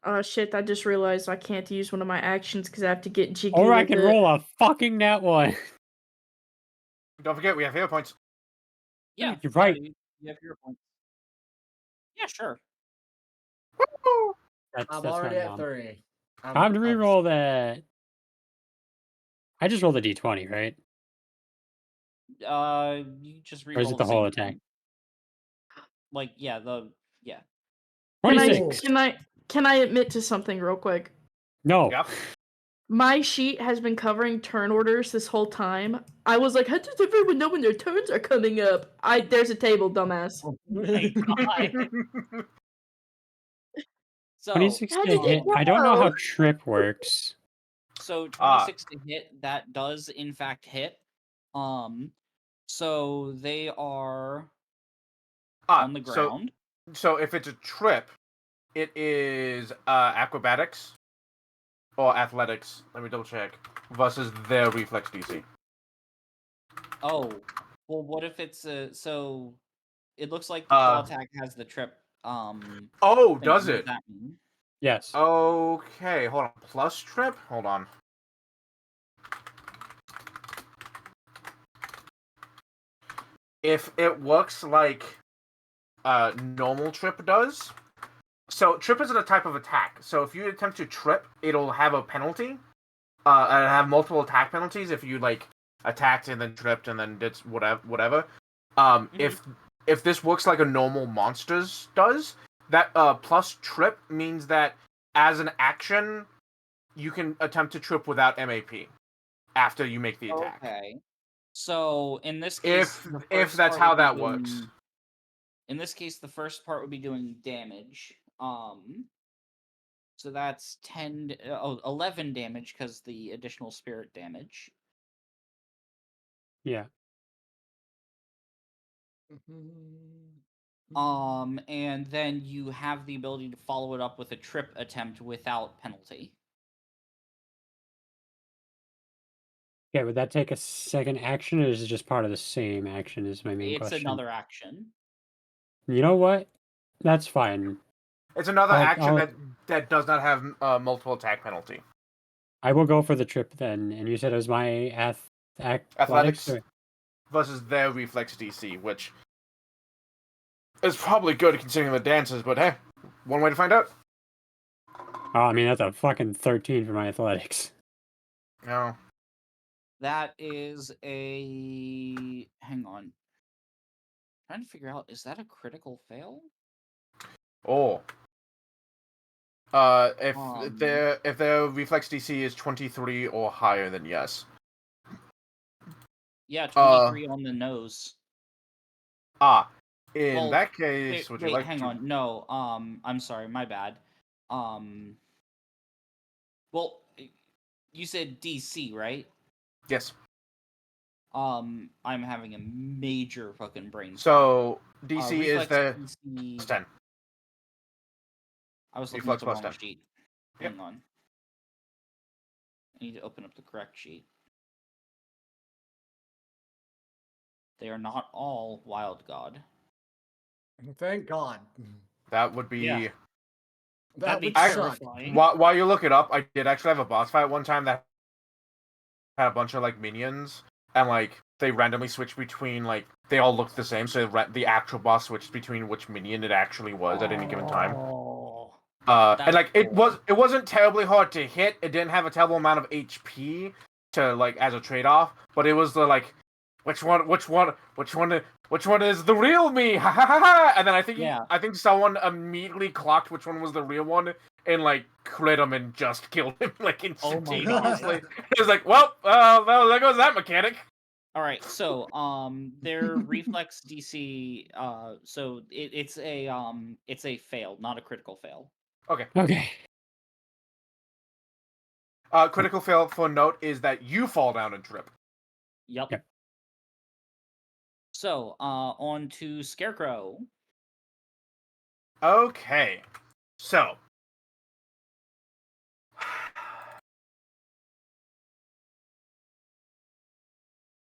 S2: Oh shit, I just realized I can't use one of my actions because I have to get jiggy
S5: Or I
S2: with
S5: can
S2: it.
S5: roll a fucking nat 1.
S4: Don't forget, we have hero points.
S1: Yeah,
S5: You're right.
S1: You have your points. Yeah, sure.
S5: That's
S3: I'm
S5: not
S3: already at
S5: Nom.
S3: 3.
S5: Time to reroll that. I just rolled a d20, right?
S1: You just
S5: Or is
S1: reroll
S5: it the
S1: same
S5: whole attack?
S1: thing. Like, yeah, yeah.
S2: Can
S5: 26.
S2: can I admit to something real quick?
S5: No.
S4: Yep.
S2: My sheet has been covering turn orders this whole time. I was like, how does everyone know when their turns are coming up? There's a table, dumbass.
S1: My God. So,
S5: 26
S2: How
S5: to
S2: did
S5: hit.
S2: you
S5: I don't know how
S2: know?
S5: trip works.
S1: so 26 to hit, that does in fact hit. So they are on the ground.
S4: So if it's a trip, it is acrobatics or athletics. Let me double check. Versus their reflex DC.
S1: Oh, well, what if it's so? It looks like the claw attack has the trip.
S4: Oh,
S1: thing.
S4: does
S1: What
S4: it?
S1: does that mean?
S5: Yes.
S4: Okay, hold on. Plus trip? Hold on. If it works like normal trip does, so trip isn't a type of attack. So if you attempt to trip, it'll have a penalty. And have multiple attack penalties if you like attacked and then tripped and then did whatever. If this works like a normal monsters does, that plus trip means that as an action, you can attempt to trip without MAP after you make the attack.
S1: Okay. So in this case,
S4: If that's how that works.
S1: In this case, the first part would be doing damage. So that's 11 damage because the additional spirit damage.
S5: Yeah.
S1: And then you have the ability to follow it up with a trip attempt without penalty.
S5: Okay, would that take a second action, or is it just part of the same action? Is my main
S1: It's
S5: question.
S1: another action.
S5: You know what? That's fine.
S4: It's another
S5: I'll-
S4: action
S5: I'll-
S4: that does not have multiple attack penalty.
S5: I will go for the trip then. And you said it was my athletics?
S4: Athletics versus their reflex DC, which is probably good considering the dances, but hey, one way to find out.
S5: Oh, I mean, that's a fucking 13 for my athletics.
S4: No.
S1: That is a... Hang on. Trying to figure out, is that a critical fail?
S4: Oh. If their reflex DC is 23 or higher, then yes.
S1: Yeah, 23 on the nose.
S4: In that case, would you like
S1: hang
S4: to...
S1: on. No, I'm sorry, my bad. Well, you said DC, right?
S4: Yes.
S1: I'm having a major fucking brain.
S4: So DC is the
S1: DC...
S4: 10.
S1: I was looking
S4: Reflex
S1: at the
S4: plus
S1: wrong
S4: 10.
S1: sheet.
S4: Yep.
S1: Hang on. I need to open up the correct sheet. They are not all Wild God.
S3: Thank God.
S4: That would be...
S1: Yeah.
S3: That
S1: That'd be
S3: would suck.
S1: terrifying.
S4: While you look it up, I did actually have a boss fight one time that had a bunch of like minions, and like they randomly switched between like they all looked the same, so the actual boss switched between which minion it actually was at any given time.
S1: Oh.
S4: And like
S1: That's cool.
S4: it wasn't terribly hard to hit. It didn't have a terrible amount of HP to like as a trade off, but it was the like which one is the real me? Ha ha ha ha! And then I think someone immediately clocked which one was the real one and like crit him and just killed him like instantaneously. It was like, well, there goes that mechanic.
S1: All right, so their reflex DC, so it's a fail, not a critical fail.
S5: Okay.
S4: Critical fail for note is that you fall down and trip.
S1: Yep. So, on to Scarecrow.
S4: Okay, so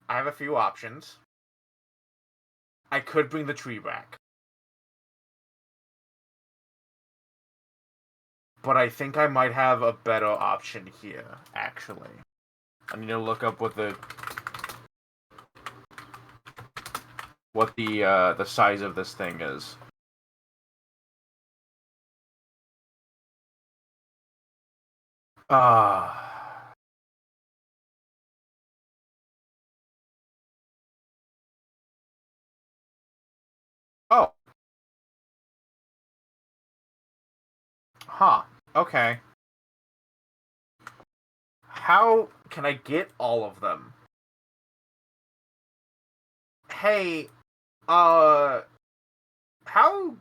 S4: I have a few options. I could bring the tree back, but I think I might have a better option here. Actually, I need to look up what the size of this thing is. Ah. Oh. Huh. Okay. How can I get all of them? Hey, how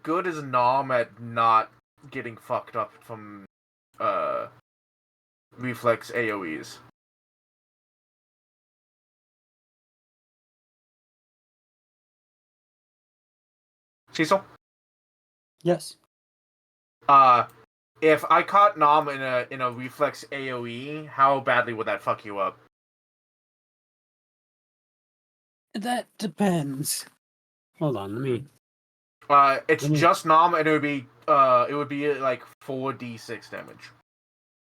S4: good is Nom at not getting fucked up from uh reflex AoEs? Cecil?
S5: Yes.
S4: If I caught Nom in a reflex AoE, how badly would that fuck you up?
S5: That depends. Hold on, let me.
S4: It's
S5: Let me-
S4: just Nom, and it would be like 4d6 damage.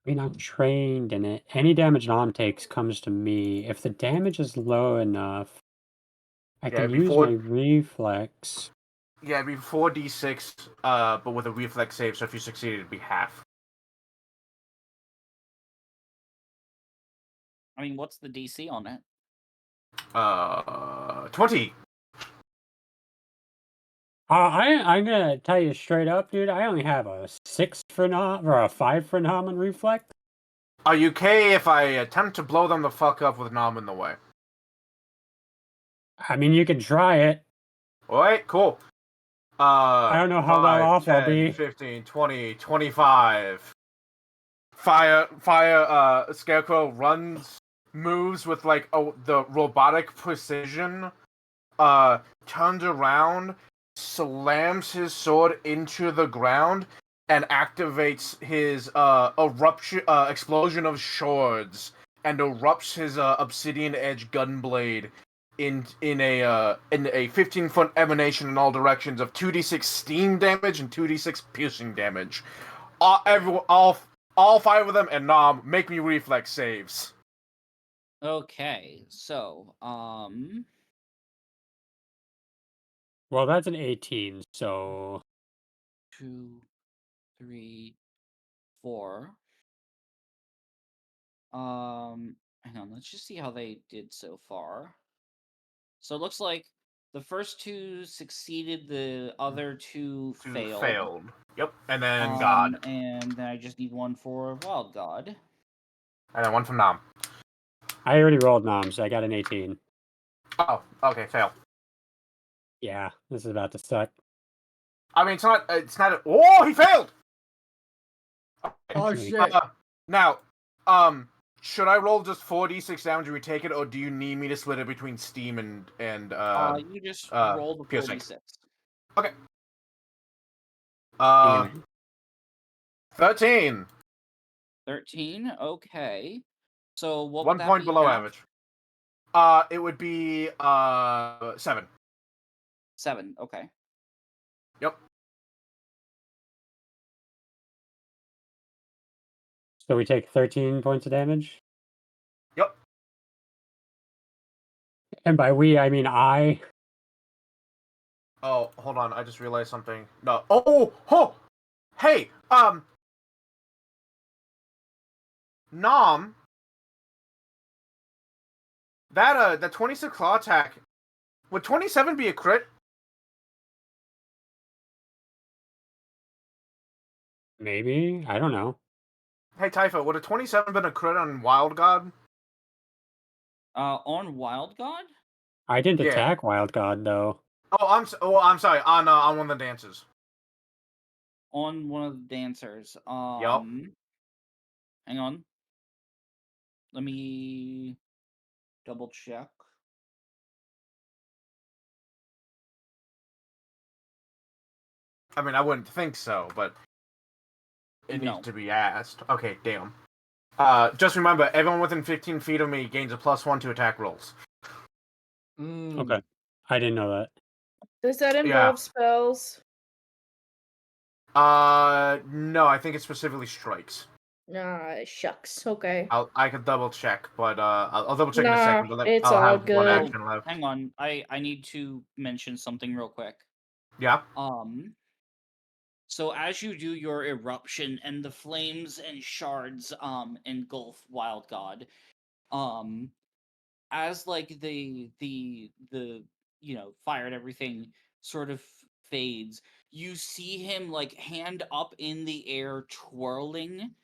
S5: I mean, I'm trained in it. Any damage Nom takes comes to me. If the damage is low enough, I
S4: Yeah,
S5: can
S4: it'd be
S5: use my reflex.
S4: Yeah, it'd be 4d6, but with a reflex save, so if you succeeded, it'd be half.
S1: I mean, what's the DC on it?
S4: 20.
S5: I'm gonna tell you straight up, dude. I only have a 6 for Nom or a 5 for Nom and reflex.
S4: Are you okay if I attempt to blow them the fuck up with Nom in the way?
S5: I mean, you can try it.
S4: Alright, cool.
S5: I don't know how well
S4: 5,
S5: off I'll
S4: 10,
S5: be.
S4: 15, 20, 25. Scarecrow moves with like the robotic precision, turns around, slams his sword into the ground, and activates his explosion of swords, and erupts his obsidian edge gunblade in a 15-foot emanation in all directions of 2d6 steam damage and 2d6 piercing damage. All 5 of them, and Nom, make me reflex saves.
S1: Okay, so,
S5: Well, that's an 18, so
S1: 2, 3, 4. Hang on, let's just see how they did so far. So it looks like the first 2 succeeded, the other 2 failed.
S4: Yep. And then God.
S1: And then I just need 1 for Wild God.
S4: And then 1 from Nom.
S5: I already rolled Nom, so I got an 18.
S4: Oh, okay, fail.
S5: Yeah, this is about to suck.
S4: I mean, it's not, oh, he failed!
S3: Oh
S5: Actually,
S3: shit!
S4: Now, should I roll just 4d6 damage and retake it, or do you need me to split it between Steam and
S1: You just
S4: uh,
S1: roll the
S4: piercing?
S1: 4d6.
S4: Okay.
S5: Give me
S4: 13.
S1: 13, okay. So what
S4: 1
S1: would that
S4: point
S1: be
S4: below
S1: half?
S4: average. It would be 7.
S1: 7, okay.
S4: Yep.
S5: So we take 13 points of damage?
S4: Yep.
S5: And by we, I mean I.
S4: Oh, hold on. I just realized something. No. Oh! Hey, Nom, that 26 claw attack, would 27 be a crit?
S5: Maybe? I don't know.
S4: Hey, Typho, would a 27 been a crit on Wild God?
S1: On Wild God?
S5: I didn't
S4: Yeah.
S5: attack Wild God, though.
S4: I'm sorry. On one of the dancers.
S1: On one of the dancers.
S4: Yup.
S1: Hang on. Let me double check.
S4: I mean, I wouldn't think so, but it
S1: No.
S4: needs to be asked. Okay, damn. Just remember, everyone within 15 feet of me gains a +1 to attack rolls.
S3: Mm.
S5: Okay. I didn't know that.
S2: Does that
S4: Yeah.
S2: involve spells?
S4: No, I think it specifically strikes.
S2: Nah, shucks. Okay.
S4: I could double check, but I'll double check in a
S2: Nah,
S4: second. But
S2: it's
S4: I'll
S2: all
S4: have one
S2: good.
S4: action left.
S1: Hang on, I need to mention something real quick.
S4: Yeah.
S1: So as you do your eruption and the flames and shards engulf Wild God, as like the fire and everything sort of fades, you see him like hand up in the air twirling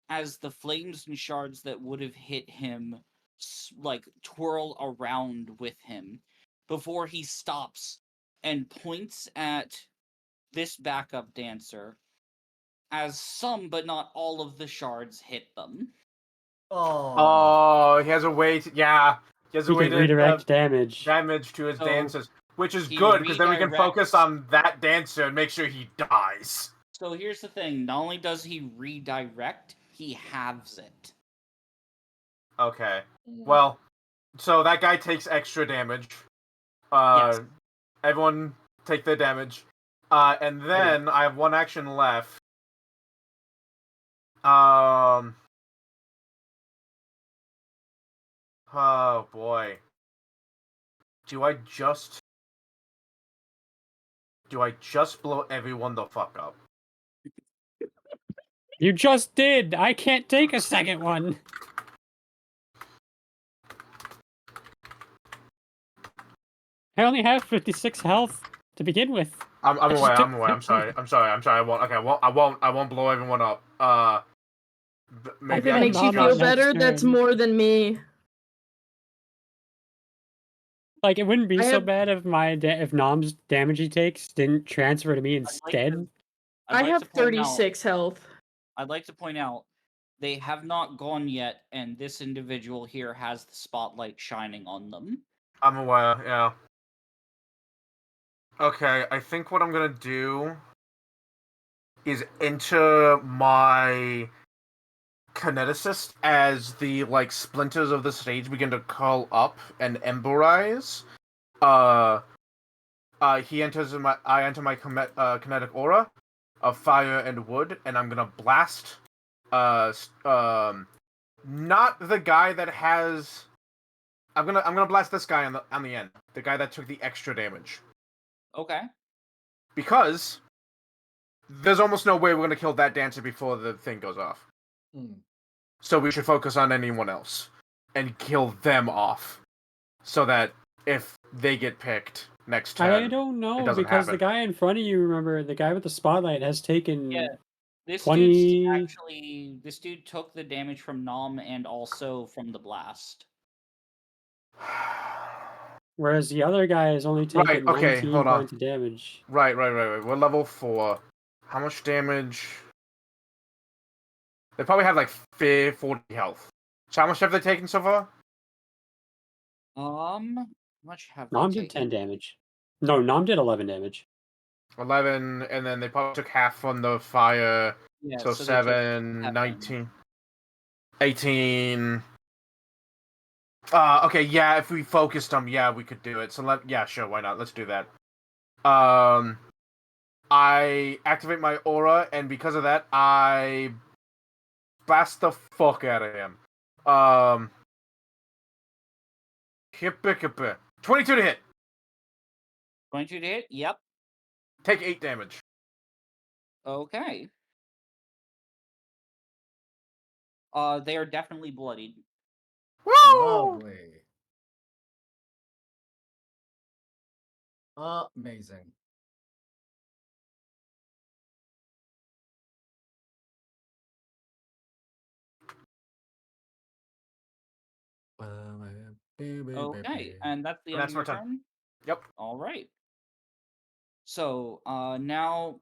S1: as the flames and shards that would have hit him like twirl around with him before he stops and points at this backup dancer as some but not all of the shards hit them.
S3: Oh.
S4: Oh, he has a way to. Yeah. He has a
S5: He
S4: way
S5: can
S4: to
S5: redirect damage.
S4: damage to his
S1: So,
S4: dancers, which is
S1: he
S4: good because then we can focus
S1: redirects-
S4: on that dancer and make sure he dies.
S1: So here's the thing, not only does he redirect, he halves it.
S4: Okay. Well, so that guy takes extra damage.
S1: Yes.
S4: Everyone take their damage. And then I have one action left. Oh boy. Do I just blow everyone the fuck up?
S5: You just did! I can't take a second one! I only have 56 health to begin with.
S4: I'm
S5: I just
S4: aware.
S5: took
S4: I'm aware. I'm
S5: 15.
S4: sorry. I won't. Okay. I won't blow everyone up. Maybe
S2: If
S4: I
S2: it
S4: can
S2: makes you
S5: Nom
S2: feel
S5: next
S2: better, that's
S5: turn.
S2: more than me.
S5: Like, it wouldn't be
S2: I
S5: so
S2: have-
S5: bad if Nom's damage he takes didn't transfer to me
S1: I'd like
S5: instead.
S1: to- I'd
S2: I
S1: like
S2: have
S1: to point out-
S2: 36 health.
S1: I'd like to point out they have not gone yet, and this individual here has the spotlight shining on them.
S4: I'm aware. Yeah. Okay. I think what I'm gonna do is enter my kineticist as the like splinters of the stage begin to curl up and emberize. I enter my kinetic aura of fire and wood, and I'm gonna blast. Not the guy that has. I'm gonna blast this guy on the end, the guy that took the extra damage,
S1: Okay.
S4: because there's almost no way we're gonna kill that dancer before the thing goes off.
S3: Mm.
S4: So we should focus on anyone else and kill them off, so that if they get picked next turn,
S5: I don't know,
S4: doesn't
S5: because the
S4: happen.
S5: guy in front of you, remember, the guy with the spotlight has taken
S1: Yeah. This
S5: 20...
S1: this dude took the damage from Nom and also from the blast.
S5: Whereas the other guy has only taken
S4: Right, okay,
S5: 19
S4: hold on.
S5: points of damage.
S4: Right. We're level 4. How much damage? They probably have like 40 health. So how much have they taken so far?
S1: How much have they
S5: Nom did
S1: taken?
S5: 10 damage. No, Nom did 11 damage.
S4: 11, and then they probably took half from the fire.
S1: Yeah,
S4: So
S1: they took
S4: 7,
S1: seven.
S4: 19, 18. Okay, yeah, if we focused them, yeah, we could do it. So yeah, sure, why not? Let's do that. I activate my aura, and because of that, I blast the fuck out of him. 22 to hit.
S1: 22 to hit? Yep.
S4: Take 8 damage.
S1: Okay. They are definitely bloodied.
S4: Woo!
S3: Lovely. Amazing.
S1: Okay, and that's the
S4: And
S1: end
S4: that's
S1: of
S4: my
S1: your
S4: turn.
S1: turn?
S4: Yep.
S1: All right. So, now,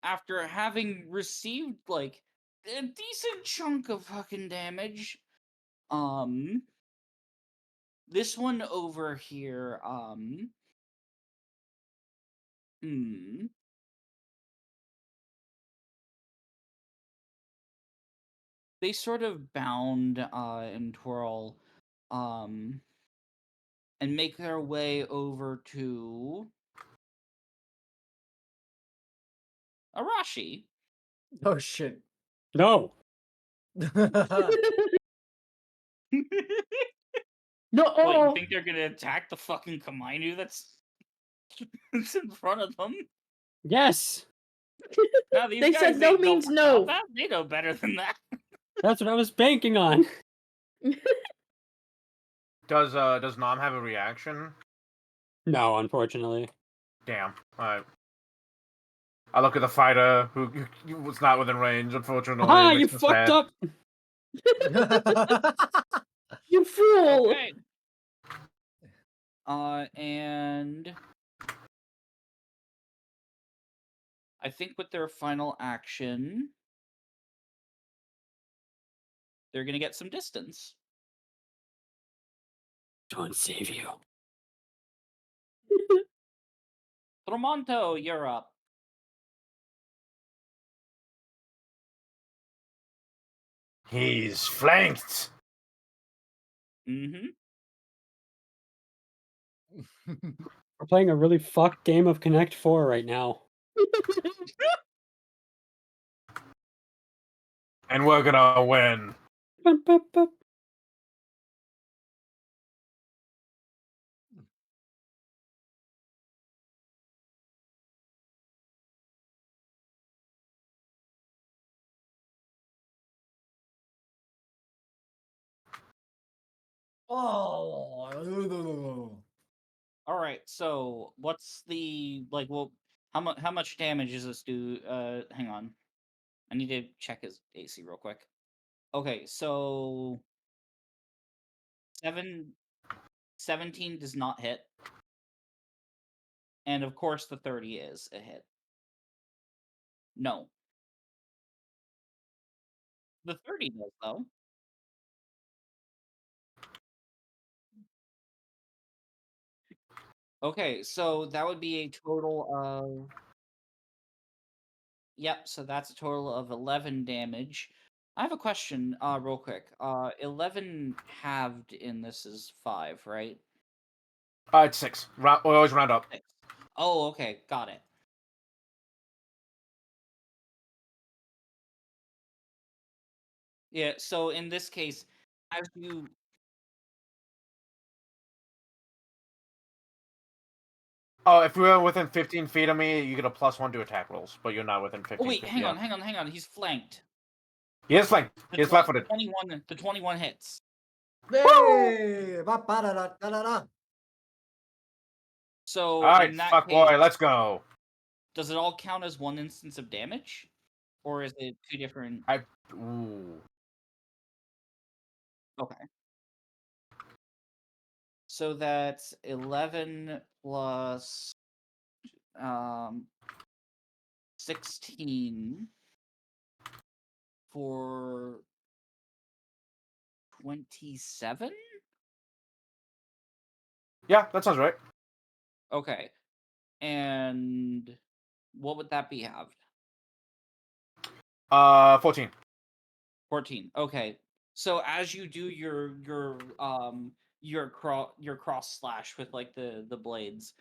S1: after having received, like, a decent chunk of fucking damage, this one over here, Hmm. They sort of bound and twirl, and make their way over to Arashi.
S3: Oh shit.
S5: No.
S2: No.
S1: What, you think they're gonna attack the fucking Kamainu that's in front of them?
S5: Yes.
S1: No, these
S2: They
S1: guys
S2: said no
S1: ain't built
S2: means
S1: for
S2: no.
S1: combat. They know better than that.
S5: That's what I was banking on.
S4: Does Nom have a reaction?
S5: No, unfortunately.
S4: Damn. Alright. I look at the fighter who was not within range, unfortunately.
S5: Ah,
S4: It
S5: you
S4: makes me
S5: fucked
S4: sad.
S5: up.
S2: You fool!
S1: Okay. And I think with their final action, they're gonna get some distance.
S5: Don't save you.
S1: Tramonto, you're up.
S4: He's flanked.
S1: Mm-hmm.
S5: We're playing a really fucked game of Connect 4 right now.
S4: And we're gonna win.
S5: Bup, bup, bup.
S3: Oh.
S1: All right. So what's the well? How much damage does this do? Hang on. I need to check his AC real quick. Okay, so 17 does not hit. And of course the 30 is a hit. No. The 30 does though. Okay, so that would be a total of Yep, so that's a total of 11 damage. I have a question, real quick. 11 halved in this is 5, right?
S4: It's 6. We always round up.
S1: 6. Oh, okay, got it. Yeah, so in this case, as you
S4: Oh, if we were within 15 feet of me, you get a +1 to attack rolls, but you're not within 15
S1: Oh wait,
S4: feet.
S1: hang
S4: Yeah.
S1: on, hang on, hang on. He's flanked.
S4: He is flanked. He is flat-footed.
S1: 21 hits.
S3: Hey! Ba-ba-da-da-da-da-da.
S1: So
S4: Alright,
S1: in that
S4: fuck
S1: case,
S4: boy, let's go.
S1: does it all count as one instance of damage? Or is it two different?
S4: Ooh.
S1: Okay. So that's 11 plus 16 for 27?
S4: Yeah, that sounds right.
S1: Okay. And what would that be halved?
S4: 14.
S1: 14. Okay. So as you do your cross slash with like the blades,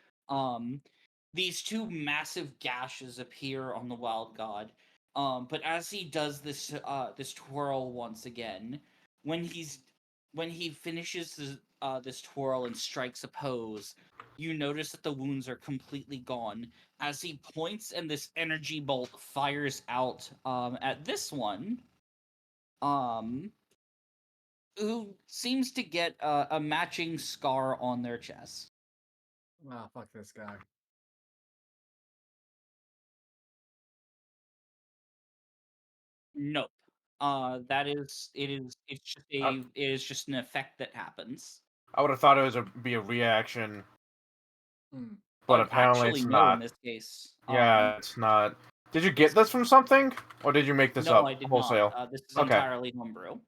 S1: these two massive gashes appear on the wild god. But as he does this this twirl once again, when he finishes this twirl and strikes a pose, you notice that the wounds are completely gone as he points and this energy bolt fires out at this one, um who seems to get a matching scar on their chest.
S3: Ah, fuck this guy.
S1: Nope. It is just an effect that happens.
S4: I would have thought it was be a reaction,
S3: Hmm.
S4: but apparently
S1: Actually,
S4: it's
S1: no, in
S4: not.
S1: this case.
S4: Yeah, it's not. Did you get this from something, or did you make this
S1: No,
S4: up
S1: I did
S4: wholesale?
S1: not. This is
S4: Okay.
S1: entirely homebrew.
S4: All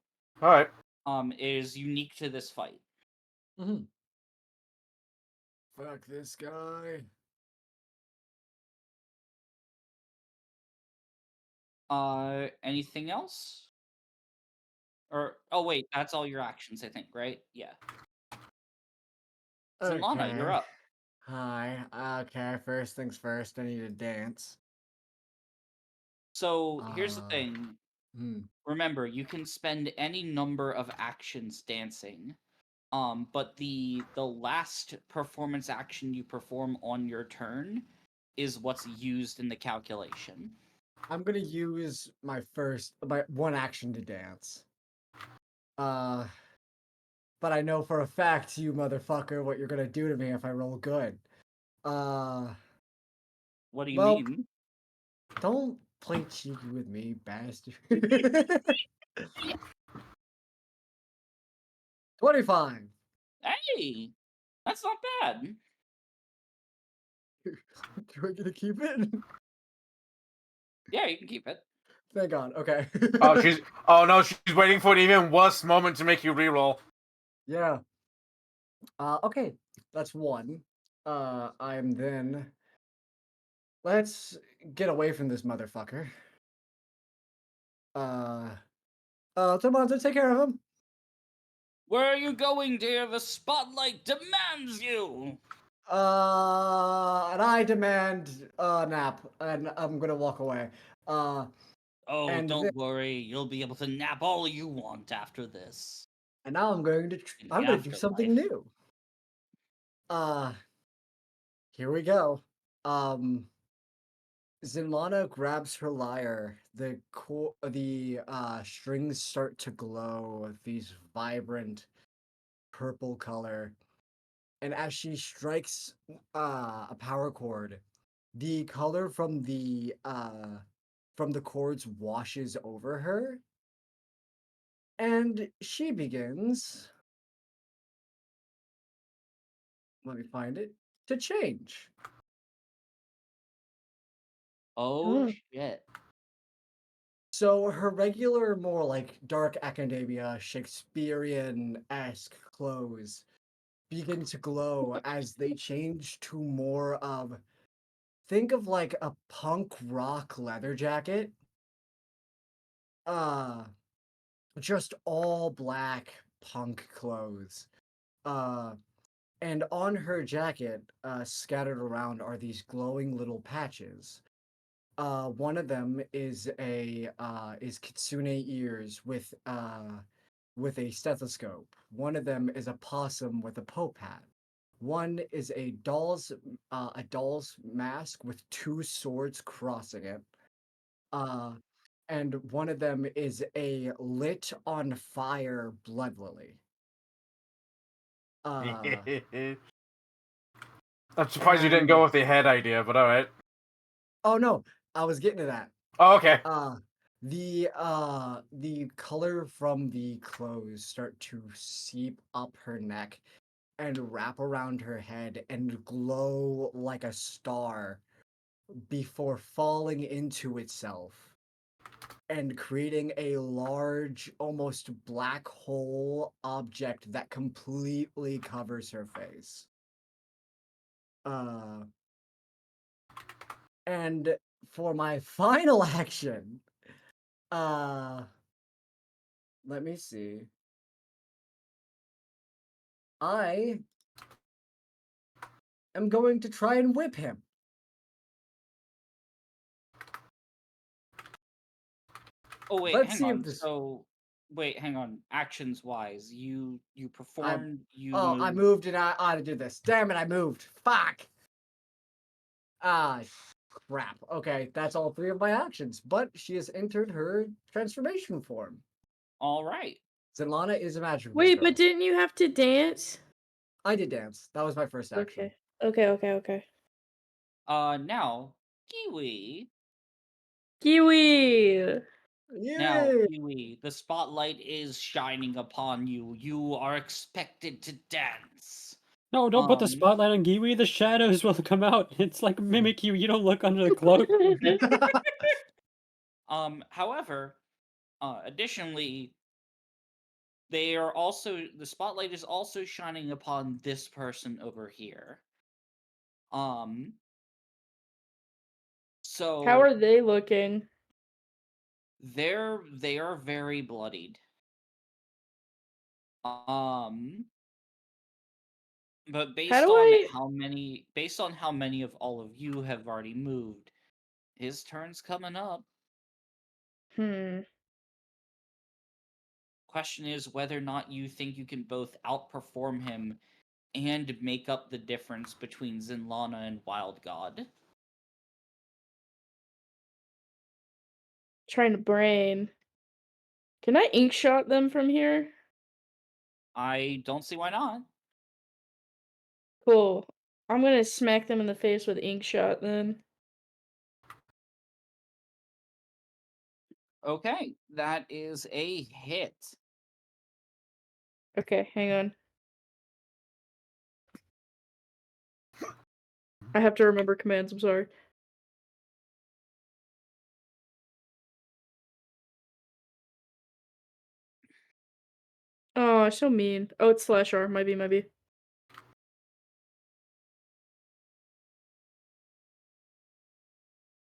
S4: right.
S1: It is unique to this fight.
S3: Mhm. Fuck this guy.
S1: Anything else? Or oh wait, that's all your actions, I think, right? Yeah. Zenlana, you're
S3: Okay.
S1: up.
S3: Hi. Okay, first things first, I need to dance.
S1: So here's the
S3: Uh,
S1: thing.
S3: hmm.
S1: Remember, you can spend any number of actions dancing. But the last performance action you perform on your turn is what's used in the calculation.
S3: I'm gonna use my one action to dance. Uh, but I know for a fact, you motherfucker, what you're gonna do to me if I roll good. Uh,
S1: What do you
S3: well,
S1: mean?
S3: don't play cheeky with me, bastard. 25.
S1: Hey, that's not bad.
S3: Do I get to keep it?
S1: Yeah, you can keep it.
S3: Thank God. Okay.
S4: Oh no, she's waiting for an even worse moment to make you reroll.
S3: Yeah. Okay. That's one. I'm then. Let's get away from this motherfucker. Tomato, take care of him.
S1: Where are you going, dear? The spotlight demands you.
S3: And I demand a nap, and I'm gonna walk away. Uh,
S1: Oh,
S3: and then,
S1: don't worry. You'll be able to nap all you want after this.
S3: and now I'm going to,
S1: In the
S3: I'm gonna do something
S1: afterlife.
S3: new. Uh, Here we go. Um, Zenlana grabs her lyre. The strings start to glow, these vibrant purple color. And as she strikes a power chord, the color from the chords washes over her, and she begins, let me find it, to change.
S1: Oh,
S2: Oh.
S1: shit.
S3: So her regular, more like dark academia, Shakespearean-esque clothes begin to glow as they change to more of, think of like a punk rock leather jacket. Uh, just all black punk clothes. Uh, and on her jacket, scattered around, are these glowing little patches. One of them is kitsune ears with a stethoscope. One of them is a possum with a pope hat. One is a doll's mask with two swords crossing it. Uh, and one of them is a lit on fire blood lily. Uh,
S4: I'm surprised you didn't
S3: and
S4: go with the head idea, but alright.
S3: oh no, I was getting to that.
S4: Oh, okay.
S3: The color from the clothes start to seep up her neck and wrap around her head and glow like a star before falling into itself and creating a large, almost black hole object that completely covers her face. Uh, and for my final action, uh, let me see. I am going to try and whip him.
S1: Oh wait,
S3: Let's
S1: hang
S3: see if
S1: on.
S3: this.
S1: So wait, hang on. Actions wise, you
S3: I
S1: performed, you
S3: Oh, I
S1: moved.
S3: moved and I ought to do this. Damn it, I moved. Fuck. Ah, crap. Okay, that's all three of my actions. But she has entered her transformation form.
S1: All right.
S3: Zenlana is a magical
S2: Wait,
S3: girl.
S2: but didn't you have to dance?
S3: I did dance. That was my first action.
S2: Okay.
S1: Now Kiwi.
S2: Kiwi!
S1: Now
S3: Yay!
S1: Kiwi, the spotlight is shining upon you. You are expected to dance.
S5: No, don't put the
S1: Um.
S5: spotlight on Giwi. The shadows will come out. It's like mimic you. You don't look under the cloak.
S1: However, additionally, the spotlight is also shining upon this person over here.
S2: How
S1: So
S2: are they looking?
S1: They are very bloodied. But
S2: How
S1: based
S2: do
S1: on
S2: I?
S1: how many of all of you have already moved, his turn's coming up. Question is whether or not you think you can both outperform him and make up the difference between Zinlana and Wild God.
S2: Trying to brain. Can I ink shot them from here?
S1: I don't see why not.
S2: Cool. I'm gonna smack them in the face with ink shot then.
S1: Okay, that is a hit.
S2: Okay, hang on. I have to remember commands, I'm sorry. Oh, so mean. Oh, it's slash R. Might be.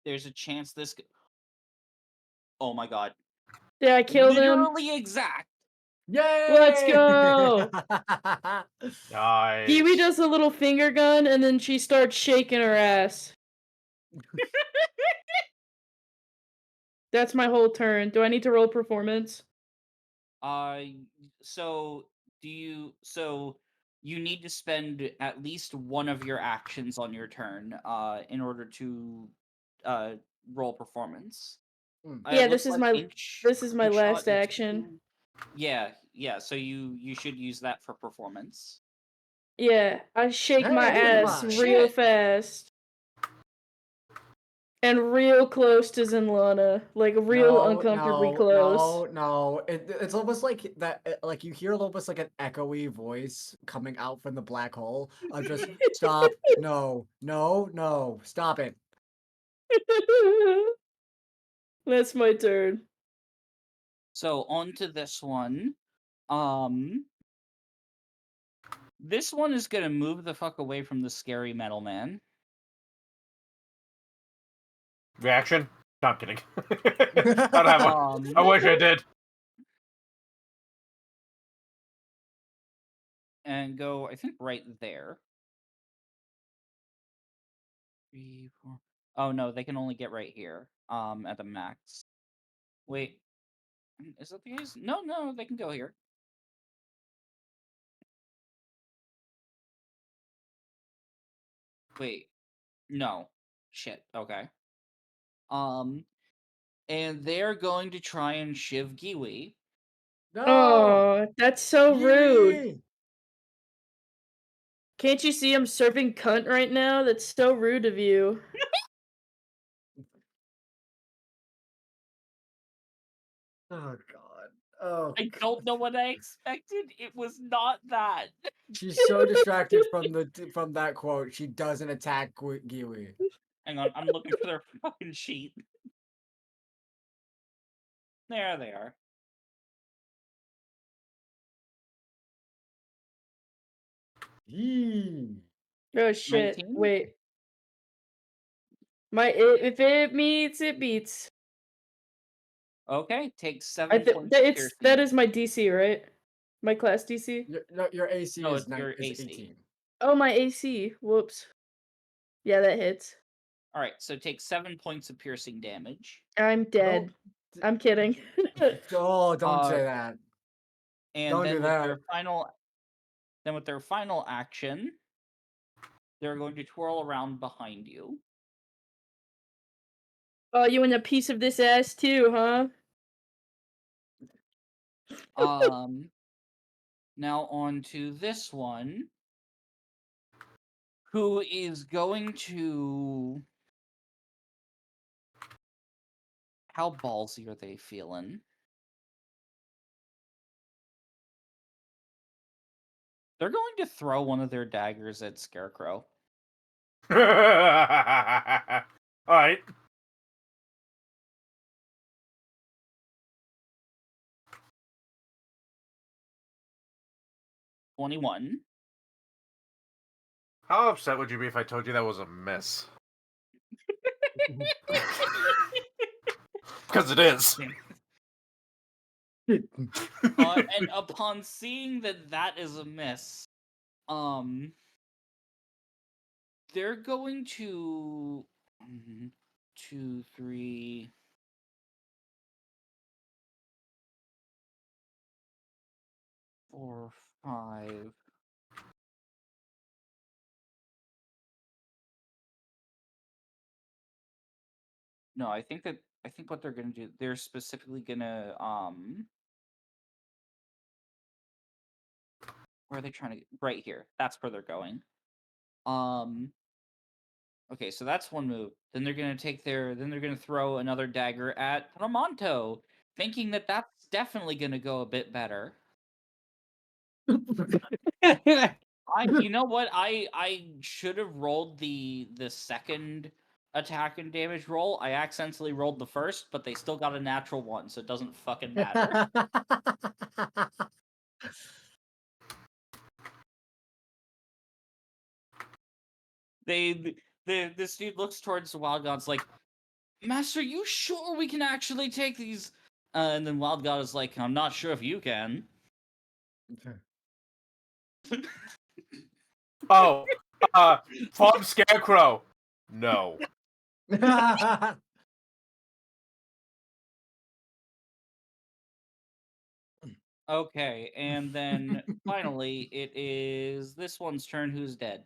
S1: There's a chance this. Oh my god!
S2: Yeah, I killed him.
S1: Literally exact.
S3: Yay!
S2: Let's go!
S4: Nice.
S2: Kiwi does a little finger gun, and then she starts shaking her ass. That's my whole turn. Do I need to roll performance?
S1: So you need to spend at least one of your actions on your turn, in order to, roll performance.
S3: Mm.
S2: Yeah,
S1: It
S2: this
S1: looks
S2: is
S1: like
S2: my this is my
S1: Ink Shot
S2: last
S1: is
S2: action.
S1: Yeah. So you should use that for performance.
S2: Yeah, I shake my
S3: Hey,
S2: ass
S3: fine.
S2: real
S1: Shit.
S2: fast. And real close to Zinlana. Like, real uncomfortably close.
S3: No. It's almost like that. Like you hear almost like an echoey voice coming out from the black hole of just stop. No. Stop it.
S2: That's my turn.
S1: So on to this one. This one is gonna move the fuck away from the scary metal man.
S4: Reaction? No, I'm kidding. I don't have one. I wish I did.
S1: And go, I think, right there. 3, 4. Oh no, they can only get right here. At the max. Wait, is that the case? No, they can go here. Wait, no, shit. Okay. And they're going to try and shiv Giwi.
S3: No.
S2: Oh, that's so rude.
S3: Yee!
S2: Can't you see I'm serving cunt right now? That's so rude of you.
S3: Oh god. Oh.
S1: I don't know what I expected. It was not that.
S3: She's so distracted from that quote. She doesn't attack Giwi.
S1: Hang on, I'm looking for their fucking sheet. There they are.
S3: Yee.
S2: Oh shit.
S1: 19?
S2: Wait. If it meets, it beats.
S1: Okay, take 7 points of
S2: That
S1: piercing.
S2: is my DC, right? My class DC?
S3: Your AC
S1: No,
S3: is
S1: it's your
S3: is
S1: AC.
S3: 18.
S2: Oh, my AC. Whoops. Yeah, that hits.
S1: Alright, so take 7 points of piercing damage.
S2: I'm dead. I'm kidding.
S3: Oh, don't say that.
S1: And
S3: Don't
S1: then
S3: do
S1: with
S3: that.
S1: their final action, they're going to twirl around behind you.
S2: Oh, you want a piece of this ass too, huh?
S1: Now on to this one, who is going to... How ballsy are they feeling? They're going to throw one of their daggers at Scarecrow.
S4: Alright.
S1: $21.
S4: How upset would you be if I told you that was a miss? Because it is.
S1: And upon seeing that that is a miss, they're going to 1, 2, 3. Four, 5. No, I think what they're gonna do, they're specifically gonna where are they trying to right here. That's where they're going. Okay, so that's one move. Then they're gonna throw another dagger at Ramonto, thinking that that's definitely gonna go a bit better. You know what? I should have rolled the second attack and damage roll. I accidentally rolled the first, but they still got a natural 1, so it doesn't fucking matter. This dude looks towards the Wild God's like, Master, you sure we can actually take these? And then Wild God is like, I'm not sure if you can.
S4: Oh, Farm Scarecrow. No.
S1: Okay, and then finally it is this one's turn who's dead.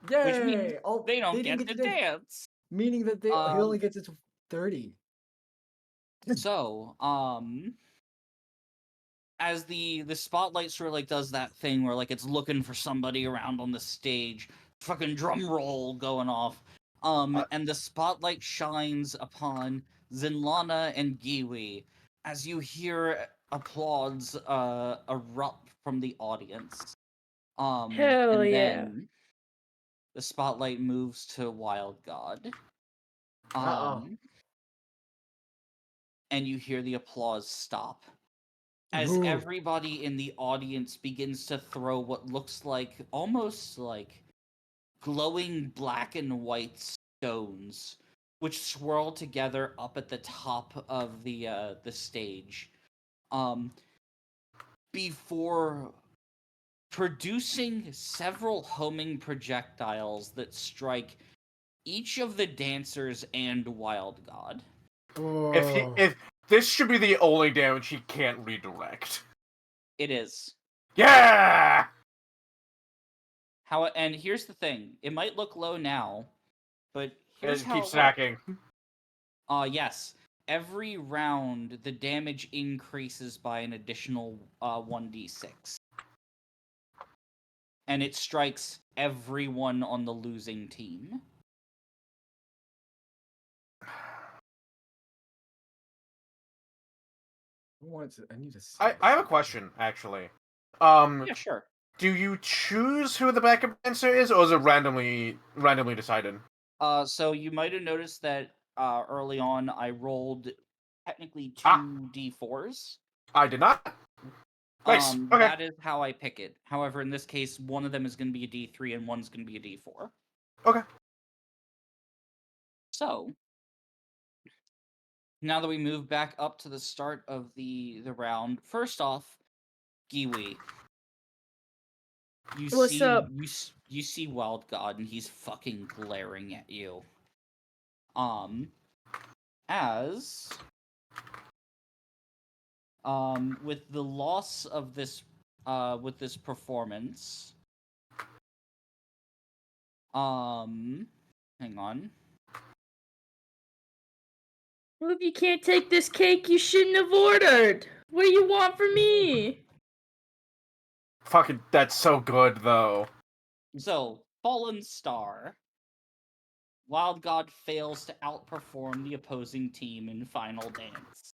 S1: Which means
S3: Yay! Oh,
S1: they don't
S3: didn't
S1: get to dance.
S3: Meaning that he only gets it to 30.
S1: So, as the spotlight sort of like does that thing where like it's looking for somebody around on the stage, fucking drum roll going off. And the spotlight shines upon Zinlana and Giwi as you hear applause erupt from the audience.
S2: Hell
S1: and
S2: yeah.
S1: then the spotlight moves to Wild God.
S3: Uh-oh.
S1: And you hear the applause stop as
S3: Ooh.
S1: everybody in the audience begins to throw what looks like almost like glowing black and white stones, which swirl together up at the top of the stage, before producing several homing projectiles that strike each of the dancers and Wild God.
S4: If this should be the only damage he can't redirect.
S1: It is.
S4: Yeah.
S1: And here's the thing: it might look low now, but here's how
S4: Keep
S1: it
S4: stacking.
S1: Yes. Every round, the damage increases by an additional 1d6. And it strikes everyone on the losing team.
S3: I need to see.
S4: I have a question, actually.
S1: Yeah, sure.
S4: Do you choose who the backup dancer is, or is it randomly decided?
S1: So you might have noticed that early on I rolled technically 2d4s.
S4: I did not. Nice. Okay.
S1: That is how I pick it. However, in this case, one of them is going to be a d3 and one's going to be a d4.
S4: Okay.
S1: So, now that we move back up to the start of the round, first off, Giwi.
S2: What's up?
S1: You see Wild God, and he's fucking glaring at you. As with the loss of this with this performance, hang on.
S2: Well, if you can't take this cake, you shouldn't have ordered. What do you want from me?
S4: Fucking, that's so good, though.
S1: So, Fallen Star. Wild God fails to outperform the opposing team in Final Dance.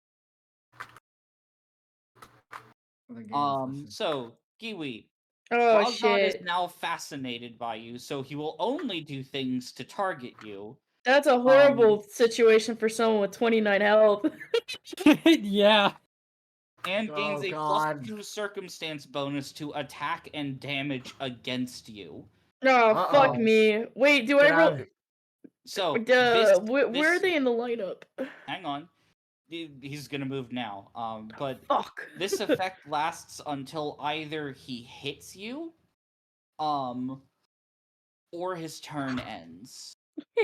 S1: So, Giwi.
S2: Oh,
S1: Wild God is
S2: shit.
S1: now fascinated by you, so he will only do things to target you.
S2: That's a horrible situation for someone with 29 health.
S5: Yeah.
S1: And gains a
S3: God.
S1: +2 circumstance bonus to attack and damage against you.
S2: No, fuck me. Wait, do I roll?
S1: So,
S2: Where are they in the lineup?
S1: hang on. he's gonna move now. But
S2: Fuck.
S1: this effect lasts until either he hits you, or his turn ends.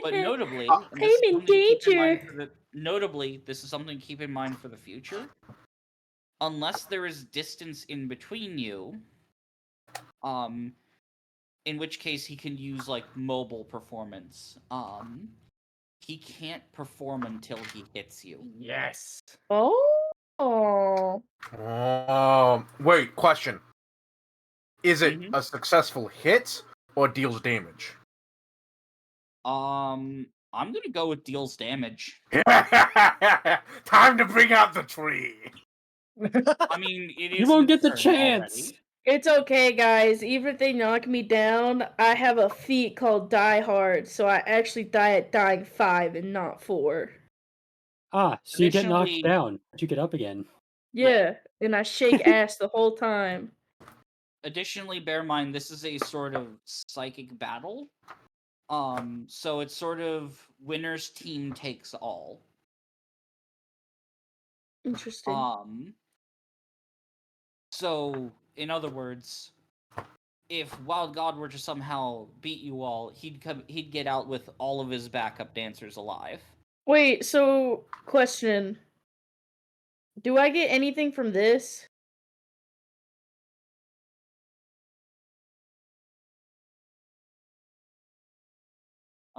S1: But notably, and
S2: I'm
S1: this is
S2: in
S1: something to keep in mind
S2: danger.
S1: notably, this is something to keep in mind for the future. Unless there is distance in between you, in which case he can use like mobile performance. He can't perform until he hits you.
S3: Yes.
S2: Oh.
S4: Wait, question. Is it
S1: Mhm.
S4: a successful hit or deals damage?
S1: I'm gonna go with deals damage.
S4: Time to bring out the tree.
S1: I mean, it is
S5: You won't
S1: his
S5: get the
S1: turn
S5: chance.
S1: already.
S2: It's okay, guys. Even if they knock me down, I have a feat called Die Hard, so I actually die at dying 5 and not 4.
S5: Ah, so you get knocked
S1: Additionally-
S5: down, but you get up again.
S2: Yeah, and I shake ass the whole time.
S1: Additionally, bear in mind this is a sort of psychic battle. So it's sort of winner's team takes all.
S2: Interesting.
S1: So in other words, if Wild God were to somehow beat you all, he'd get out with all of his backup dancers alive.
S2: Wait, so question. Do I get anything from this?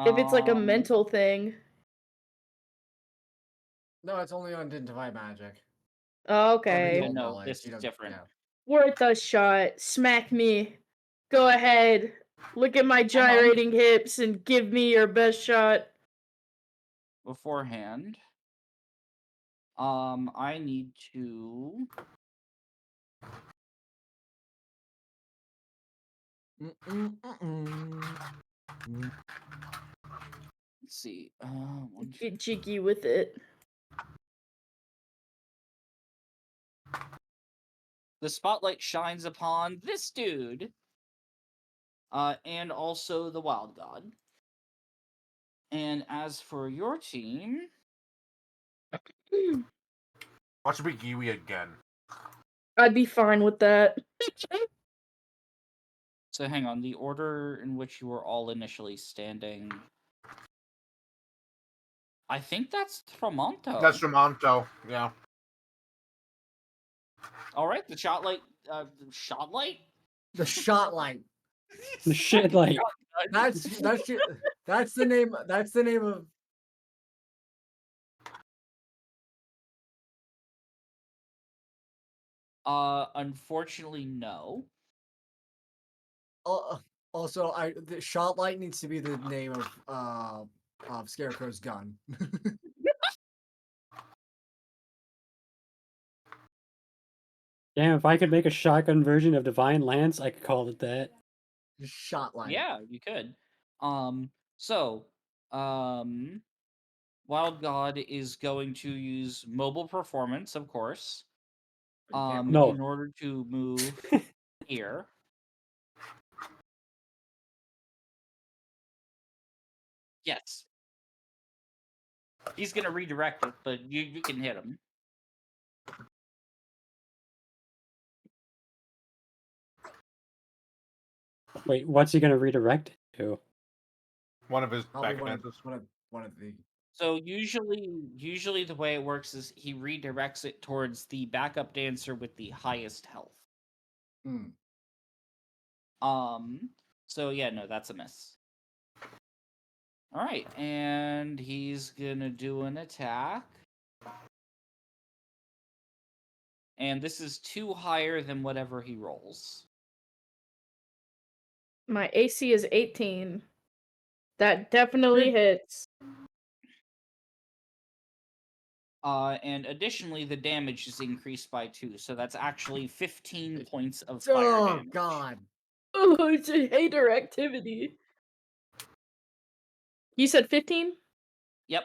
S2: If it's like a mental thing.
S3: No, it's only on Identify Magic.
S2: Oh,
S3: Or
S2: okay.
S1: Yeah,
S3: Visual
S1: no,
S3: Knowledge,
S1: this
S3: you
S1: is
S3: don't-
S1: different.
S3: yeah.
S2: Worth a shot. Smack me. Go ahead. Look at my gyrating hips and give me your best shot.
S1: Beforehand, I need to. Let's see.
S2: Get jiggy with it.
S1: The spotlight shines upon this dude, and also the Wild God. And as for your team,
S4: Watch me Kiwi again.
S2: I'd be fine with that.
S1: so hang on, the order in which you were all initially standing. I think that's Tramonto.
S4: That's Tramonto, yeah.
S1: All right, the shotlight. Shotlight.
S3: The Shotlight.
S5: The shit, like,
S3: That's the name. That's the name of.
S1: Unfortunately, no.
S3: Also, the Shotlight needs to be the name of Scarecrow's gun.
S5: damn, if I could make a shotgun version of Divine Lance, I could call it that.
S3: Shotlight.
S1: Yeah, you could. So, Wild God is going to use mobile performance, of course.
S3: You can't move.
S5: No.
S1: In order to move here. Yes. He's gonna redirect it, but you can hit him.
S5: Wait, what's he gonna redirect it to?
S4: One of his
S3: Probably
S4: back dances.
S3: one of the.
S1: So usually the way it works is he redirects it towards the backup dancer with the highest health.
S3: Hmm.
S1: So yeah, no, that's a miss. All right, and he's gonna do an attack. And this is 2 higher than whatever he rolls.
S2: My AC is 18. That definitely hits.
S1: And additionally, the damage is increased by 2, so that's actually 15 points of fire
S3: Oh
S1: damage.
S3: God.
S2: Oh, it's a hater activity. You said 15?
S1: Yep.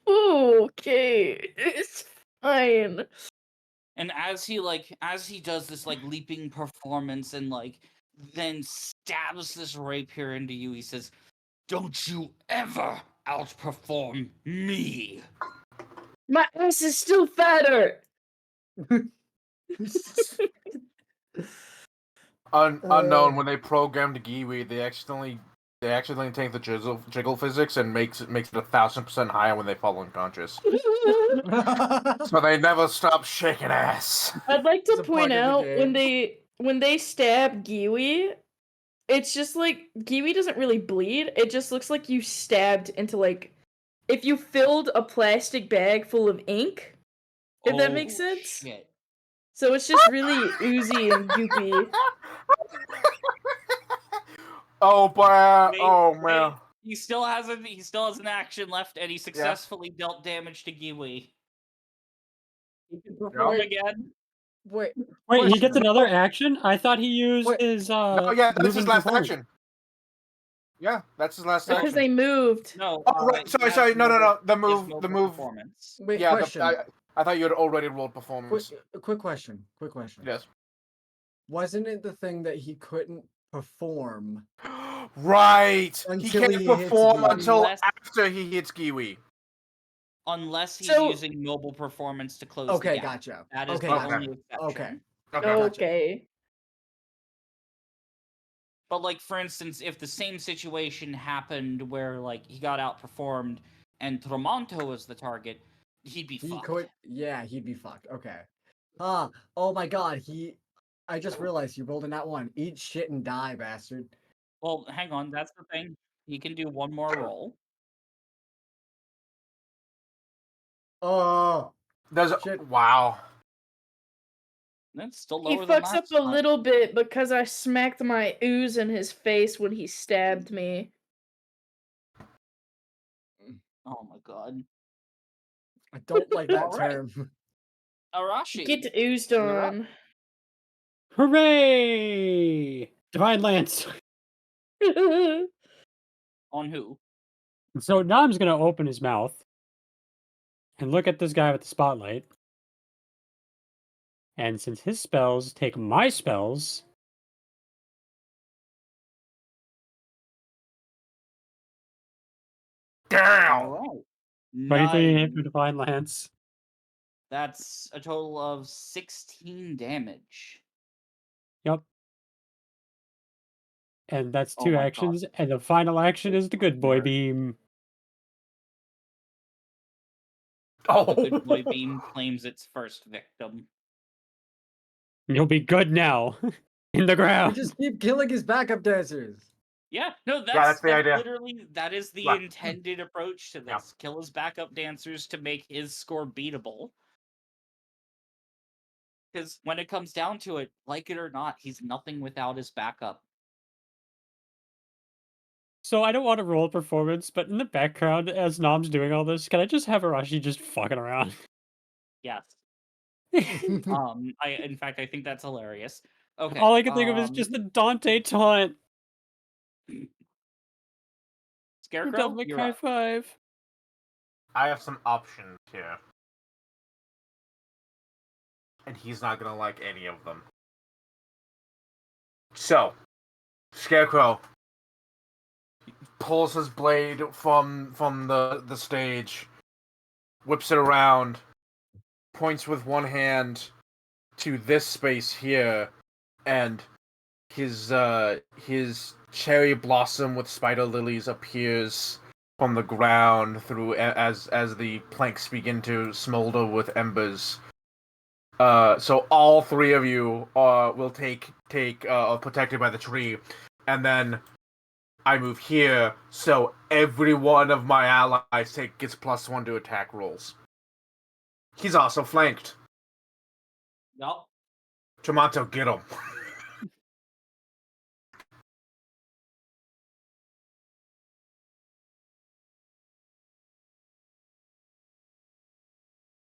S2: Okay, it's fine.
S1: And as he does this like leaping performance and like then stabs this rapier into you, he says, "Don't you ever outperform me.
S2: My ass is still fatter.
S4: Unknown, when they programmed Giwi, they accidentally take the jiggle physics and makes it 1,000% higher when they fall unconscious. So they never stop shaking ass.
S2: I'd like
S3: It's
S2: to
S3: a
S2: point
S3: bug in the
S2: out
S3: game.
S2: when they stab Giwi, it's just like Giwi doesn't really bleed. It just looks like you stabbed into like if you filled a plastic bag full of ink. If that makes
S1: Oh,
S2: sense.
S1: shit.
S2: So it's just really oozy and goopy.
S4: Oh, boy.
S1: Wait,
S4: Oh,
S1: wait.
S4: man.
S1: He still has an action left, and he successfully dealt damage to Giwi. He can perform
S3: Wait.
S1: again.
S3: Wait,
S5: Wait, he gets
S3: question.
S5: another action? I thought he used
S3: Wait.
S5: his
S4: No, yeah, that's his
S5: moving
S4: last
S5: performance.
S4: action. Yeah, that's his last
S2: Because
S4: action.
S2: they moved.
S1: No.
S4: Oh, right.
S1: he
S4: Sorry,
S1: has
S4: sorry. No. The
S1: he has
S4: move.
S1: mobile
S4: The move.
S1: performance.
S3: Wait,
S4: Yeah,
S3: question.
S4: I thought you had already rolled performance.
S3: Quick question.
S4: Yes.
S3: Wasn't it the thing that he couldn't perform?
S4: Right. He
S3: Until
S4: can't
S3: he hits
S4: perform
S3: Giwi.
S4: until
S1: Unless-
S4: after he hits Giwi.
S1: Unless he's
S2: So-
S1: using mobile performance to close
S3: Okay,
S1: the gap.
S3: gotcha.
S1: That is
S3: Okay,
S1: the
S3: gotcha.
S1: only exception.
S3: Okay.
S4: Okay.
S3: Gotcha.
S2: Okay.
S1: But like for instance, if the same situation happened where like he got outperformed and Tramonto was the target, he'd be
S3: He
S1: fucked.
S3: could. Yeah, he'd be fucked. Okay. Oh my god. I just realized you rolled in that one. Eat shit and die, bastard.
S1: Well, hang on, that's the thing. He can do one more roll.
S3: Oh.
S4: There's
S3: Shit.
S4: wow.
S1: That's still
S2: He
S1: lower than
S2: fucks
S1: that
S2: up a little bit because I smacked my ooze in his face when he stabbed me.
S1: Oh my god.
S3: I don't like that
S1: Alright.
S3: term.
S1: Arashi.
S2: Get oozed
S1: You're up.
S2: on.
S5: Hooray! Divine Lance.
S1: On who?
S5: So Nam's gonna open his mouth and look at this guy with the spotlight. And since his spells take my spells,
S4: Damn.
S1: Alright.
S5: 23 hit for
S1: 9.
S5: Divine Lance.
S1: That's a total of 16 damage.
S5: Yep. And that's
S1: Oh
S5: 2
S1: my God.
S5: actions. And the final action is the good boy
S1: Lord.
S5: beam.
S1: The good
S4: Oh.
S1: boy beam claims its first victim.
S5: You'll be good now. In the
S3: We
S5: ground.
S3: just keep killing his backup dancers.
S1: Yeah, no,
S4: that's the idea.
S1: Literally, that is the
S4: Yeah.
S1: intended approach to this.
S4: Yeah.
S1: Kill his backup dancers to make his score beatable. Because when it comes down to it, like it or not, he's nothing without his backup.
S5: So I don't want to roll performance, but in the background, as Nam's doing all this, can I just have Arashi just fucking around?
S1: Yes. In fact, I think that's hilarious. Okay.
S5: All I can think of is just the Dante taunt.
S1: Scarecrow,
S5: Dominic
S1: you're
S5: high
S1: up.
S5: five.
S4: I have some options here. And he's not gonna like any of them. So, Scarecrow pulls his blade from the stage, whips it around, points with one hand to this space here, and his cherry blossom with spider lilies appears from the ground through as the planks begin to smolder with embers. So all 3 of you will take protected by the tree, and then I move here, so every one of my allies gets +1 to attack rolls. He's also flanked.
S1: Yup.
S4: Tomato, get him.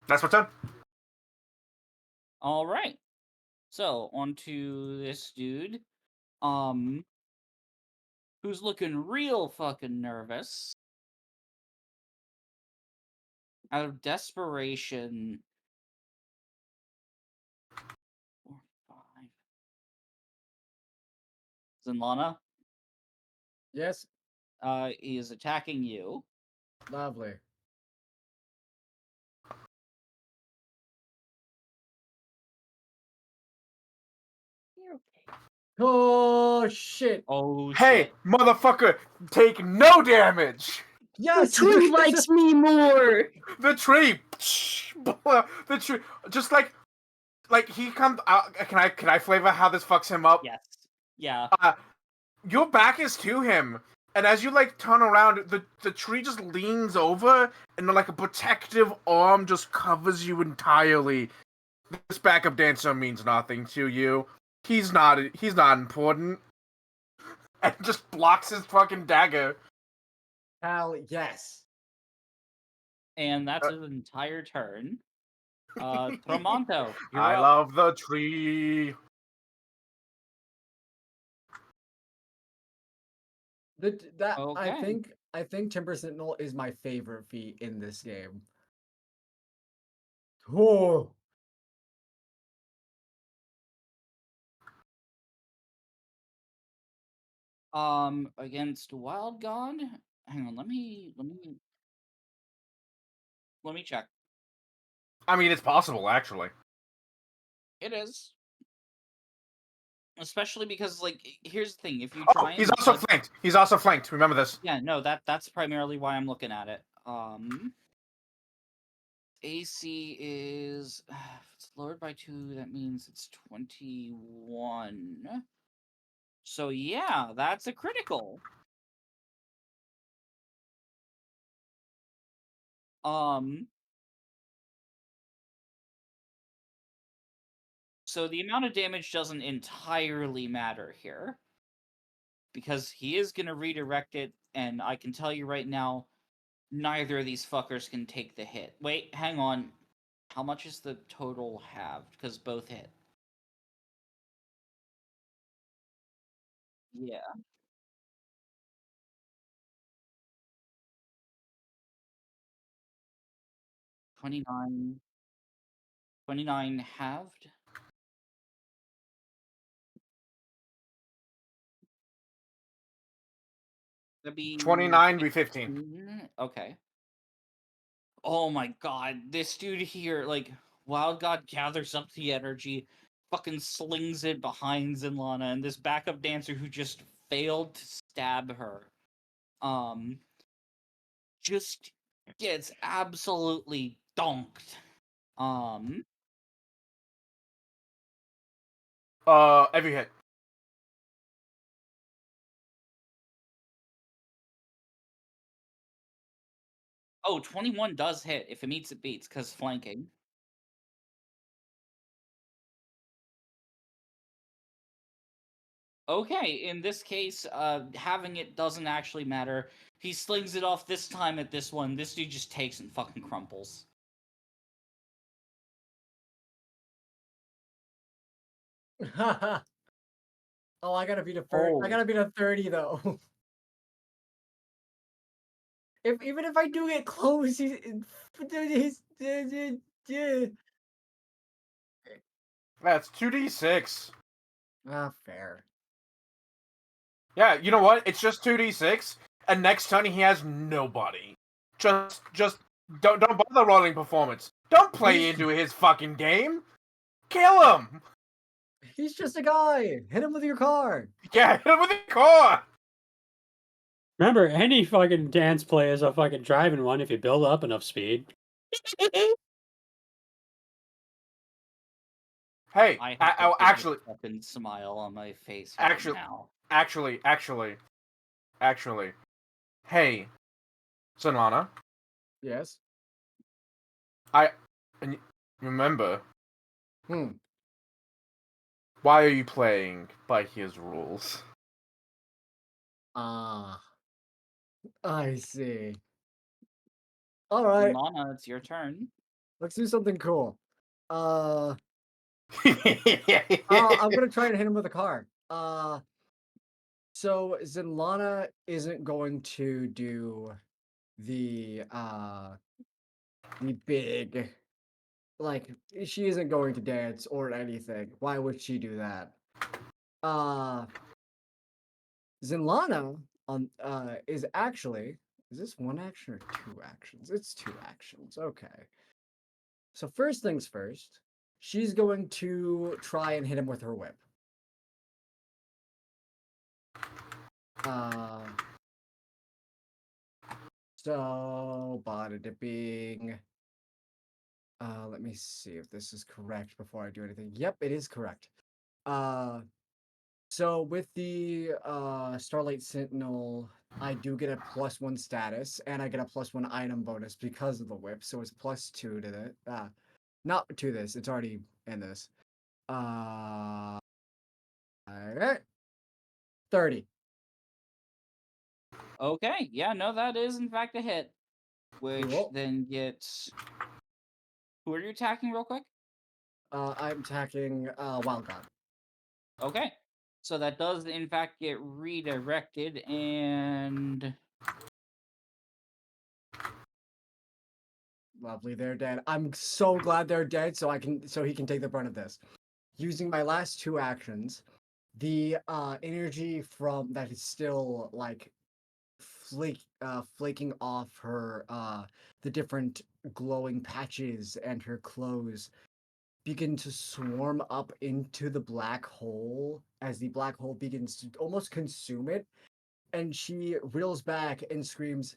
S4: That's my turn.
S1: All right. So on to this dude, who's looking real fucking nervous. Out of desperation. 4, 5. Zenlana,
S3: Yes.
S1: he is attacking you.
S3: Lovely.
S2: You're okay.
S3: Oh shit!
S1: Oh
S4: Hey,
S1: shit.
S4: motherfucker, take no damage.
S3: Yes,
S2: The tree likes me more.
S4: The tree, the tree, just like he comes. Can I flavor how this fucks him up?
S1: Yes. Yeah.
S4: Your back is to him, and as you like turn around, the tree just leans over, and like a protective arm just covers you entirely. This backup dancer means nothing to you. He's not important, and just blocks his fucking dagger.
S3: Hell yes.
S1: And that's his entire turn. Tramonto, you're
S4: I
S1: up.
S4: love the tree.
S3: That
S1: Okay.
S3: I think Timber Sentinel is my favorite feat in this game. Oh,
S1: Against Wild God. Hang on, let me check.
S4: I mean, it's possible, actually.
S1: It is. Especially because, like, here's the thing: if you
S4: Oh,
S1: try
S4: he's
S1: and
S4: also
S1: judge-
S4: flanked. He's also flanked. Remember this.
S1: yeah, no, that's primarily why I'm looking at it. AC is if it's lowered by 2, that means it's 21. So yeah, that's a critical. So the amount of damage doesn't entirely matter here. Because he is going to redirect it, and I can tell you right now, neither of these fuckers can take the hit. Wait, hang on. How much is the total halved? Because both hit. Yeah. 29. 29 halved? That'd be
S4: 29 be 15.
S1: 15? Okay. Oh my god, this dude here, like, Wild God gathers up the energy, fucking slings it behind Zenlana, and this backup dancer who just failed to stab her, just gets absolutely donked.
S4: Every hit.
S1: Oh, 21 does hit. If it meets, it beats, because flanking. Okay, in this case, having it doesn't actually matter. He slings it off this time at this one. This dude just takes and fucking crumples.
S3: oh, I gotta beat a
S1: Oh.
S3: I gotta beat a 30 though. Even if I do get close,
S4: That's 2d6.
S3: fair.
S4: Yeah, you know what? It's just 2d6, and next turn he has nobody. Just don't bother rolling performance. Don't play into his fucking game. Kill him.
S3: He's just a guy. Hit him with your car.
S4: Yeah, hit him with a car.
S5: Remember, any fucking dance play is a fucking driving one if you build up enough speed.
S4: Hey,
S1: I have a
S4: actually,
S1: fucking smile on my face
S4: Actually-
S1: right now.
S4: actually. Hey, Zenlana,
S3: Yes.
S4: and remember,
S3: Hmm.
S4: why are you playing by his rules?
S3: Ah. I see. All right.
S1: Lana, it's your turn.
S3: Let's do something cool. I'm
S4: I'm
S3: gonna try and hit him with a car. So Zenlana isn't going to do the big, like, she isn't going to dance or anything. Why would she do that? Zenlana is actually Is this one action or two actions? It's two actions. Okay. So first things first, she's going to try and hit him with her whip. So bada bing. Let me see if this is correct before I do anything. Yep, it is correct. So with the Starlight Sentinel, I do get a +1 status, and I get a +1 item bonus because of the whip. So it's +2 to that. Not to this. It's already in this. Alright. 30.
S1: Okay, yeah, no, that is in fact a hit. Which
S3: Cool.
S1: then gets. Who are you attacking, real quick?
S3: I'm attacking Wild God.
S1: Okay, so that does in fact get redirected, and
S3: Lovely, they're dead. I'm so glad they're dead, so he can take the brunt of this. Using my last two actions, the energy from that is still like flaking off her the different glowing patches and her clothes begin to swarm up into the black hole as the black hole begins to almost consume it, and she reels back and screams,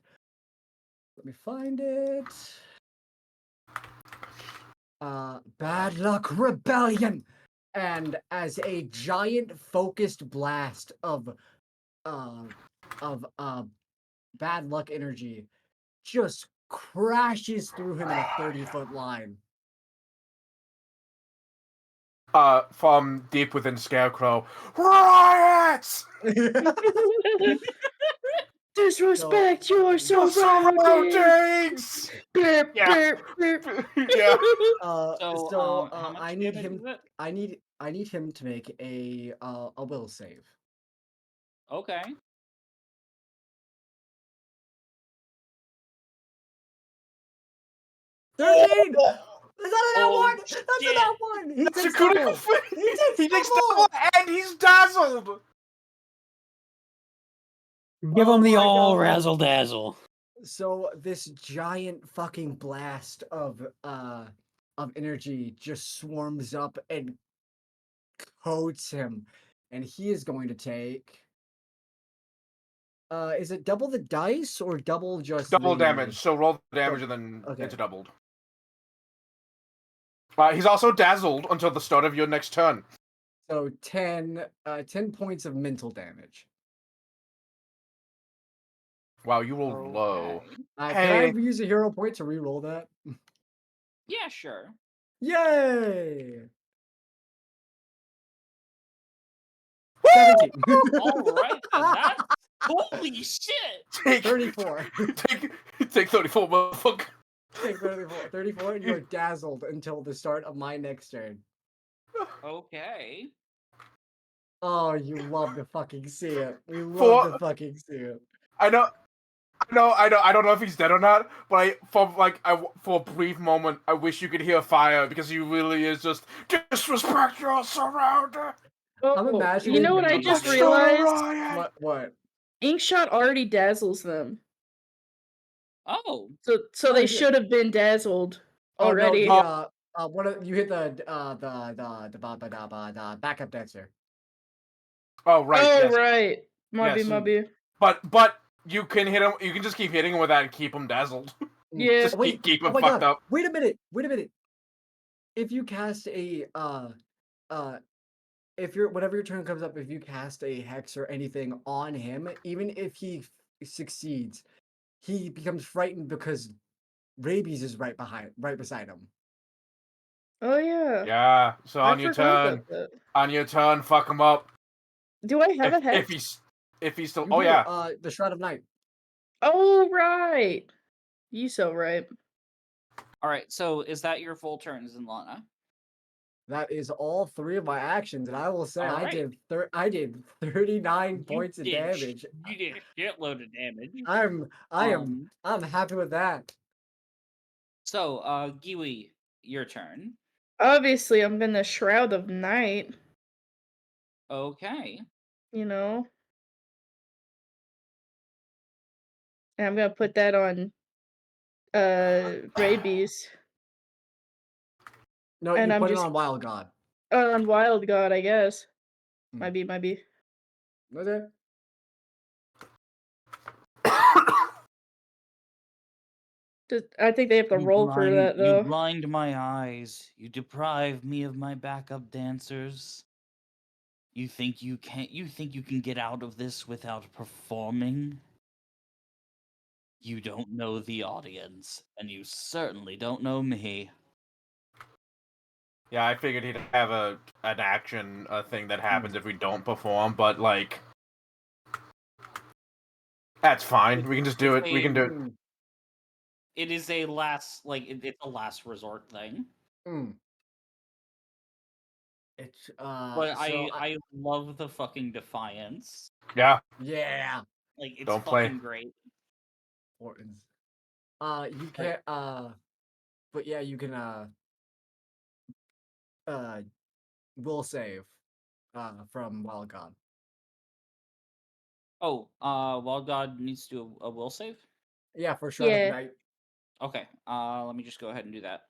S3: let me find it. Bad luck rebellion. And as a giant focused blast of bad luck energy just crashes through him in a 30-foot line.
S4: From deep within Scarecrow, riots!
S2: Disrespect your
S4: The
S2: surroundings.
S4: surroundings!
S2: Burp,
S4: Yeah.
S2: burp, burp.
S4: Yeah.
S1: how much
S3: I need
S1: damage
S3: him.
S1: is it?
S3: I need him to make a will save.
S1: Okay.
S3: $13. Is that an
S1: Oh,
S3: one? That's
S1: shit.
S3: an one. He
S4: That's a
S3: takes
S4: critical
S3: double.
S4: fail.
S3: He takes
S4: double, and he's dazzled.
S5: Give
S3: Oh
S5: him the
S3: my
S5: all
S3: God.
S5: razzle dazzle.
S3: So this giant fucking blast of energy just swarms up and coats him, and he is going to take. Is it double the dice or double just
S4: Double
S3: the
S4: damage. So roll the damage, and then
S3: Okay.
S4: it's doubled. He's also dazzled until the start of your next turn.
S3: So 10 points of mental damage.
S4: Wow, you rolled low.
S1: Okay.
S3: Can I
S4: Hey.
S3: use a hero point to re-roll that?
S1: Yeah, sure.
S3: Yay! 17.
S1: All right, then that's holy shit.
S4: Take
S3: 34.
S4: take 34, motherfucker.
S3: Take 34, and you're dazzled until the start of my next turn.
S1: Okay.
S3: Oh, you love to fucking see it. We love
S4: For-
S3: to fucking see it.
S4: I don't know if he's dead or not, but for a brief moment, I wish you could hear fire because he really is just disrespect your surrounder.
S3: I'm
S2: Oh,
S3: imagining.
S2: you know what I
S3: the-
S2: just
S4: Start a
S2: realized?
S4: riot.
S3: What?
S2: Inkshot already dazzles them.
S1: Oh.
S2: So they
S3: yeah.
S2: should have been dazzled
S3: Oh,
S2: already.
S3: no, you hit the backup dancer.
S4: Oh right,
S2: oh,
S4: yes.
S2: right. Mubby,
S4: Yes, and-
S2: mubby.
S4: But you can hit him. You can just keep hitting him with that and keep him dazzled.
S2: Yeah.
S4: Just keep him
S3: Oh my
S4: fucked
S3: God.
S4: up.
S3: Wait a minute. If you cast a whenever your turn comes up, if you cast a hex or anything on him, even if he succeeds, he becomes frightened because rabies is right beside him.
S2: Oh, yeah.
S4: Yeah. So
S2: I
S4: on your
S2: forgot
S4: turn,
S2: about that.
S4: fuck him up.
S2: Do I have a hex?
S4: If he's still.
S3: You
S4: Oh
S3: do,
S4: yeah.
S3: the Shroud of Night.
S2: Oh, right. You so right.
S1: All right. So is that your full turn, Zenlana?
S3: That is all three of my actions, and I will say
S1: All
S3: I
S1: right.
S3: did 39 points of damage.
S1: You did a shitload of damage.
S3: I'm happy with that.
S1: So, Giwi, your turn.
S2: Obviously, I'm gonna Shroud of Night,
S1: Okay.
S2: you know? And I'm gonna put that on rabies.
S3: No,
S2: And
S3: you
S2: I'm
S3: put it
S2: just
S3: on Wild God.
S2: on Wild God, I guess.
S3: Hmm.
S2: Might be.
S3: Okay.
S2: I think they have to roll for that
S1: You
S2: though.
S1: blind my eyes. You deprive me of my backup dancers. You think you can get out of this without performing? You don't know the audience, and you certainly don't know me.
S4: Yeah, I figured he'd have an action thing that happens if we don't perform, but like that's fine. We can just do it. We can do it.
S3: Mm,
S1: It is a last it's a last resort thing.
S3: mm. It's
S1: But
S3: so
S1: I love the fucking defiance.
S4: Yeah,
S3: yeah.
S1: Like it's
S4: Don't play.
S1: fucking great.
S3: Importance. You can but yeah, you can will save from Wild God.
S1: Oh, Wild God needs to do a will save?
S3: Yeah, for Shred of
S2: Yeah.
S3: Night.
S1: Okay, let me just go ahead and do that.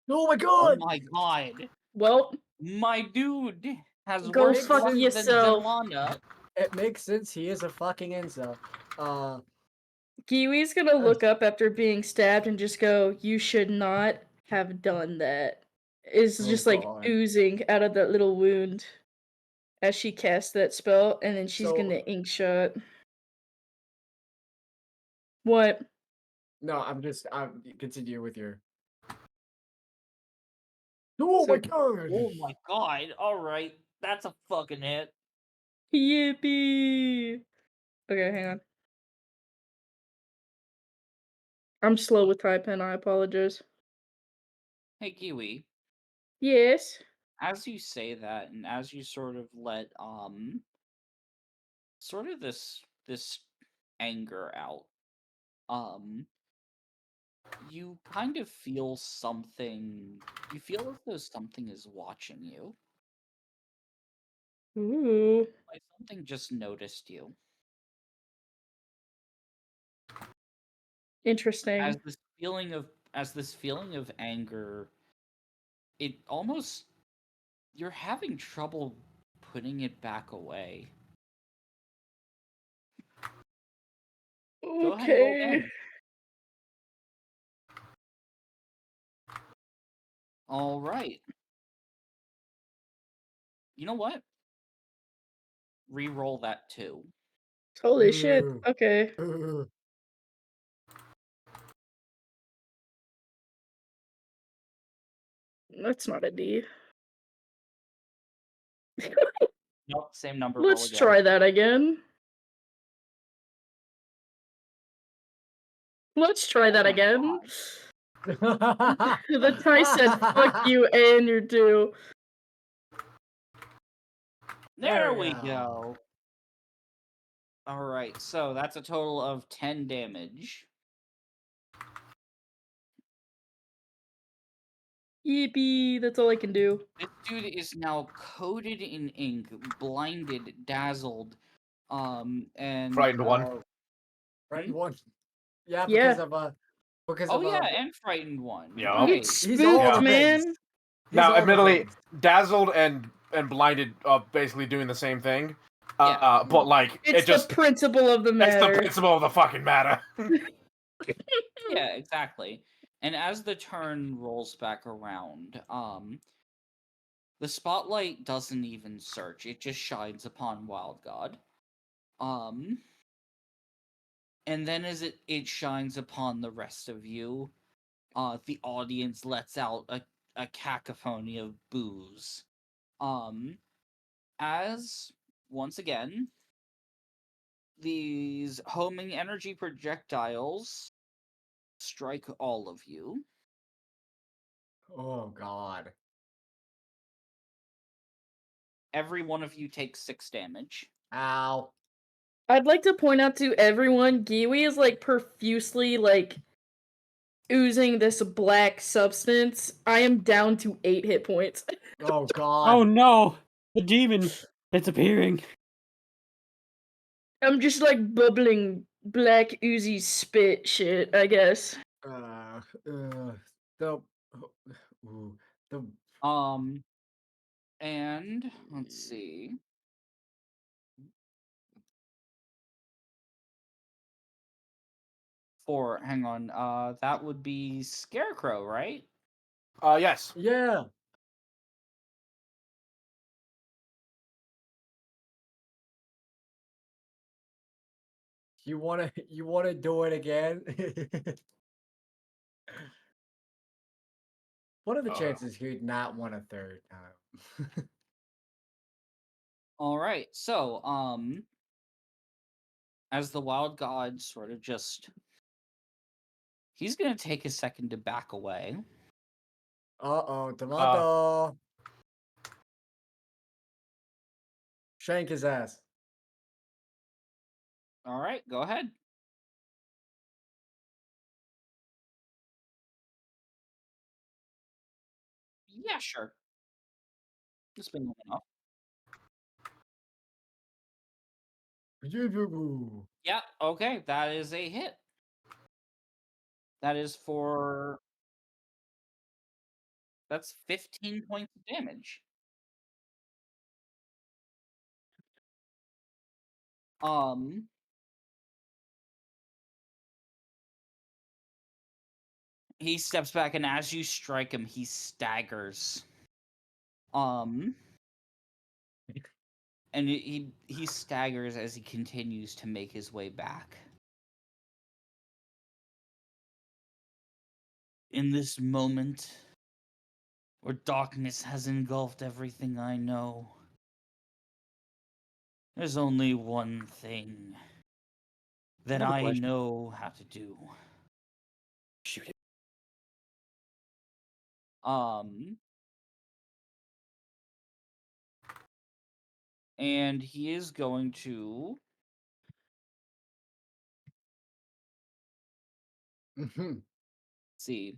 S3: Oh my
S1: Oh
S3: god!
S1: my god!
S2: Well,
S1: My dude has
S2: go
S1: worse
S2: fuck
S1: luck than
S2: yourself.
S1: Zelana.
S3: It makes sense. He is a fucking incel.
S2: Kiwi's gonna look up after being stabbed and just go, "You should not have done that." Is
S3: Oh
S2: just like
S3: God.
S2: oozing out of that little wound as she casts that spell, and then she's
S3: So-
S2: gonna ink shot. What?
S3: No, I'm continue with your. Oh
S2: So-
S3: my god!
S1: Oh my god! Alright, that's a fucking hit.
S2: Yippee! Okay, hang on. I'm slow with typing, I apologize.
S1: Hey Kiwi,
S2: Yes.
S1: as you say that, and as you sort of let sort of this anger out, you kind of feel something. You feel as though something is watching you.
S2: Ooh.
S1: Like something just noticed you.
S2: Interesting.
S1: As this feeling of anger, it almost you're having trouble putting it back away. Go ahead and roll
S2: Okay.
S1: damage. All right. You know what? Re-roll that too.
S2: Holy shit.
S3: Ooh.
S2: Okay.
S3: Ooh.
S2: That's not a D.
S1: Nope, same number. Roll
S2: Let's
S1: again.
S2: try that again. Let's try that
S1: my
S2: again.
S1: God.
S2: The tie said fuck you and your two.
S1: There we go. All right, so that's a total of 10 damage.
S2: Yippee, that's all I can do.
S1: This dude is now coated in ink, blinded, dazzled, and
S4: Frightened one.
S3: Frightened one. Yeah,
S2: Yeah.
S3: because
S1: oh
S3: of
S1: yeah, and frightened one.
S4: Yeah.
S2: You
S1: Right.
S2: get
S3: He's all
S2: spooked,
S3: the
S2: man.
S3: things. He's
S4: Now,
S3: all the
S4: admittedly,
S3: things.
S4: dazzled and blinded are basically doing the same thing. But like
S2: It's
S4: it just
S2: the principle of the
S4: it's
S2: matter.
S4: the principle of the fucking matter.
S1: Yeah, exactly. And as the turn rolls back around, the spotlight doesn't even search; it just shines upon Wild God. And then as it shines upon the rest of you, the audience lets out a cacophony of boos. As once again, these homing energy projectiles strike all of you.
S3: Oh God.
S1: Every one of you takes 6 damage.
S3: Ow.
S2: I'd like to point out to everyone, Giwi is like profusely like oozing this black substance. I am down to 8 hit points.
S3: Oh God.
S5: Oh no! The demon! It's appearing.
S2: I'm just like bubbling black oozy spit shit, I guess.
S3: The ooh, the
S1: And let's see. Hang on, that would be Scarecrow, right?
S4: Yes.
S3: yeah. You wanna do it again? What are the chances he'd not want a third time?
S1: All right. So, as the wild god sort of he's going to take a second to back away.
S3: Uh-oh, tomato. Shank his ass.
S1: All right, go ahead. Yeah, sure. It's been long enough. Yeah, okay, that is a hit. That is that's 15 points of damage. Um he steps back, and as you strike him, he staggers. And he staggers as he continues to make his way back. In this moment where darkness has engulfed everything I know, there's only one thing that
S5: have a
S1: I
S5: question.
S1: know how to do.
S5: Shoot it.
S1: And he is going to see.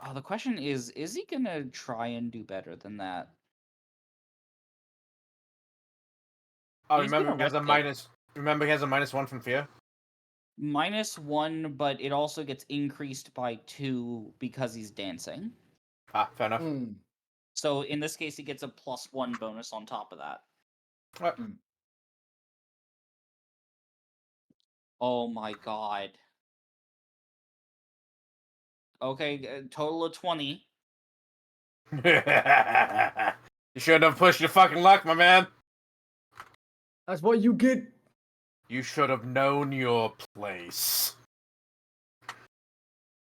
S1: Oh, the question is he gonna try and do better than that?
S4: Oh,
S1: He's gonna risk it.
S4: Remember, he has a -1 from fear.
S1: -1, but it also gets increased by 2 because he's dancing.
S4: Ah, fair enough.
S1: So in this case, he gets a +1 bonus on top of that. Oh my god. Okay, total of 20.
S4: You shouldn't have pushed your fucking luck, my man.
S3: That's what you get.
S4: You should have known your place.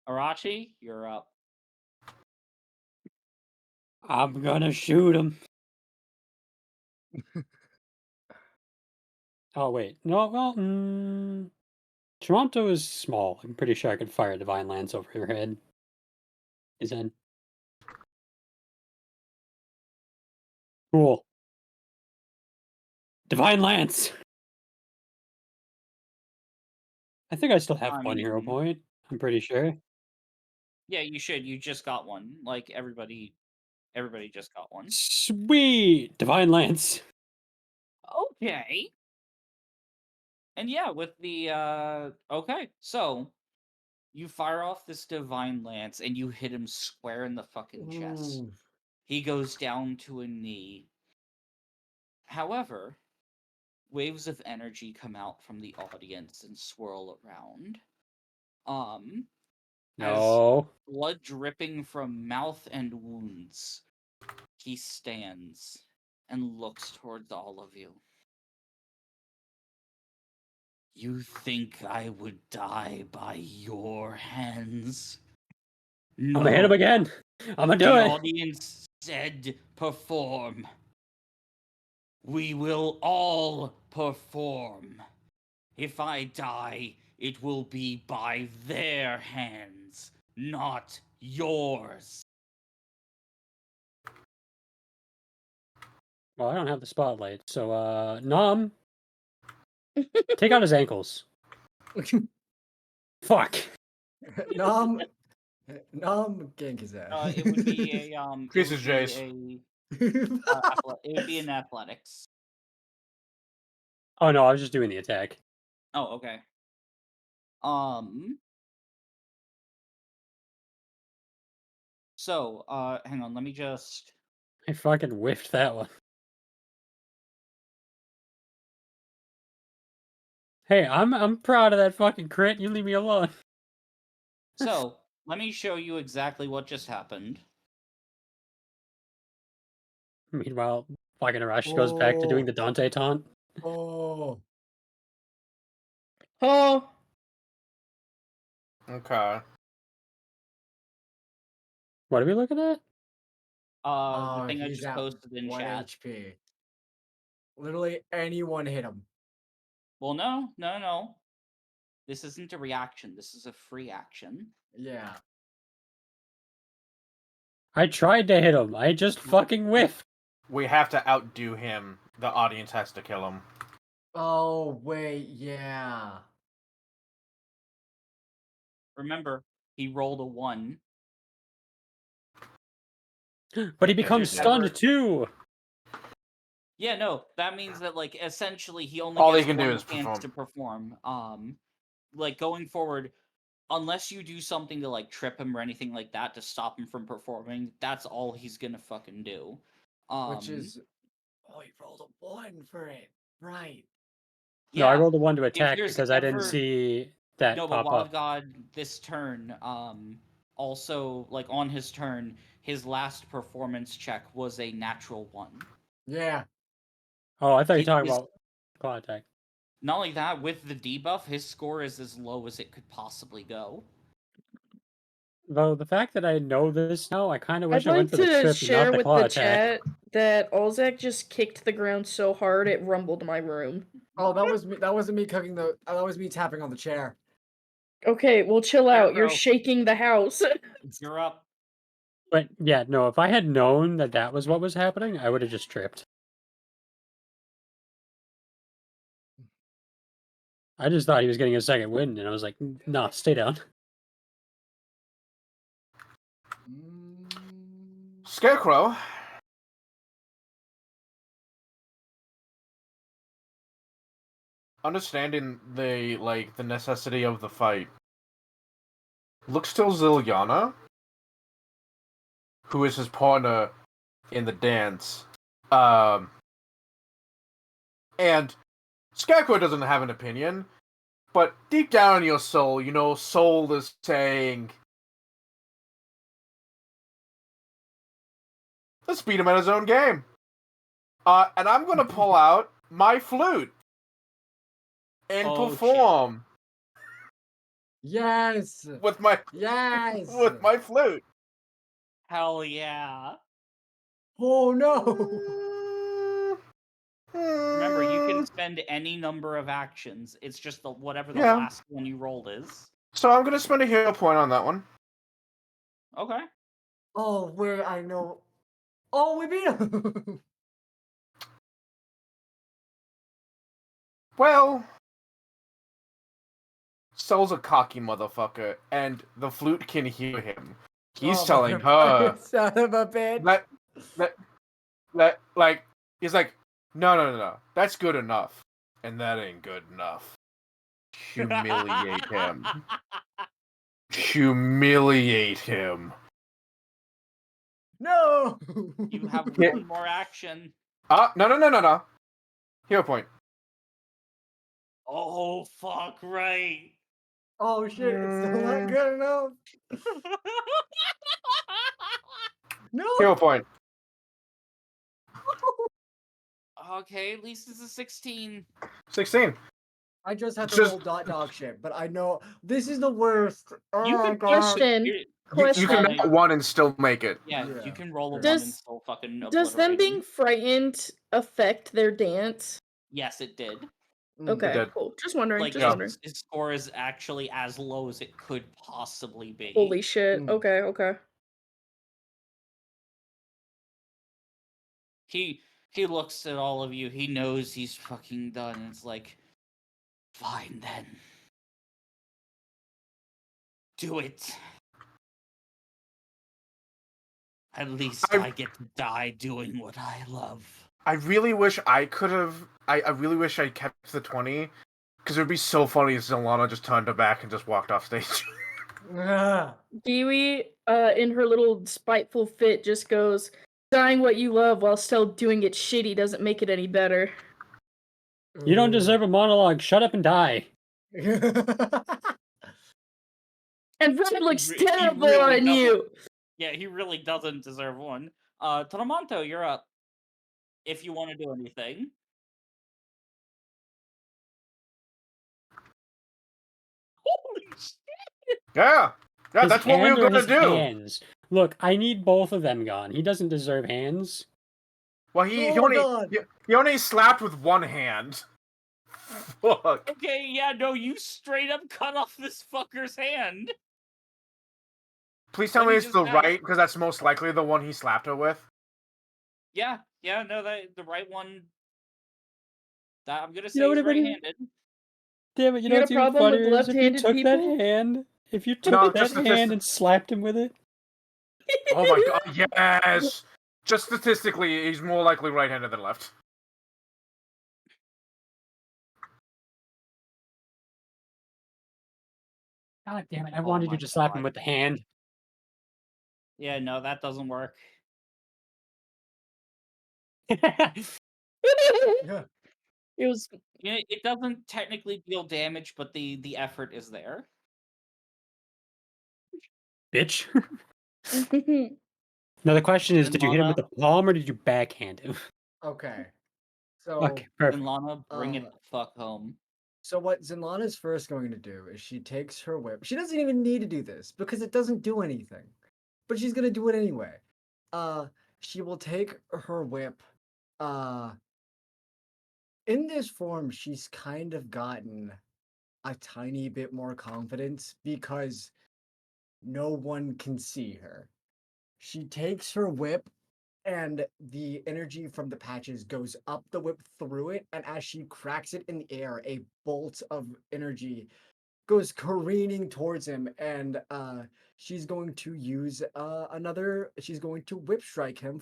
S1: Arachi, you're up.
S5: I'm gonna shoot him. Oh wait, no. Well, Toronto is small. I'm pretty sure I could fire a Divine Lance over your head. Is in. Cool. Divine Lance. I think I still have
S1: I
S5: one hero
S1: mean,
S5: point. I'm pretty sure.
S1: yeah, you should. You just got one. Like everybody just got one.
S5: Sweet Divine Lance.
S1: Okay. And yeah, with the okay, so you fire off this divine lance and you hit him square in the fucking chest. He goes down to a knee. However, waves of energy come out from the audience and swirl around. As
S5: No.
S1: blood dripping from mouth and wounds, he stands and looks towards all of you. You think I would die by your hands? No.
S5: I'm gonna hit him again. I'm gonna do
S1: The
S5: it.
S1: audience said perform. We will all perform. If I die, it will be by their hands, not yours.
S5: Well, I don't have the spotlight, so Nom, take out his ankles. Fuck.
S3: Nom gank his ass.
S1: It would be a
S4: Increase his J's.
S1: it would be an athletics.
S5: Oh no, I was just doing the attack.
S1: Oh, okay. So, hang on, let me just.
S5: I fucking whiffed that one. Hey, I'm proud of that fucking crit. You leave me alone.
S1: So, let me show you exactly what just happened.
S5: Meanwhile, fucking Arashi goes back to doing
S3: Oh.
S5: the Dante taunt.
S3: Oh.
S2: Oh,
S4: Okay.
S5: What are we looking at?
S1: The thing I
S3: He's
S1: just
S3: at
S1: posted in
S3: 1
S1: chat.
S3: HP. Literally anyone hit him.
S1: Well, no. This isn't a reaction. This is a free action.
S3: Yeah.
S5: I tried to hit him. I just fucking whiffed.
S4: We have to outdo him. The audience has to kill him.
S3: Oh, wait, yeah.
S1: Remember, he rolled a 1.
S5: But he
S4: Yeah,
S5: becomes
S4: dude,
S5: stunned
S1: never-
S5: too.
S1: Yeah, no, that means that like essentially he only
S4: All he
S1: gets
S4: can do
S1: one
S4: is
S1: chance to perform. Like going forward, unless you do something to like trip him or anything like that to stop him from performing, that's all he's gonna fucking do.
S3: Which is. Oh, he rolled a 1 for it. Right.
S5: No, I
S1: yeah.
S5: rolled a 1 to
S1: If
S5: attack
S1: there's
S5: because I didn't
S1: ever
S5: see that
S1: no, but
S5: pop
S1: Wild
S5: up.
S1: God this turn, also like on his turn, his last performance check was a natural 1.
S3: Yeah.
S5: Oh, I thought you were talking
S1: His-
S5: about claw attack.
S1: Not only that, with the debuff, his score is as low as it could possibly go.
S5: Though the fact that I know this now, I kind of
S2: I'd
S5: wish I went
S2: like
S5: for the
S2: to
S5: trip and not
S2: share
S5: the
S2: with
S5: claw
S2: the
S5: attack.
S2: chat that Olzak just kicked the ground so hard it rumbled my room.
S3: Oh, that was me. That wasn't me cooking the. That was me tapping on the chair.
S2: Okay, well, chill out. You're
S1: Scarecrow.
S2: shaking the house.
S1: You're up.
S5: But yeah, no, if I had known that that was what was happening, I would have just tripped. I just thought he was getting a second win, and I was like, nah, stay down.
S4: Scarecrow. Understanding the necessity of the fight. Looks to Ziliana, who is his partner in the dance. And Scarecrow doesn't have an opinion, but deep down in your soul, you know, soul is saying, let's beat him at his own game. And I'm gonna pull out my flute and
S1: Oh,
S4: perform
S3: Yes.
S4: with my
S3: Yes.
S4: flute.
S1: Hell yeah.
S3: Oh no.
S1: Remember, you can spend any number of actions. It's just whatever the
S4: Yeah.
S1: last one you rolled is.
S4: So I'm gonna spend a hero point on that one.
S1: Okay.
S3: Oh, where I know. Oh, we beat him.
S4: Well, Soul's a cocky motherfucker, and the flute can hear him. He's
S3: Oh,
S4: telling her
S3: son of a bitch.
S4: that like he's like, no, that's good enough, and that ain't good enough. Humiliate him. Humiliate him.
S3: No.
S1: You have
S4: Yeah.
S1: one more action.
S4: No. Hero point.
S1: Oh, fuck, right.
S3: Oh shit! It's still not good enough. No.
S4: Hero point.
S1: Okay, at least it's a 16.
S4: 16.
S3: I just have to
S4: Just-
S3: roll dog shit, but I know this is the worst. Oh
S1: You
S3: my
S1: can
S3: god.
S2: Question.
S4: You
S2: Question.
S4: can knock one and still make it.
S1: Yeah,
S3: Yeah.
S1: you can roll a 1
S2: Does-
S1: and still fucking
S2: Does them
S1: obliterate
S2: being
S1: him.
S2: frightened affect their dance?
S1: Yes, it did.
S2: Okay,
S4: did.
S2: cool. Just wondering.
S1: Like,
S2: just
S4: yeah.
S2: wondering.
S1: his score is actually as low as it could possibly be.
S2: Holy shit.
S3: Mm.
S2: Okay, okay.
S1: He looks at all of you. He knows he's fucking done. And it's like, fine then. Do it. At least I get to die doing what I love.
S4: I really wish I could have. I really wish I kept the 20 Because it would be so funny if Zilana just turned her back and just walked off stage.
S3: Ah.
S2: Giwi, in her little spiteful fit, just goes, "Dying what you love while still doing it shitty doesn't make it any better."
S5: You don't deserve a monologue. Shut up and die.
S2: And Red looks
S1: He
S2: terrible
S1: really
S2: on
S1: doesn't.
S2: you.
S1: Yeah, he really doesn't deserve one. Tonomonto, you're up. If you want to do anything. Holy shit!
S4: Yeah,
S5: His
S4: that's what we
S5: hand
S4: were
S5: or
S4: gonna
S5: his
S4: do.
S5: hands? Look, I need both of them gone. He doesn't deserve hands.
S4: Well, he
S3: Oh my God.
S4: he only slapped with one hand. Fuck.
S1: Okay, yeah, no, you straight up cut off this fucker's hand.
S4: Please tell
S1: Then
S4: me
S1: he
S4: it's
S1: just
S4: the
S1: died.
S4: right, because that's most likely the one he slapped her with.
S1: Yeah, no, that the right one. That I'm gonna
S5: You
S1: say
S5: know what
S1: he's
S5: would have been?
S1: right-handed.
S5: Damn it! You
S2: You
S5: know
S2: got
S5: what's
S2: a
S5: even
S2: problem with
S5: funnier is if you
S2: left-handed
S5: took that
S2: people?
S5: hand. If you
S4: No,
S5: took that
S4: just
S5: hand and slapped him with it.
S4: Oh my god, yes! Just statistically, he's more likely right-handed than left.
S5: God damn it! I
S1: Oh
S5: wanted
S1: my
S5: you to slap him
S1: God.
S5: with the hand.
S1: Yeah, no, that doesn't work.
S3: Yeah.
S2: It was.
S1: You know, it doesn't technically deal damage, but the effort is there.
S5: Bitch. Now the question is,
S1: Then
S5: did you hit him with the palm or did you backhand him?
S3: Okay. So,
S5: Okay, perfect.
S1: Lana, bring it
S3: Uh,
S1: the fuck home.
S3: so what Zenlana's first going to do is she takes her whip. She doesn't even need to do this because it doesn't do anything. But she's gonna do it anyway. Uh, she will take her whip. Uh, in this form, she's kind of gotten a tiny bit more confidence because no one can see her. She takes her whip and the energy from the patches goes up the whip through it, and as she cracks it in the air, a bolt of energy goes careening towards him, and she's going to use she's going to whip strike him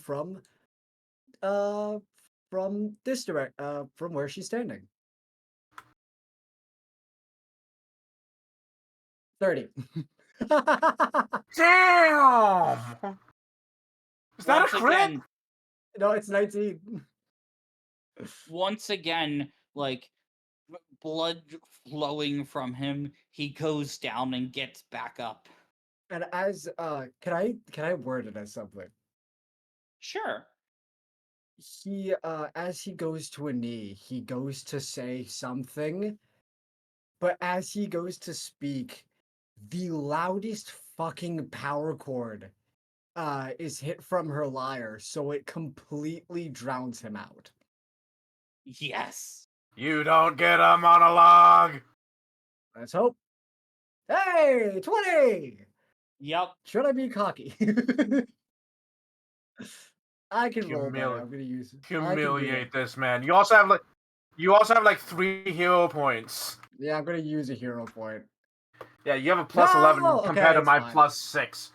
S3: uh from this direct from where she's standing. 30.
S4: Damn! Is that
S1: Once
S4: a crit?
S1: again,
S3: No, it's 19.
S1: once again, like blood flowing from him, he goes down and gets back up.
S3: And as can I word it as something?
S1: Sure.
S3: He as he goes to a knee, he goes to say something, but as he goes to speak, the loudest fucking power chord is hit from her lyre, so it completely drowns him out.
S1: Yes.
S4: You don't get a monologue!
S3: Let's hope. Hey, 20!
S1: Yep.
S3: Should I be cocky? I can roll better.
S4: Humili-
S3: I'm gonna use I can do
S4: Humiliate
S3: it.
S4: this man. You also have like 3 hero points.
S3: Yeah, I'm gonna use a hero point.
S4: Yeah, you have a plus 11
S3: No!
S4: compared
S3: Okay,
S4: to
S3: it's
S4: my
S3: fine.
S4: plus 6.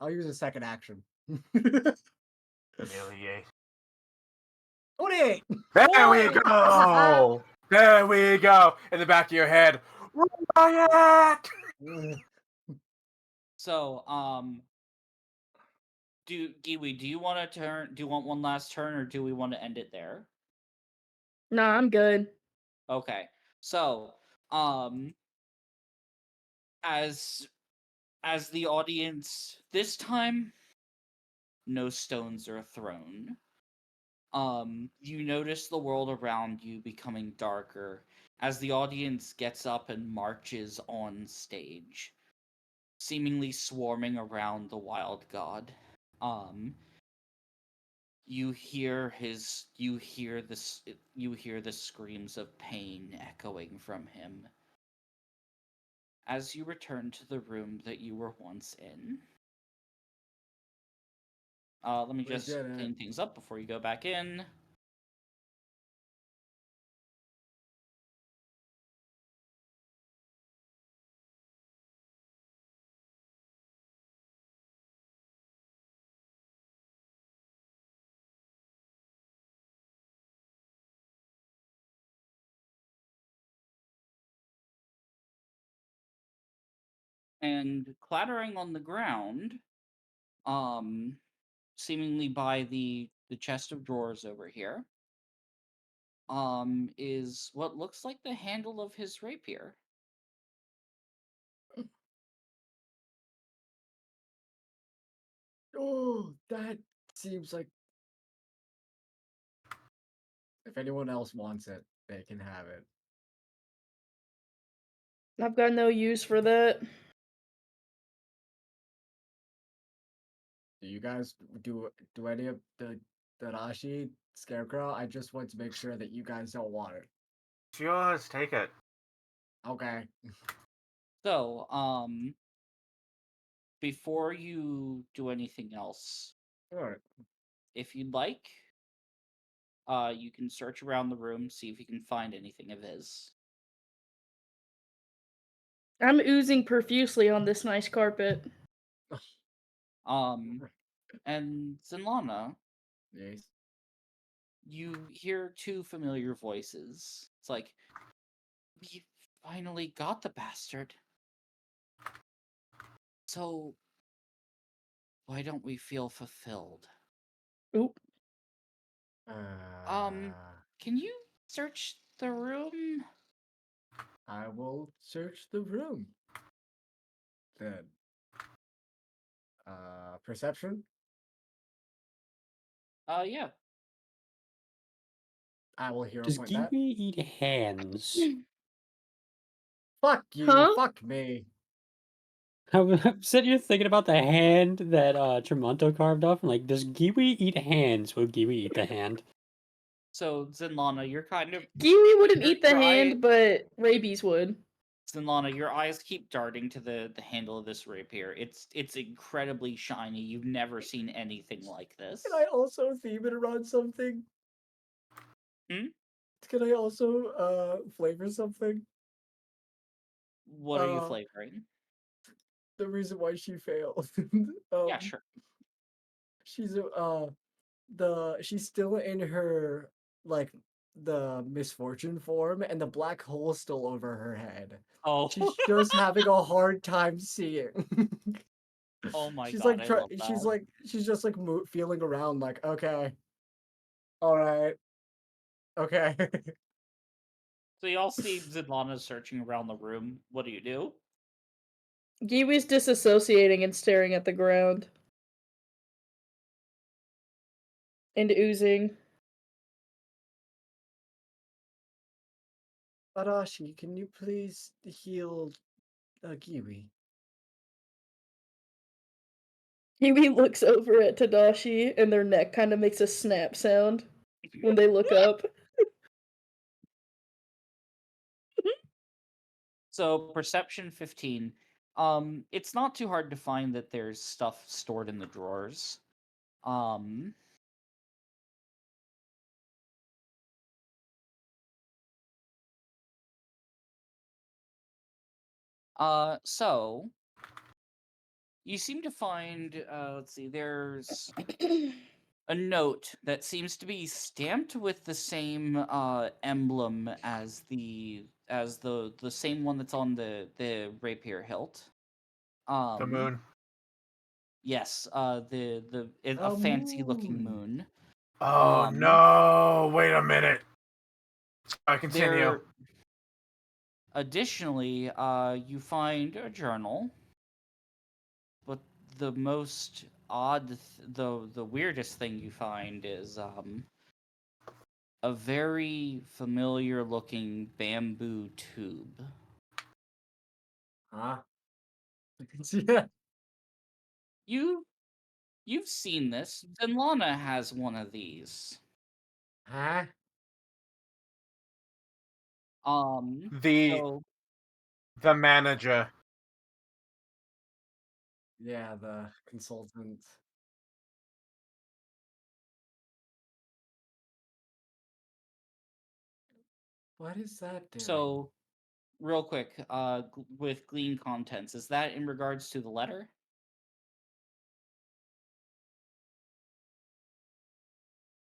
S3: I'll use a second action.
S4: Humiliate.
S3: 28!
S4: There we go! There we go! In the back of your head. Riot!
S1: So, Giwi, do you want to turn? Do you want one last turn, or do we want to end it there?
S2: Nah, I'm good.
S1: Okay. So, as the audience this time, no stones are thrown. You notice the world around you becoming darker as the audience gets up and marches on stage, seemingly swarming around the wild god. You hear the screams of pain echoing from him as you return to the room that you were once in. Let me
S3: We
S1: just
S3: did it.
S1: clean things up before you go back in. And clattering on the ground, seemingly by the chest of drawers over here, is what looks like the handle of his rapier.
S3: Oh, that seems like if anyone else wants it, they can have it.
S2: I've got no use for that.
S3: Do you guys do any of the Darashi Scarecrow? I just want to make sure that you guys don't want it.
S4: It's yours. Take it.
S3: Okay.
S1: So, before you do anything else,
S3: Alright.
S1: if you'd like, you can search around the room, see if you can find anything of his.
S2: I'm oozing profusely on this nice carpet.
S1: And Zenlana,
S3: Yes.
S1: you hear two familiar voices. It's like, we finally got the bastard. So, why don't we feel fulfilled?
S2: Oop.
S1: Can you search the room?
S3: I will search the room. Then. Perception?
S1: Yeah.
S3: I will hero
S5: Does
S3: point that.
S5: Kiwi eat hands?
S3: Fuck you,
S2: Huh?
S3: fuck me.
S5: I'm sitting here thinking about the hand that Tremonto carved off. And like, does Kiwi eat hands? Will Kiwi eat the hand?
S1: So, Zenlana, you're kind of
S2: Kiwi wouldn't
S1: Your-
S2: eat the
S1: your eye-
S2: hand, but rabies would.
S1: Zenlana, your eyes keep darting to the handle of this rapier. It's incredibly shiny. You've never seen anything like this.
S3: Can I also theme it around something?
S1: Hmm?
S3: Can I also flavor something?
S1: What are you
S3: uh,
S1: flavoring?
S3: The reason why she failed.
S1: Yeah, sure.
S3: She's she's still in her like the misfortune form and the black hole's still over her head.
S1: Oh,
S3: She's just having a hard time seeing.
S1: oh my
S3: she's
S1: god,
S3: like
S1: I love that.
S3: she's just like feeling around like okay. All right. Okay.
S1: So y'all see Zenlana searching around the room. What do you do?
S2: Kiwi's disassociating and staring at the ground. And oozing.
S3: Arashi, can you please heal Kiwi?
S2: Kiwi looks over at Tadashi and their neck kind of makes a snap sound when they look up.
S1: So perception 15. It's not too hard to find that there's stuff stored in the drawers. So you seem to find let's see, there's a note that seems to be stamped with the same emblem as the same one that's on the rapier hilt.
S4: The moon.
S1: Yes, a
S3: A
S1: fancy looking
S3: moon.
S1: moon.
S4: Oh no! Wait a minute. I continue.
S1: There, additionally, you find a journal, but the most the weirdest thing you find is a very familiar looking bamboo tube.
S3: Huh? Yeah.
S1: You've seen this. Zenlana has one of these.
S3: Huh?
S4: The
S1: So
S4: the manager.
S3: Yeah, the consultant. What is that doing?
S1: so real quick, with Glean contents, is that in regards to the letter?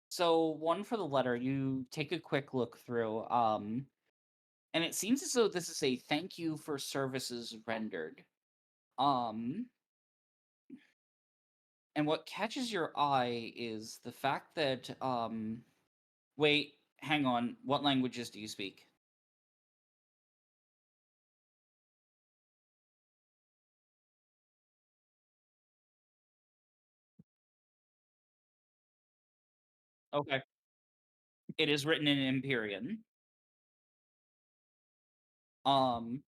S1: So one for the letter, you take a quick look through, and it seems as though this is a thank you for services rendered. Um, and what catches your eye is the fact that wait, hang on. What languages do you speak? Okay. It is written in Empyrean. Um,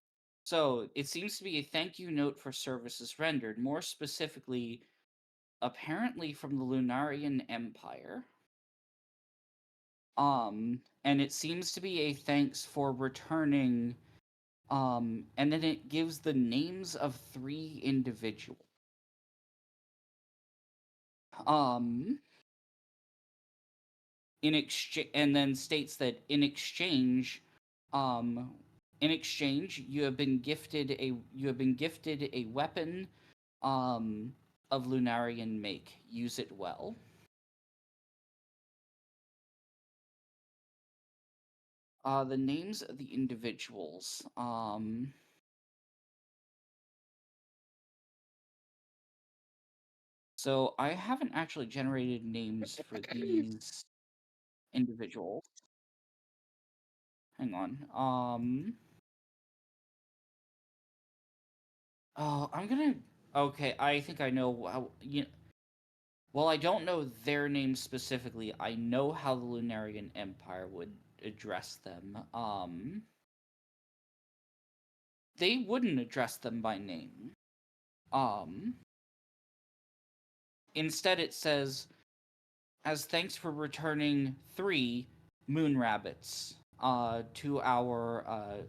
S1: so it seems to be a thank you note for services rendered, more specifically, apparently from the Lunarian Empire. And it seems to be a thanks for returning. And then it gives the names of 3 individuals. Um, in exchange, and then states that um, in exchange, you have been gifted a weapon, of Lunarian make. Use it well. The names of the individuals. So I haven't actually generated names for these individuals. Hang on. Oh, I'm gonna. Okay, I think I know how. Well, I don't know their names specifically. I know how the Lunarian Empire would address them. They wouldn't address them by name. Um, Instead it says, as thanks for returning 3 moon rabbits, to our,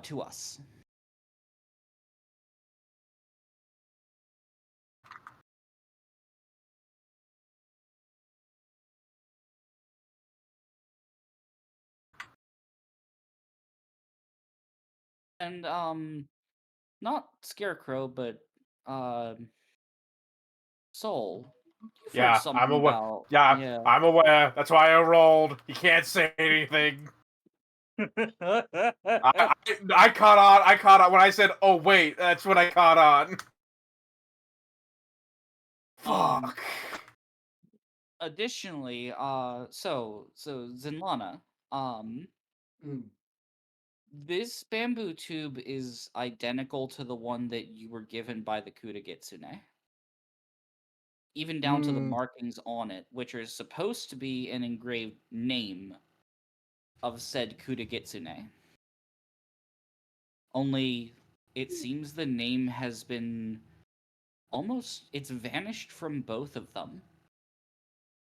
S1: to us. And, not Scarecrow, but, Soul. You've heard
S4: Yeah, I'm
S1: something
S4: aware.
S1: about,
S4: Yeah,
S1: yeah.
S4: I'm aware. That's why I rolled. You can't say anything. I caught on. I caught on when I said, "Oh wait," that's when I caught on.
S1: Um,
S4: Fuck.
S1: Additionally, so Zenlana,
S3: Mm.
S1: this bamboo tube is identical to the one that you were given by the Kudagitsune. Even down to the
S3: Mm.
S1: markings on it, which are supposed to be an engraved name of said Kudagitsune. Only, it seems the name has been it's vanished from both of them,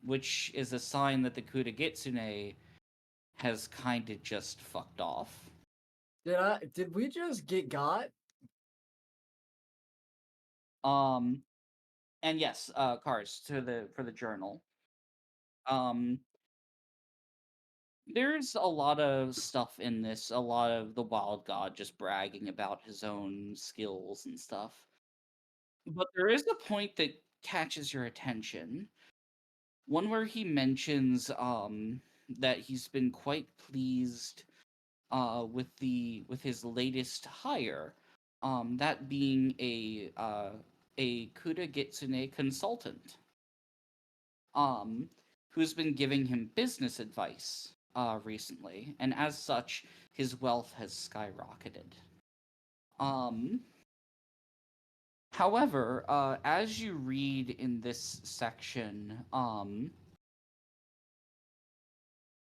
S1: which is a sign that the Kudagitsune has kind of just fucked off.
S3: Did we just get got?
S1: And yes, cars for the journal. Um, there's a lot of stuff in this, a lot of the wild god just bragging about his own skills and stuff. But there is a point that catches your attention. One where he mentions that he's been quite pleased with his latest hire, that being a Kudagitsune consultant, who's been giving him business advice recently, and as such, his wealth has skyrocketed. Um, However, as you read in this section,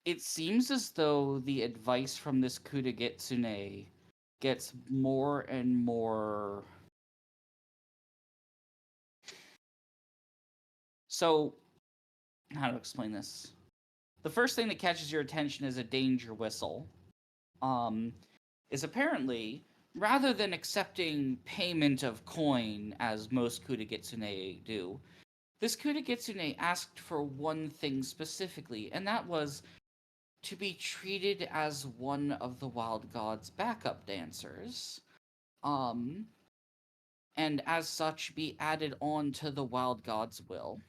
S1: it seems as though the advice from this Kudagitsune gets more and more. So, how to explain this? The first thing that catches your attention is a danger whistle. Is apparently, rather than accepting payment of coin as most Kudagitsune do, this Kudagitsune asked for one thing specifically, and that was to be treated as one of the wild god's backup dancers. Um, and as such be added on to the wild god's will.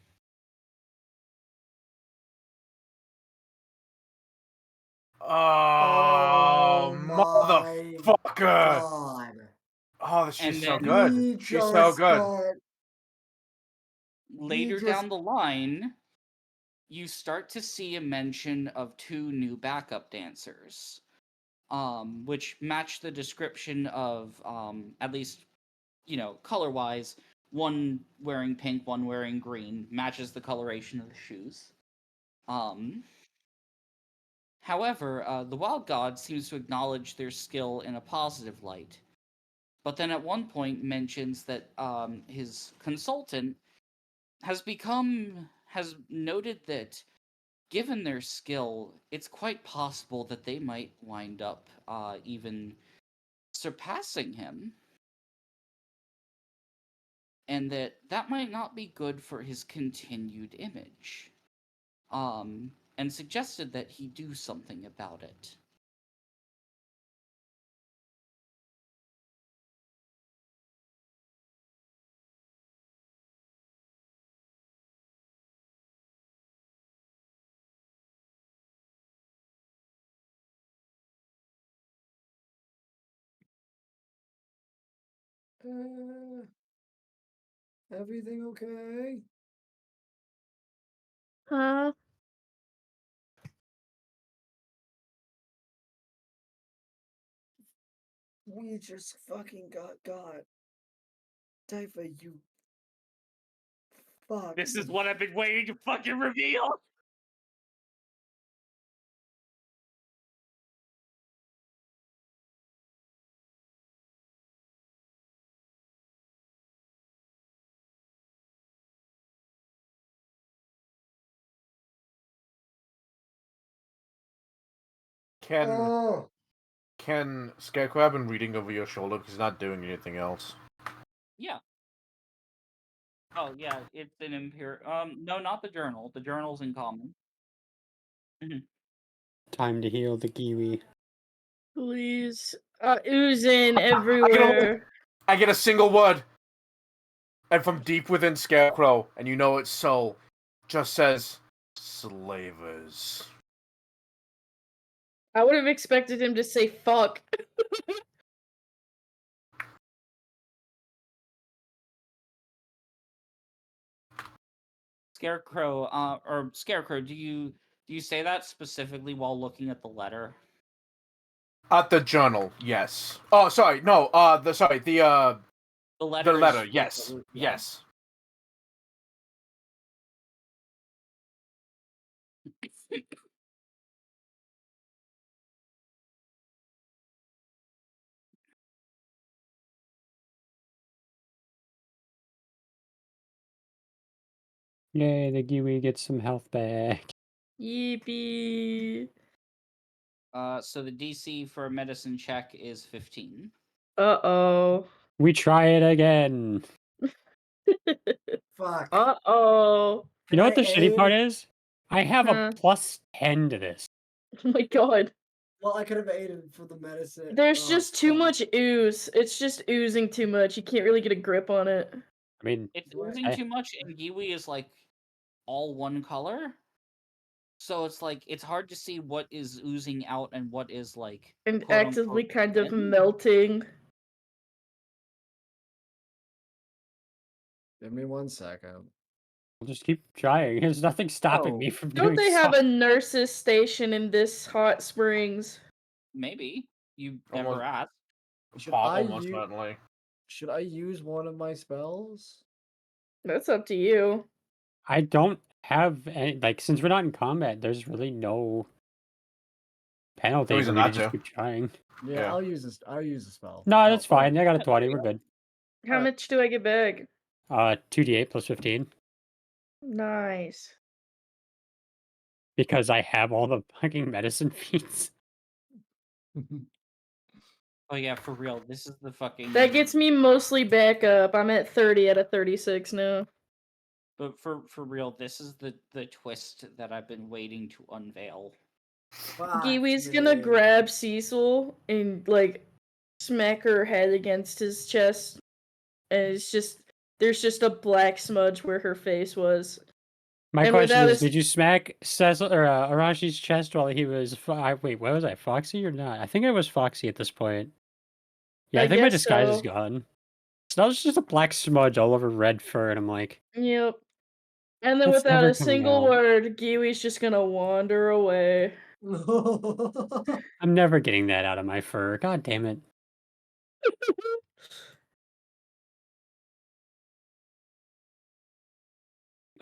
S4: Oh,
S3: Oh my
S4: motherfucker!
S3: god.
S4: Oh, she's
S1: And
S4: so
S1: then-
S4: good.
S3: He
S4: She's so
S3: just
S4: good.
S3: got-
S1: Later
S3: just-
S1: down the line, you start to see a mention of 2 new backup dancers, which match the description of, at least, color-wise, one wearing pink, one wearing green, matches the coloration of the shoes. However, the Wild God seems to acknowledge their skill in a positive light, but then at one point mentions that his consultant has noted that given their skill, it's quite possible that they might wind up even surpassing him, and that might not be good for his continued image. And suggested that he do something about it.
S3: Everything okay?
S2: Huh?
S3: We just fucking got Tifa, you fuck.
S1: This is what I've been waiting to fucking reveal!
S4: Can Scarecrow have been reading over your shoulder because he's not doing anything else?
S1: Yeah. Oh, yeah, it's an no, not the journal. The journal's in common.
S5: Time to heal the Giwi.
S2: Please. Oozing everywhere.
S4: I get a single word, and from deep within Scarecrow, and you know it's so, just says, slavers.
S2: I would have expected him to say fuck.
S1: Scarecrow, do you say that specifically while looking at the letter?
S4: At the journal, yes. Oh, sorry, no. The
S1: The
S4: letter,
S1: is-
S4: yes,
S1: yeah.
S4: yes.
S5: Yay, the Giwi gets some health back.
S2: Yippee.
S1: So the DC for a medicine check is 15.
S2: Uh-oh.
S5: We try it again.
S3: Fuck.
S2: Uh-oh.
S5: You know what the
S3: Can I
S5: shitty part
S3: aid?
S5: is? I have
S2: Huh.
S5: a +10 to this.
S2: Oh my god.
S3: Well, I could have aided for the medicine.
S2: There's
S3: Oh,
S2: just too
S3: fuck.
S2: much ooze. It's just oozing too much. You can't really get a grip on it.
S5: I mean,
S1: It's
S3: Right.
S1: oozing too much, and Giwi is like all one color. So it's like it's hard to see what is oozing out and what is like
S2: And
S1: quote,
S2: actively
S1: unquote,
S2: kind of
S1: in.
S2: melting.
S3: Give me 1 second.
S5: I'll just keep trying. There's nothing stopping me
S3: Oh,
S5: from
S2: Don't
S5: doing
S2: they have
S5: so.
S2: a nurse's station in this hot springs?
S1: Maybe you
S4: Almost-
S1: never asked.
S3: Should
S4: Pop
S3: I
S4: almost
S3: use-
S4: certainly.
S3: Should I use one of my spells?
S2: That's up to you.
S5: I don't have any, like, since we're not in combat, there's really no penalty for
S4: reason
S5: me to
S4: not
S5: just
S4: to.
S5: keep trying.
S3: Yeah,
S4: Yeah.
S3: I'll use this. I'll use the spell.
S5: No, that's
S3: Oh,
S5: fine. I got a
S1: Yeah,
S5: 20.
S1: there you
S5: We're good.
S2: How
S3: Alright.
S2: much do I get back?
S5: 2d8 plus 15
S2: Nice.
S5: because I have all the fucking medicine feats.
S1: Oh yeah, for real. This is the fucking.
S2: That gets me mostly back up. I'm at 30 out of 36 now.
S1: But for real, this is the twist that I've been waiting to unveil.
S3: Fuck
S2: Giwi's gonna
S3: me.
S2: grab Cecil and like smack her head against his chest, and it's just there's just a black smudge where her face was.
S5: My
S2: And
S5: question
S2: without
S5: is,
S2: a-
S5: did you smack Cecil or Arashi's chest while he was? Wait, what was I? Foxy or not? I think it was Foxy at this point. Yeah,
S2: I
S5: I think my
S2: guess
S5: disguise is
S2: so.
S5: gone. So that was just a black smudge all over red fur, and I'm like,
S2: Yep. And then
S5: that's
S2: without
S5: never
S2: a
S5: coming
S2: single
S5: out.
S2: word, Giwi's just gonna wander away.
S5: I'm never getting that out of my fur. God damn it.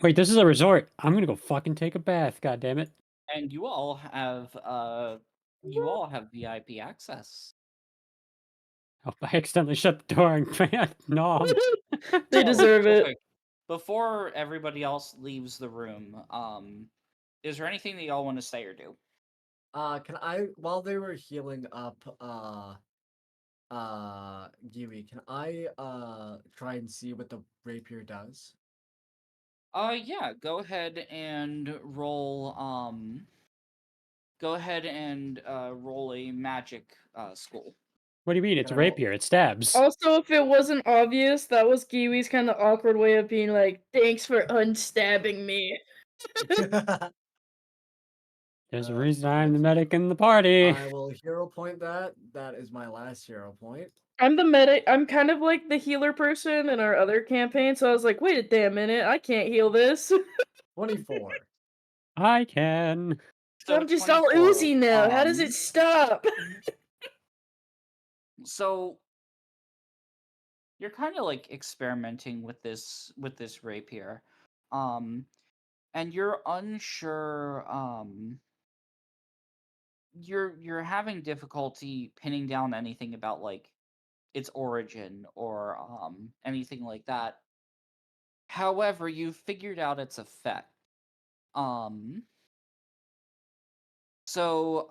S5: Wait, this is a resort. I'm gonna go fucking take a bath. God damn it.
S1: And you all have VIP access.
S5: Oh, I accidentally shut the door and no.
S2: They
S1: Oh,
S2: deserve
S1: real
S2: it.
S1: quick, before everybody else leaves the room, is there anything that y'all want to say or do?
S3: Can I, while they were healing up, Giwi, can I, try and see what the rapier does?
S1: Yeah, go ahead and roll, roll a magic, school.
S5: What do you mean? It's
S3: Can
S5: a
S3: I roll?
S5: rapier. It stabs.
S2: Also, if it wasn't obvious, that was Giwi's kind of awkward way of being like, "Thanks for unstabbing me."
S5: There's a reason I'm the
S3: Perfect.
S5: medic in the party.
S3: I will hero point that. That is my last hero point.
S2: I'm the medic. I'm kind of like the healer person in our other campaign, so I was like, "Wait a damn minute, I can't heal this."
S3: 24.
S5: I can.
S2: So
S1: So
S2: I'm just all
S1: 24,
S2: oozy now. How does it stop?
S1: so you're kind of like experimenting with this rapier, and you're unsure. You're having difficulty pinning down anything about like its origin or anything like that. However, you figured out its effect. Um, so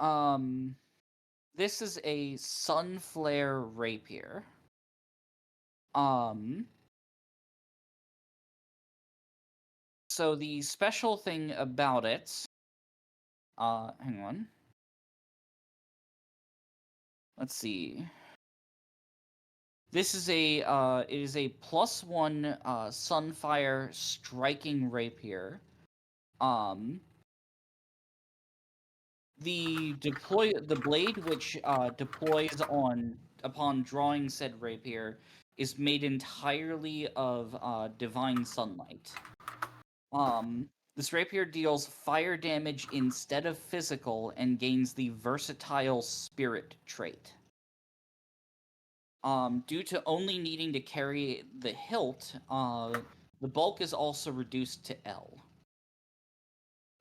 S1: this is a sunflare rapier. Um, so the special thing about it, hang on. Let's see. This is it is a +1 Sunfire striking rapier. Um, the blade which deploys upon drawing said rapier is made entirely of divine sunlight. This rapier deals fire damage instead of physical and gains the versatile spirit trait. Due to only needing to carry the hilt, the bulk is also reduced to L.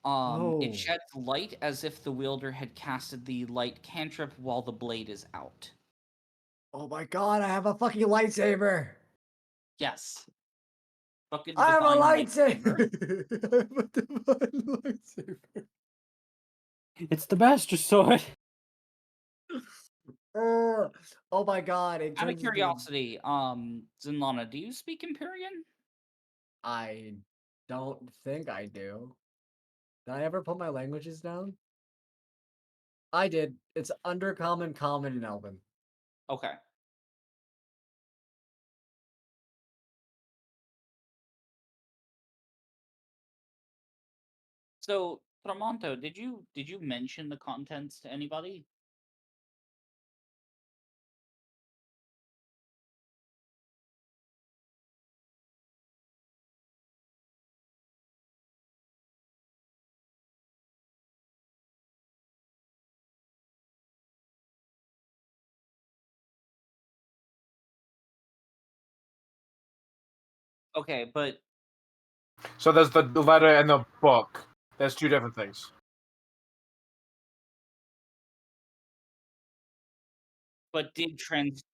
S1: It
S3: Oh.
S1: sheds light as if the wielder had casted the light cantrip while the blade is out.
S3: Oh my god, I have a fucking lightsaber!
S1: Yes. Fucking
S3: I have a
S1: divine
S3: lightsaber! I have a divine lightsaber.
S5: It's the Master Sword.
S3: Oh my god, it
S1: Out of
S3: turns into.
S1: curiosity, Zinlana, do you speak Empyrean?
S3: I don't think I do. Did I ever put my languages down? I did. It's Undercommon, Common, and Elven.
S1: Okay. So, Tramonto, did you mention the contents to anybody? Okay, but
S4: So there's the letter and the book. There's two different things.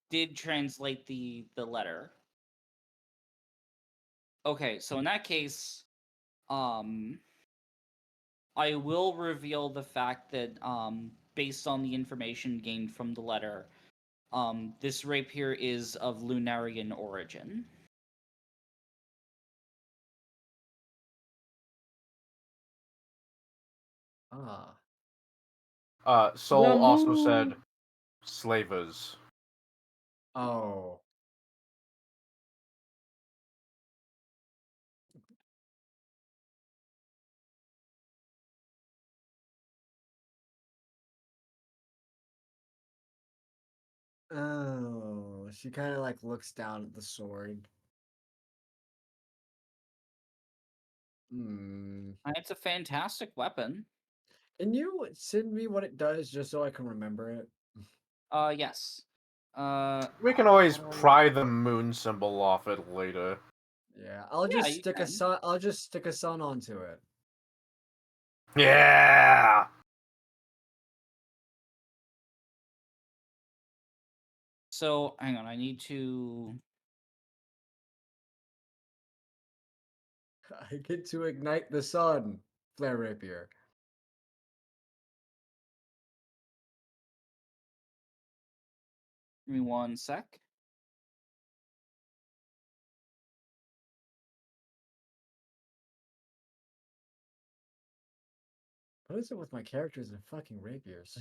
S1: did translate the letter. Okay, so in that case, um I will reveal the fact that based on the information gained from the letter, this rapier is of Lunarian origin.
S3: Ah.
S4: Soul also
S2: Lamu.
S4: said slavers.
S3: Oh. Oh. She kind of like looks down at the sword. Hmm.
S1: It's a fantastic weapon.
S3: Can you send me what it does just so I can remember it?
S1: Yes. Uh,
S4: We can always
S3: I'll-
S4: pry the moon symbol off it later.
S3: Yeah, I'll
S1: Yeah,
S3: just
S1: you
S3: stick a
S1: can.
S3: sun. I'll just stick a sun onto it.
S4: Yeah.
S1: so hang on, I need to.
S3: I get to ignite the sun, Flare Rapier.
S1: Give me 1 sec.
S3: What is it with my characters and fucking rapiers?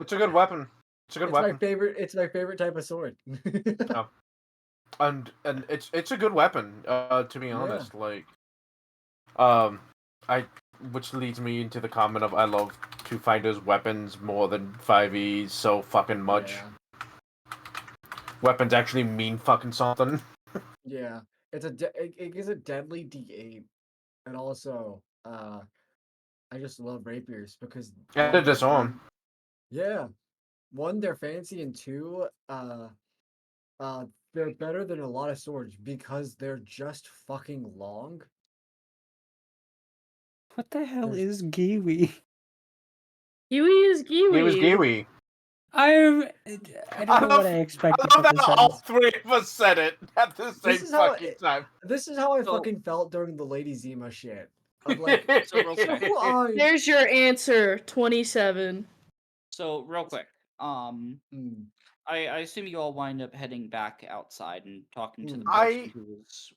S4: It's a good weapon. It's a good
S3: It's my
S4: weapon.
S3: favorite. It's my favorite type of sword.
S4: Oh. And it's a good weapon. To be
S3: Yeah.
S4: honest, like, I which leads me into the comment of I love Two Fighters weapons more than 5e so fucking much.
S3: Yeah.
S4: Weapons actually mean fucking something.
S3: Yeah. It's it gives a deadly D8, and also I just love rapiers because
S4: And
S3: one,
S4: to disarm.
S3: yeah, one, they're fancy, and two, they're better than a lot of swords because they're just fucking long.
S5: What the hell
S3: There's-
S5: is Giwi?
S2: Giwi is Giwi.
S4: He was Giwi.
S5: I don't know what I expected
S4: I love
S5: from
S4: that
S5: this
S4: all
S5: sentence.
S4: three of us said it at the same
S3: is how
S4: fucking time.
S3: This is how I
S1: So-
S3: fucking felt during the Lady Zima shit. I'm like,
S1: So real quick.
S3: who are you?
S2: There's your answer, 27.
S1: So real quick.
S3: Mm.
S1: I assume you all wind up heading back outside and talking to the
S3: Hmm.
S1: person who was.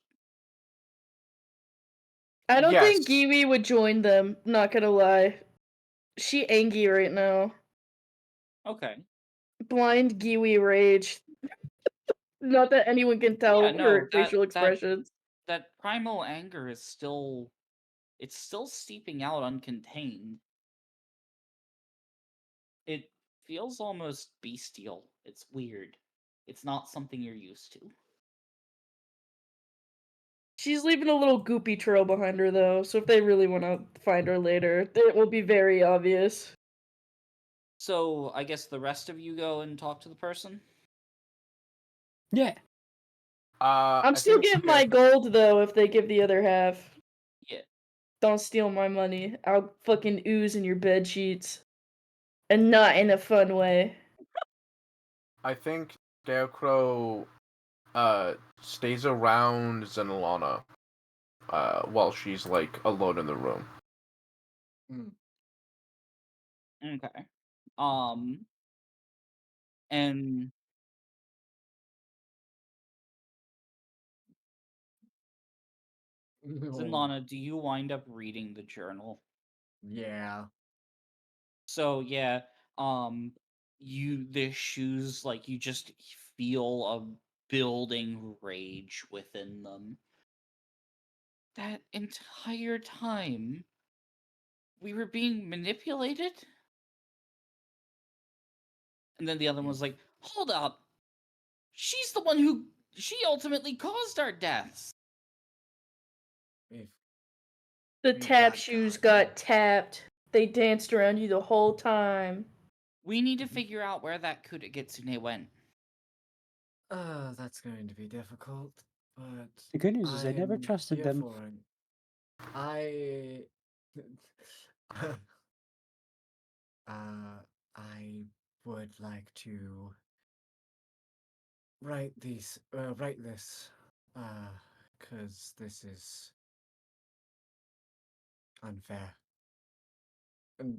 S2: I don't think
S4: Yes.
S2: Giwi would join them, not gonna lie. She angry right now.
S1: Okay.
S2: Blind Giwi rage. Not that anyone can tell
S1: Yeah, no,
S2: her
S1: that-
S2: facial
S1: that-
S2: expressions.
S1: That primal anger is still. It's still seeping out uncontained. It feels almost bestial. It's weird. It's not something you're used to.
S2: She's leaving a little goopy trail behind her, though, so if they really want to find her later, it will be very obvious.
S1: So I guess the rest of you go and talk to the person.
S5: Yeah.
S2: I'm
S4: I
S2: still
S4: think
S2: getting my gold, though, if they give the other half.
S1: Yeah.
S2: Don't steal my money. I'll fucking ooze in your bed sheets. And not in a fun way.
S4: I think Scarecrow stays around Zenilana while she's like alone in the room.
S1: Okay. And Zenlana, do you wind up reading the journal?
S3: Yeah.
S1: So yeah, the shoes, like, you just feel a building rage within them. That entire time, we were being manipulated? And then the other one was like, hold up. She ultimately caused our deaths.
S3: If
S2: The
S3: We
S2: tap
S3: got
S2: shoes
S3: caught.
S2: got tapped. They danced around you the whole time.
S1: We need to figure out where that Kurogitsune went.
S3: That's going to be difficult, but
S5: The good news is I never
S3: I'm
S5: trusted
S3: here
S5: them.
S3: for it. I I would like to write this, because this is unfair. And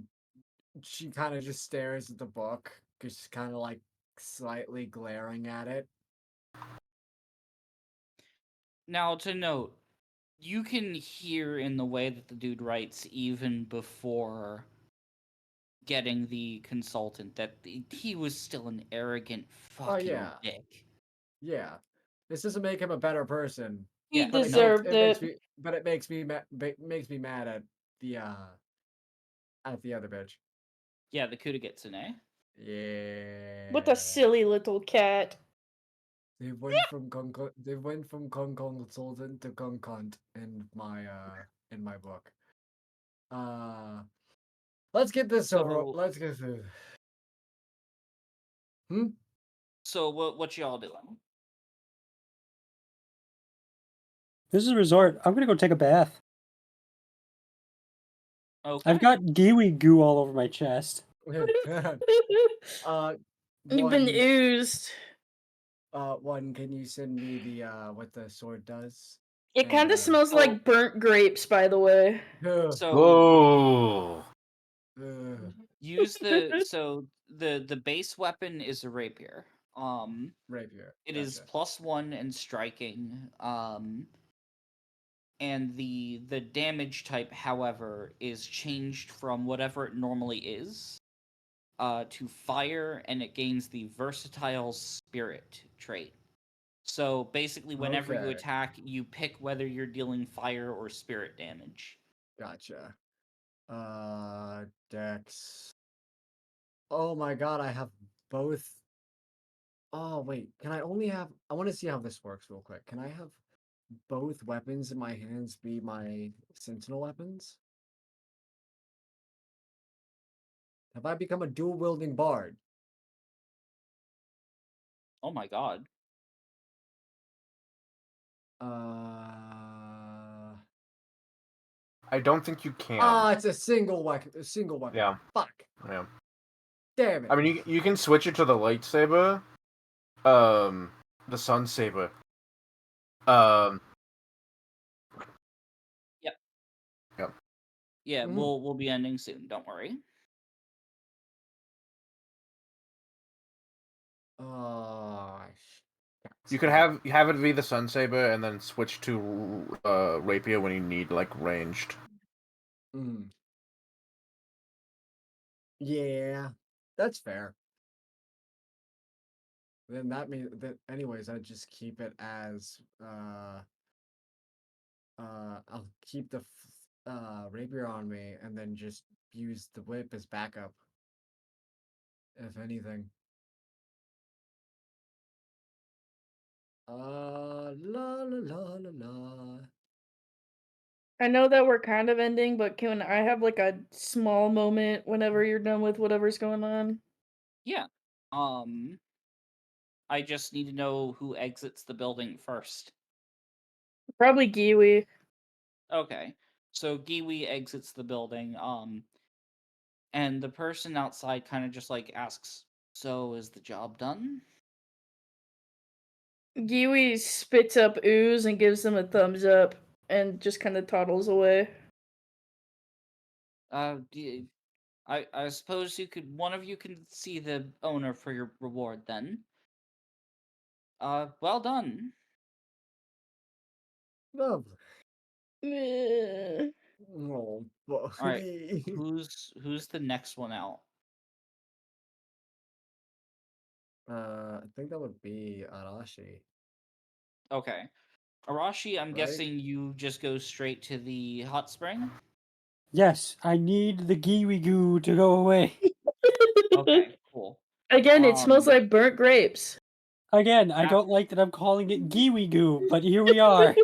S3: she kind of just stares at the book, just kind of like slightly glaring at it.
S1: Now, to note, you can hear in the way that the dude writes, even before getting the consultant, that he was still an arrogant fucking
S3: yeah.
S1: dick.
S3: Yeah, this doesn't make him a better person.
S2: He
S1: Yeah,
S3: But
S2: deserved
S3: makes
S2: it.
S3: me, but it makes me mad at the other bitch.
S1: Yeah, the Kurogitsune.
S3: Yeah.
S2: What a silly little cat.
S3: They went from Kong Consultant to Kong Cunt in my book. Let's get this over.
S1: So,
S3: Let's get through. Hmm?
S1: so what y'all doing?
S5: This is a resort. I'm gonna go take a bath.
S1: Okay.
S5: I've got Giwi goo all over my chest.
S3: uh
S2: You've been
S3: one
S2: oozed.
S3: can you send me the what the sword does?
S2: It kind of
S3: And,
S2: smells
S1: Oh.
S2: like burnt grapes, by the way.
S1: So
S4: Whoa.
S1: use the base weapon is a rapier.
S3: Rapier.
S1: It is
S3: Gotcha.
S1: +1 in striking. And the damage type, however, is changed from whatever it normally is to fire, and it gains the versatile spirit trait. So basically, whenever you
S3: Okay.
S1: attack, you pick whether you're dealing fire or spirit damage.
S3: Gotcha. Dex. Oh my god, I have both. Oh wait, can I only have? I want to see how this works real quick. Can I have both weapons in my hands be my sentinel weapons? Have I become a dual wielding bard?
S1: Oh my god.
S4: I don't think you can.
S3: It's a single weapon. A single weapon.
S4: Yeah.
S3: Fuck.
S4: Yeah.
S3: Damn it.
S4: I mean, you can switch it to the lightsaber, the sun saber.
S1: Yeah,
S3: Mhm.
S1: we'll be ending soon. Don't worry.
S4: You could have it be the sun saber and then switch to rapier when you need like ranged.
S3: Mm. Yeah, that's fair. Then that means that anyways, I just keep it as I'll keep the rapier on me and then just use the whip as backup. If anything. La la la la la.
S2: I know that we're kind of ending, but can I have like a small moment whenever you're done with whatever's going on?
S1: Yeah. I just need to know who exits the building first.
S2: Probably Giwi.
S1: Okay. So Giwi exits the building, and the person outside kind of just like asks, "So is the job done?"
S2: Giwi spits up ooze and gives them a thumbs up and just kind of toddles away.
S1: I suppose one of you can see the owner for your reward then. Well done.
S3: Lovely.
S2: Meh.
S3: Oh,
S1: Alright,
S3: buddy.
S1: who's the next one out?
S3: I think that would be Arashi,
S1: Okay. Arashi, I'm
S3: right?
S1: guessing you just go straight to the hot spring?
S5: Yes, I need the Giwi goo to go away.
S1: Okay, cool.
S2: Again, it smells
S1: Um,
S2: like burnt grapes.
S5: Again, I
S1: Af-
S5: don't like that I'm calling it Giwi goo, but here we are.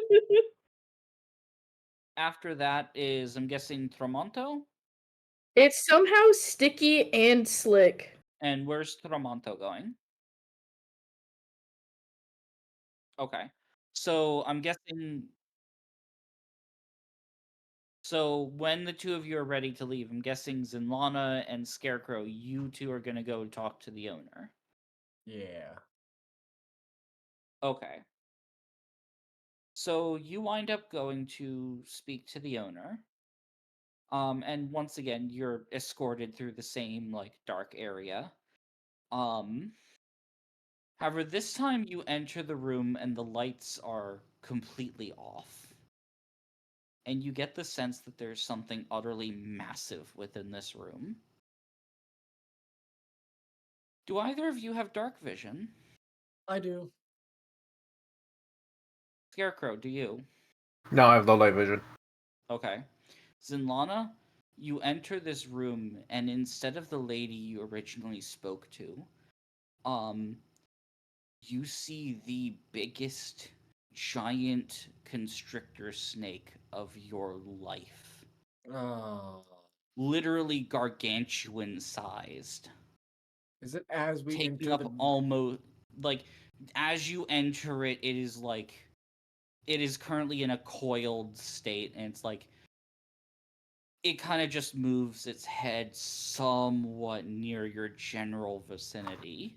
S1: After that is, I'm guessing, Tramonto?
S2: It's somehow sticky and slick.
S1: And where's Tramonto going? Okay. So I'm guessing. So when the two of you are ready to leave, I'm guessing Zinlana and Scarecrow, you two are gonna go talk to the owner.
S3: Yeah.
S1: Okay. So you wind up going to speak to the owner. And once again, you're escorted through the same like dark area. Um, However, this time you enter the room and the lights are completely off. And you get the sense that there's something utterly massive within this room. Do either of you have dark vision?
S3: I do.
S1: Scarecrow, do you?
S4: No, I have low light vision.
S1: Okay. Zinlana, you enter this room, and instead of the lady you originally spoke to, you see the biggest giant constrictor snake of your life.
S3: Oh.
S1: Literally gargantuan sized.
S3: Is it as we
S1: Taking
S3: enter
S1: up
S3: the
S1: almost, like, as you enter it, it is like, it is currently in a coiled state, and it's like, it kind of just moves its head somewhat near your general vicinity.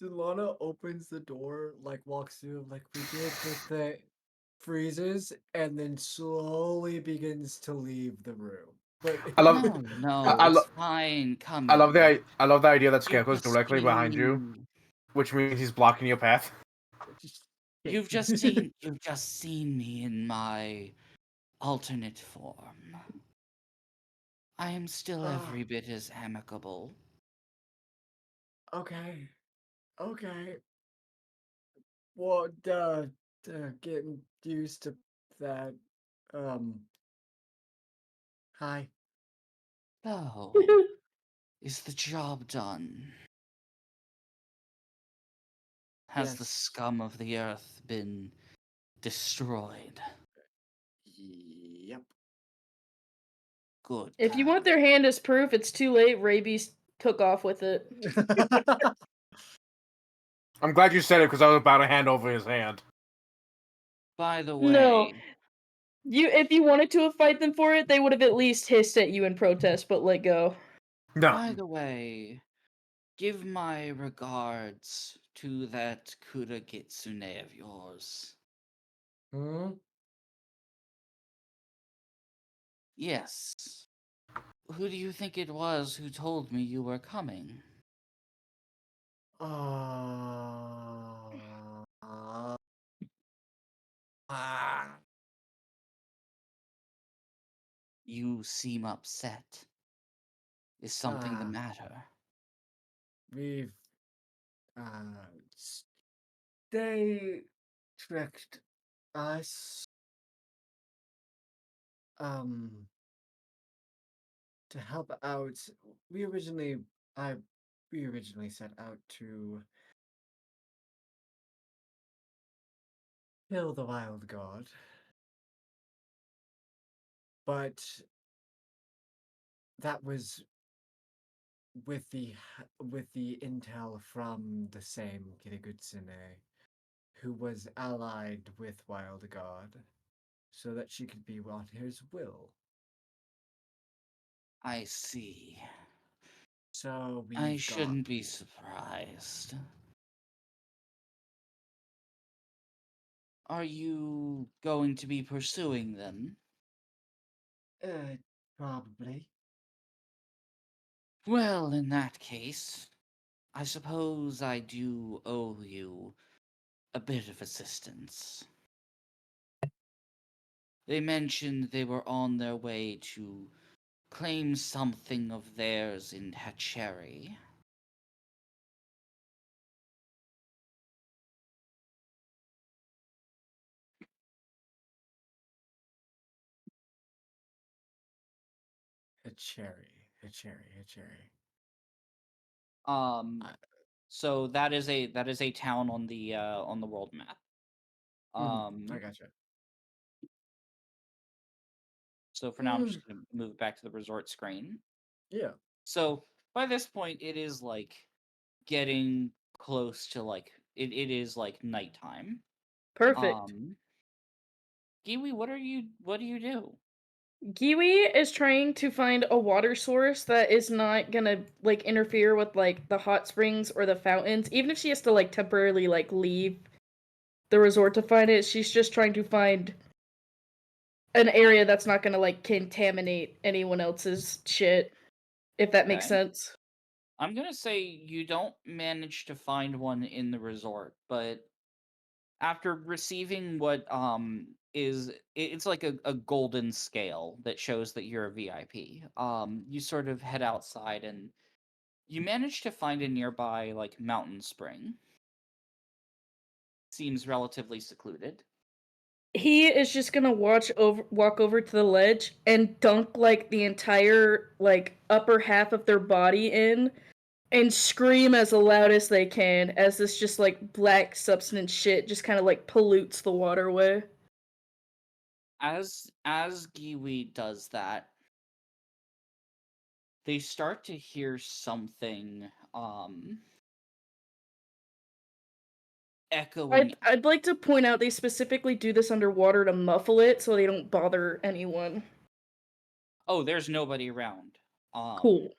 S3: Solana opens the door, like walks through like we did with the freezes, and then slowly begins to leave the room. But
S4: I love,
S1: No, no,
S4: I,
S1: it's
S4: lo-
S1: fine. Come
S4: I love
S1: in.
S4: I love the idea that
S1: You've
S4: Scarecrow's
S1: just
S4: directly behind you,
S1: seen.
S4: which means he's blocking your path.
S1: You've just seen me in my alternate form. I am still
S3: Ah,
S1: every bit as amicable.
S3: okay, okay. Well, getting used to that. Um, hi.
S1: So, is the job done? Has the
S3: Yes.
S1: scum of the earth been destroyed?
S3: Yep.
S1: Good.
S2: If you want their hand as proof, it's too late. Rabies took off with it.
S4: I'm glad you said it because I was about to hand over his hand.
S1: By the
S2: No.
S1: way,
S2: If you wanted to fight them for it, they would have at least hissed at you in protest, but let go.
S1: by
S4: No.
S1: the way, give my regards to that Kura Kitsune of yours.
S3: Hmm?
S1: Yes. Who do you think it was who told me you were coming?
S3: Ah.
S1: You seem upset. Is something the
S3: Ah.
S1: matter?
S3: We've uh s- they tricked us um to help out. We originally I we originally set out to kill the wild god. But that was with the intel from the same Kirigutsune, who was allied with Wild God, so that she could be on his will.
S1: I see.
S3: So
S1: I
S3: we've got
S1: shouldn't be surprised. Are you going to be pursuing them?
S3: probably.
S1: Well, in that case, I suppose I do owe you a bit of assistance. They mentioned they were on their way to claim something of theirs in Hatcheri.
S3: A cherry.
S1: Um,
S3: I,
S1: so that is a town on the world map.
S3: I
S1: Um,
S3: gotcha.
S1: so for now, I'm just gonna move back to the resort screen.
S3: Yeah.
S1: So by this point, it is like getting close to like it is like nighttime.
S2: Perfect.
S1: Giwi, what do you do?
S2: Giwi is trying to find a water source that is not gonna like interfere with like the hot springs or the fountains. Even if she has to like temporarily like leave the resort to find it, she's just trying to find an area that's not gonna like contaminate anyone else's shit. If that makes
S1: Okay.
S2: sense.
S1: I'm gonna say you don't manage to find one in the resort, but after receiving what it's like a golden scale that shows that you're a VIP. You sort of head outside and you manage to find a nearby like mountain spring. Seems relatively secluded.
S2: he is just gonna walk over to the ledge and dunk like the entire like upper half of their body in and scream as loud as they can as this just like black substance shit just kind of like pollutes the waterway.
S1: As Giwi does that, they start to hear something echoing.
S2: I'd like to point out they specifically do this underwater to muffle it so they don't bother anyone.
S1: Oh, there's nobody around.
S2: Cool.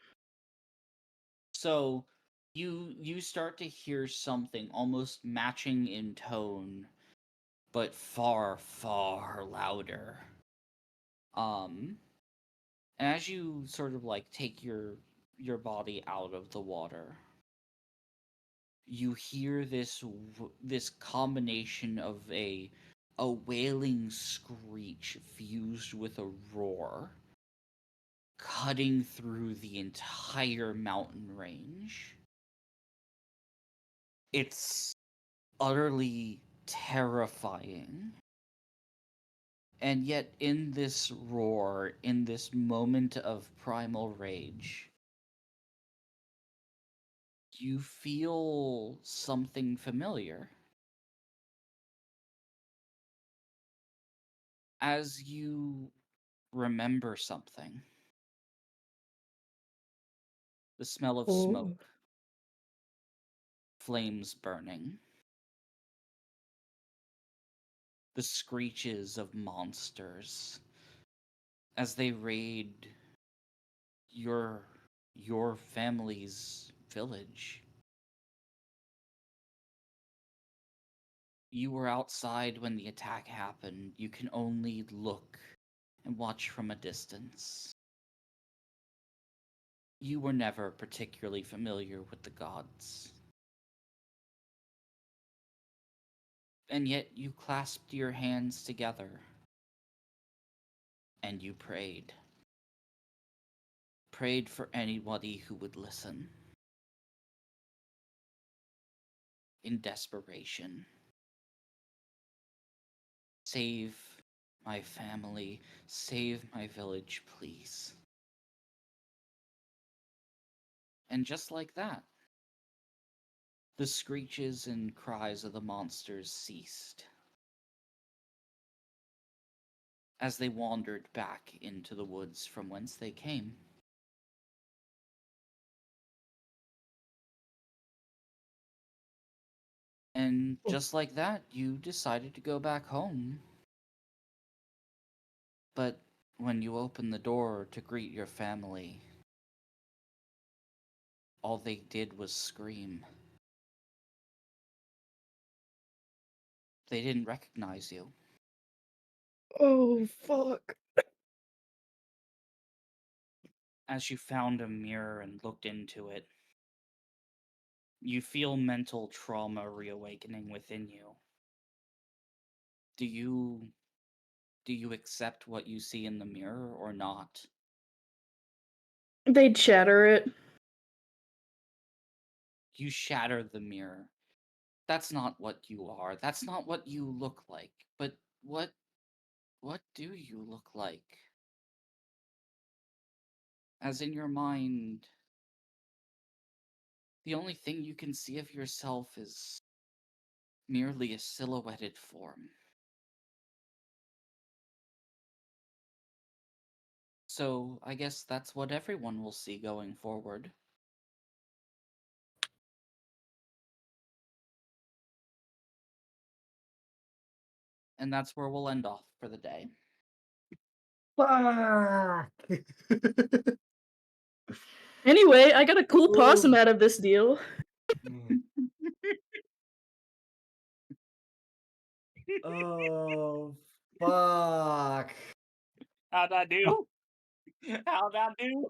S1: So you start to hear something almost matching in tone, but far, far louder. And as you sort of like take your body out of the water, you hear this combination of a wailing screech fused with a roar cutting through the entire mountain range. It's utterly terrifying. And yet, in this roar, in this moment of primal rage, you feel something familiar. As you remember something. The smell of smoke. Flames burning. The screeches of monsters as they raid your family's village. You were outside when the attack happened. You can only look and watch from a distance. You were never particularly familiar with the gods. And yet you clasped your hands together and you prayed. Prayed for anybody who would listen. In desperation. Save my family, save my village, please. And just like that, the screeches and cries of the monsters ceased as they wandered back into the woods from whence they came. And just like that, you decided to go back home. But when you opened the door to greet your family, all they did was scream. They didn't recognize you.
S2: Oh, fuck.
S1: As you found a mirror and looked into it, you feel mental trauma reawakening within you. Do you accept what you see in the mirror or not?
S2: They'd shatter it.
S1: You shatter the mirror. That's not what you are. That's not what you look like. But what do you look like? As in your mind, the only thing you can see of yourself is merely a silhouetted form. So, I guess that's what everyone will see going forward. And that's where we'll end off for the day.
S3: Fuck.
S2: Anyway, I got a cool possum
S3: Ooh.
S2: out of this deal.
S3: Oh, fuck.
S1: How'd I do? How'd I do?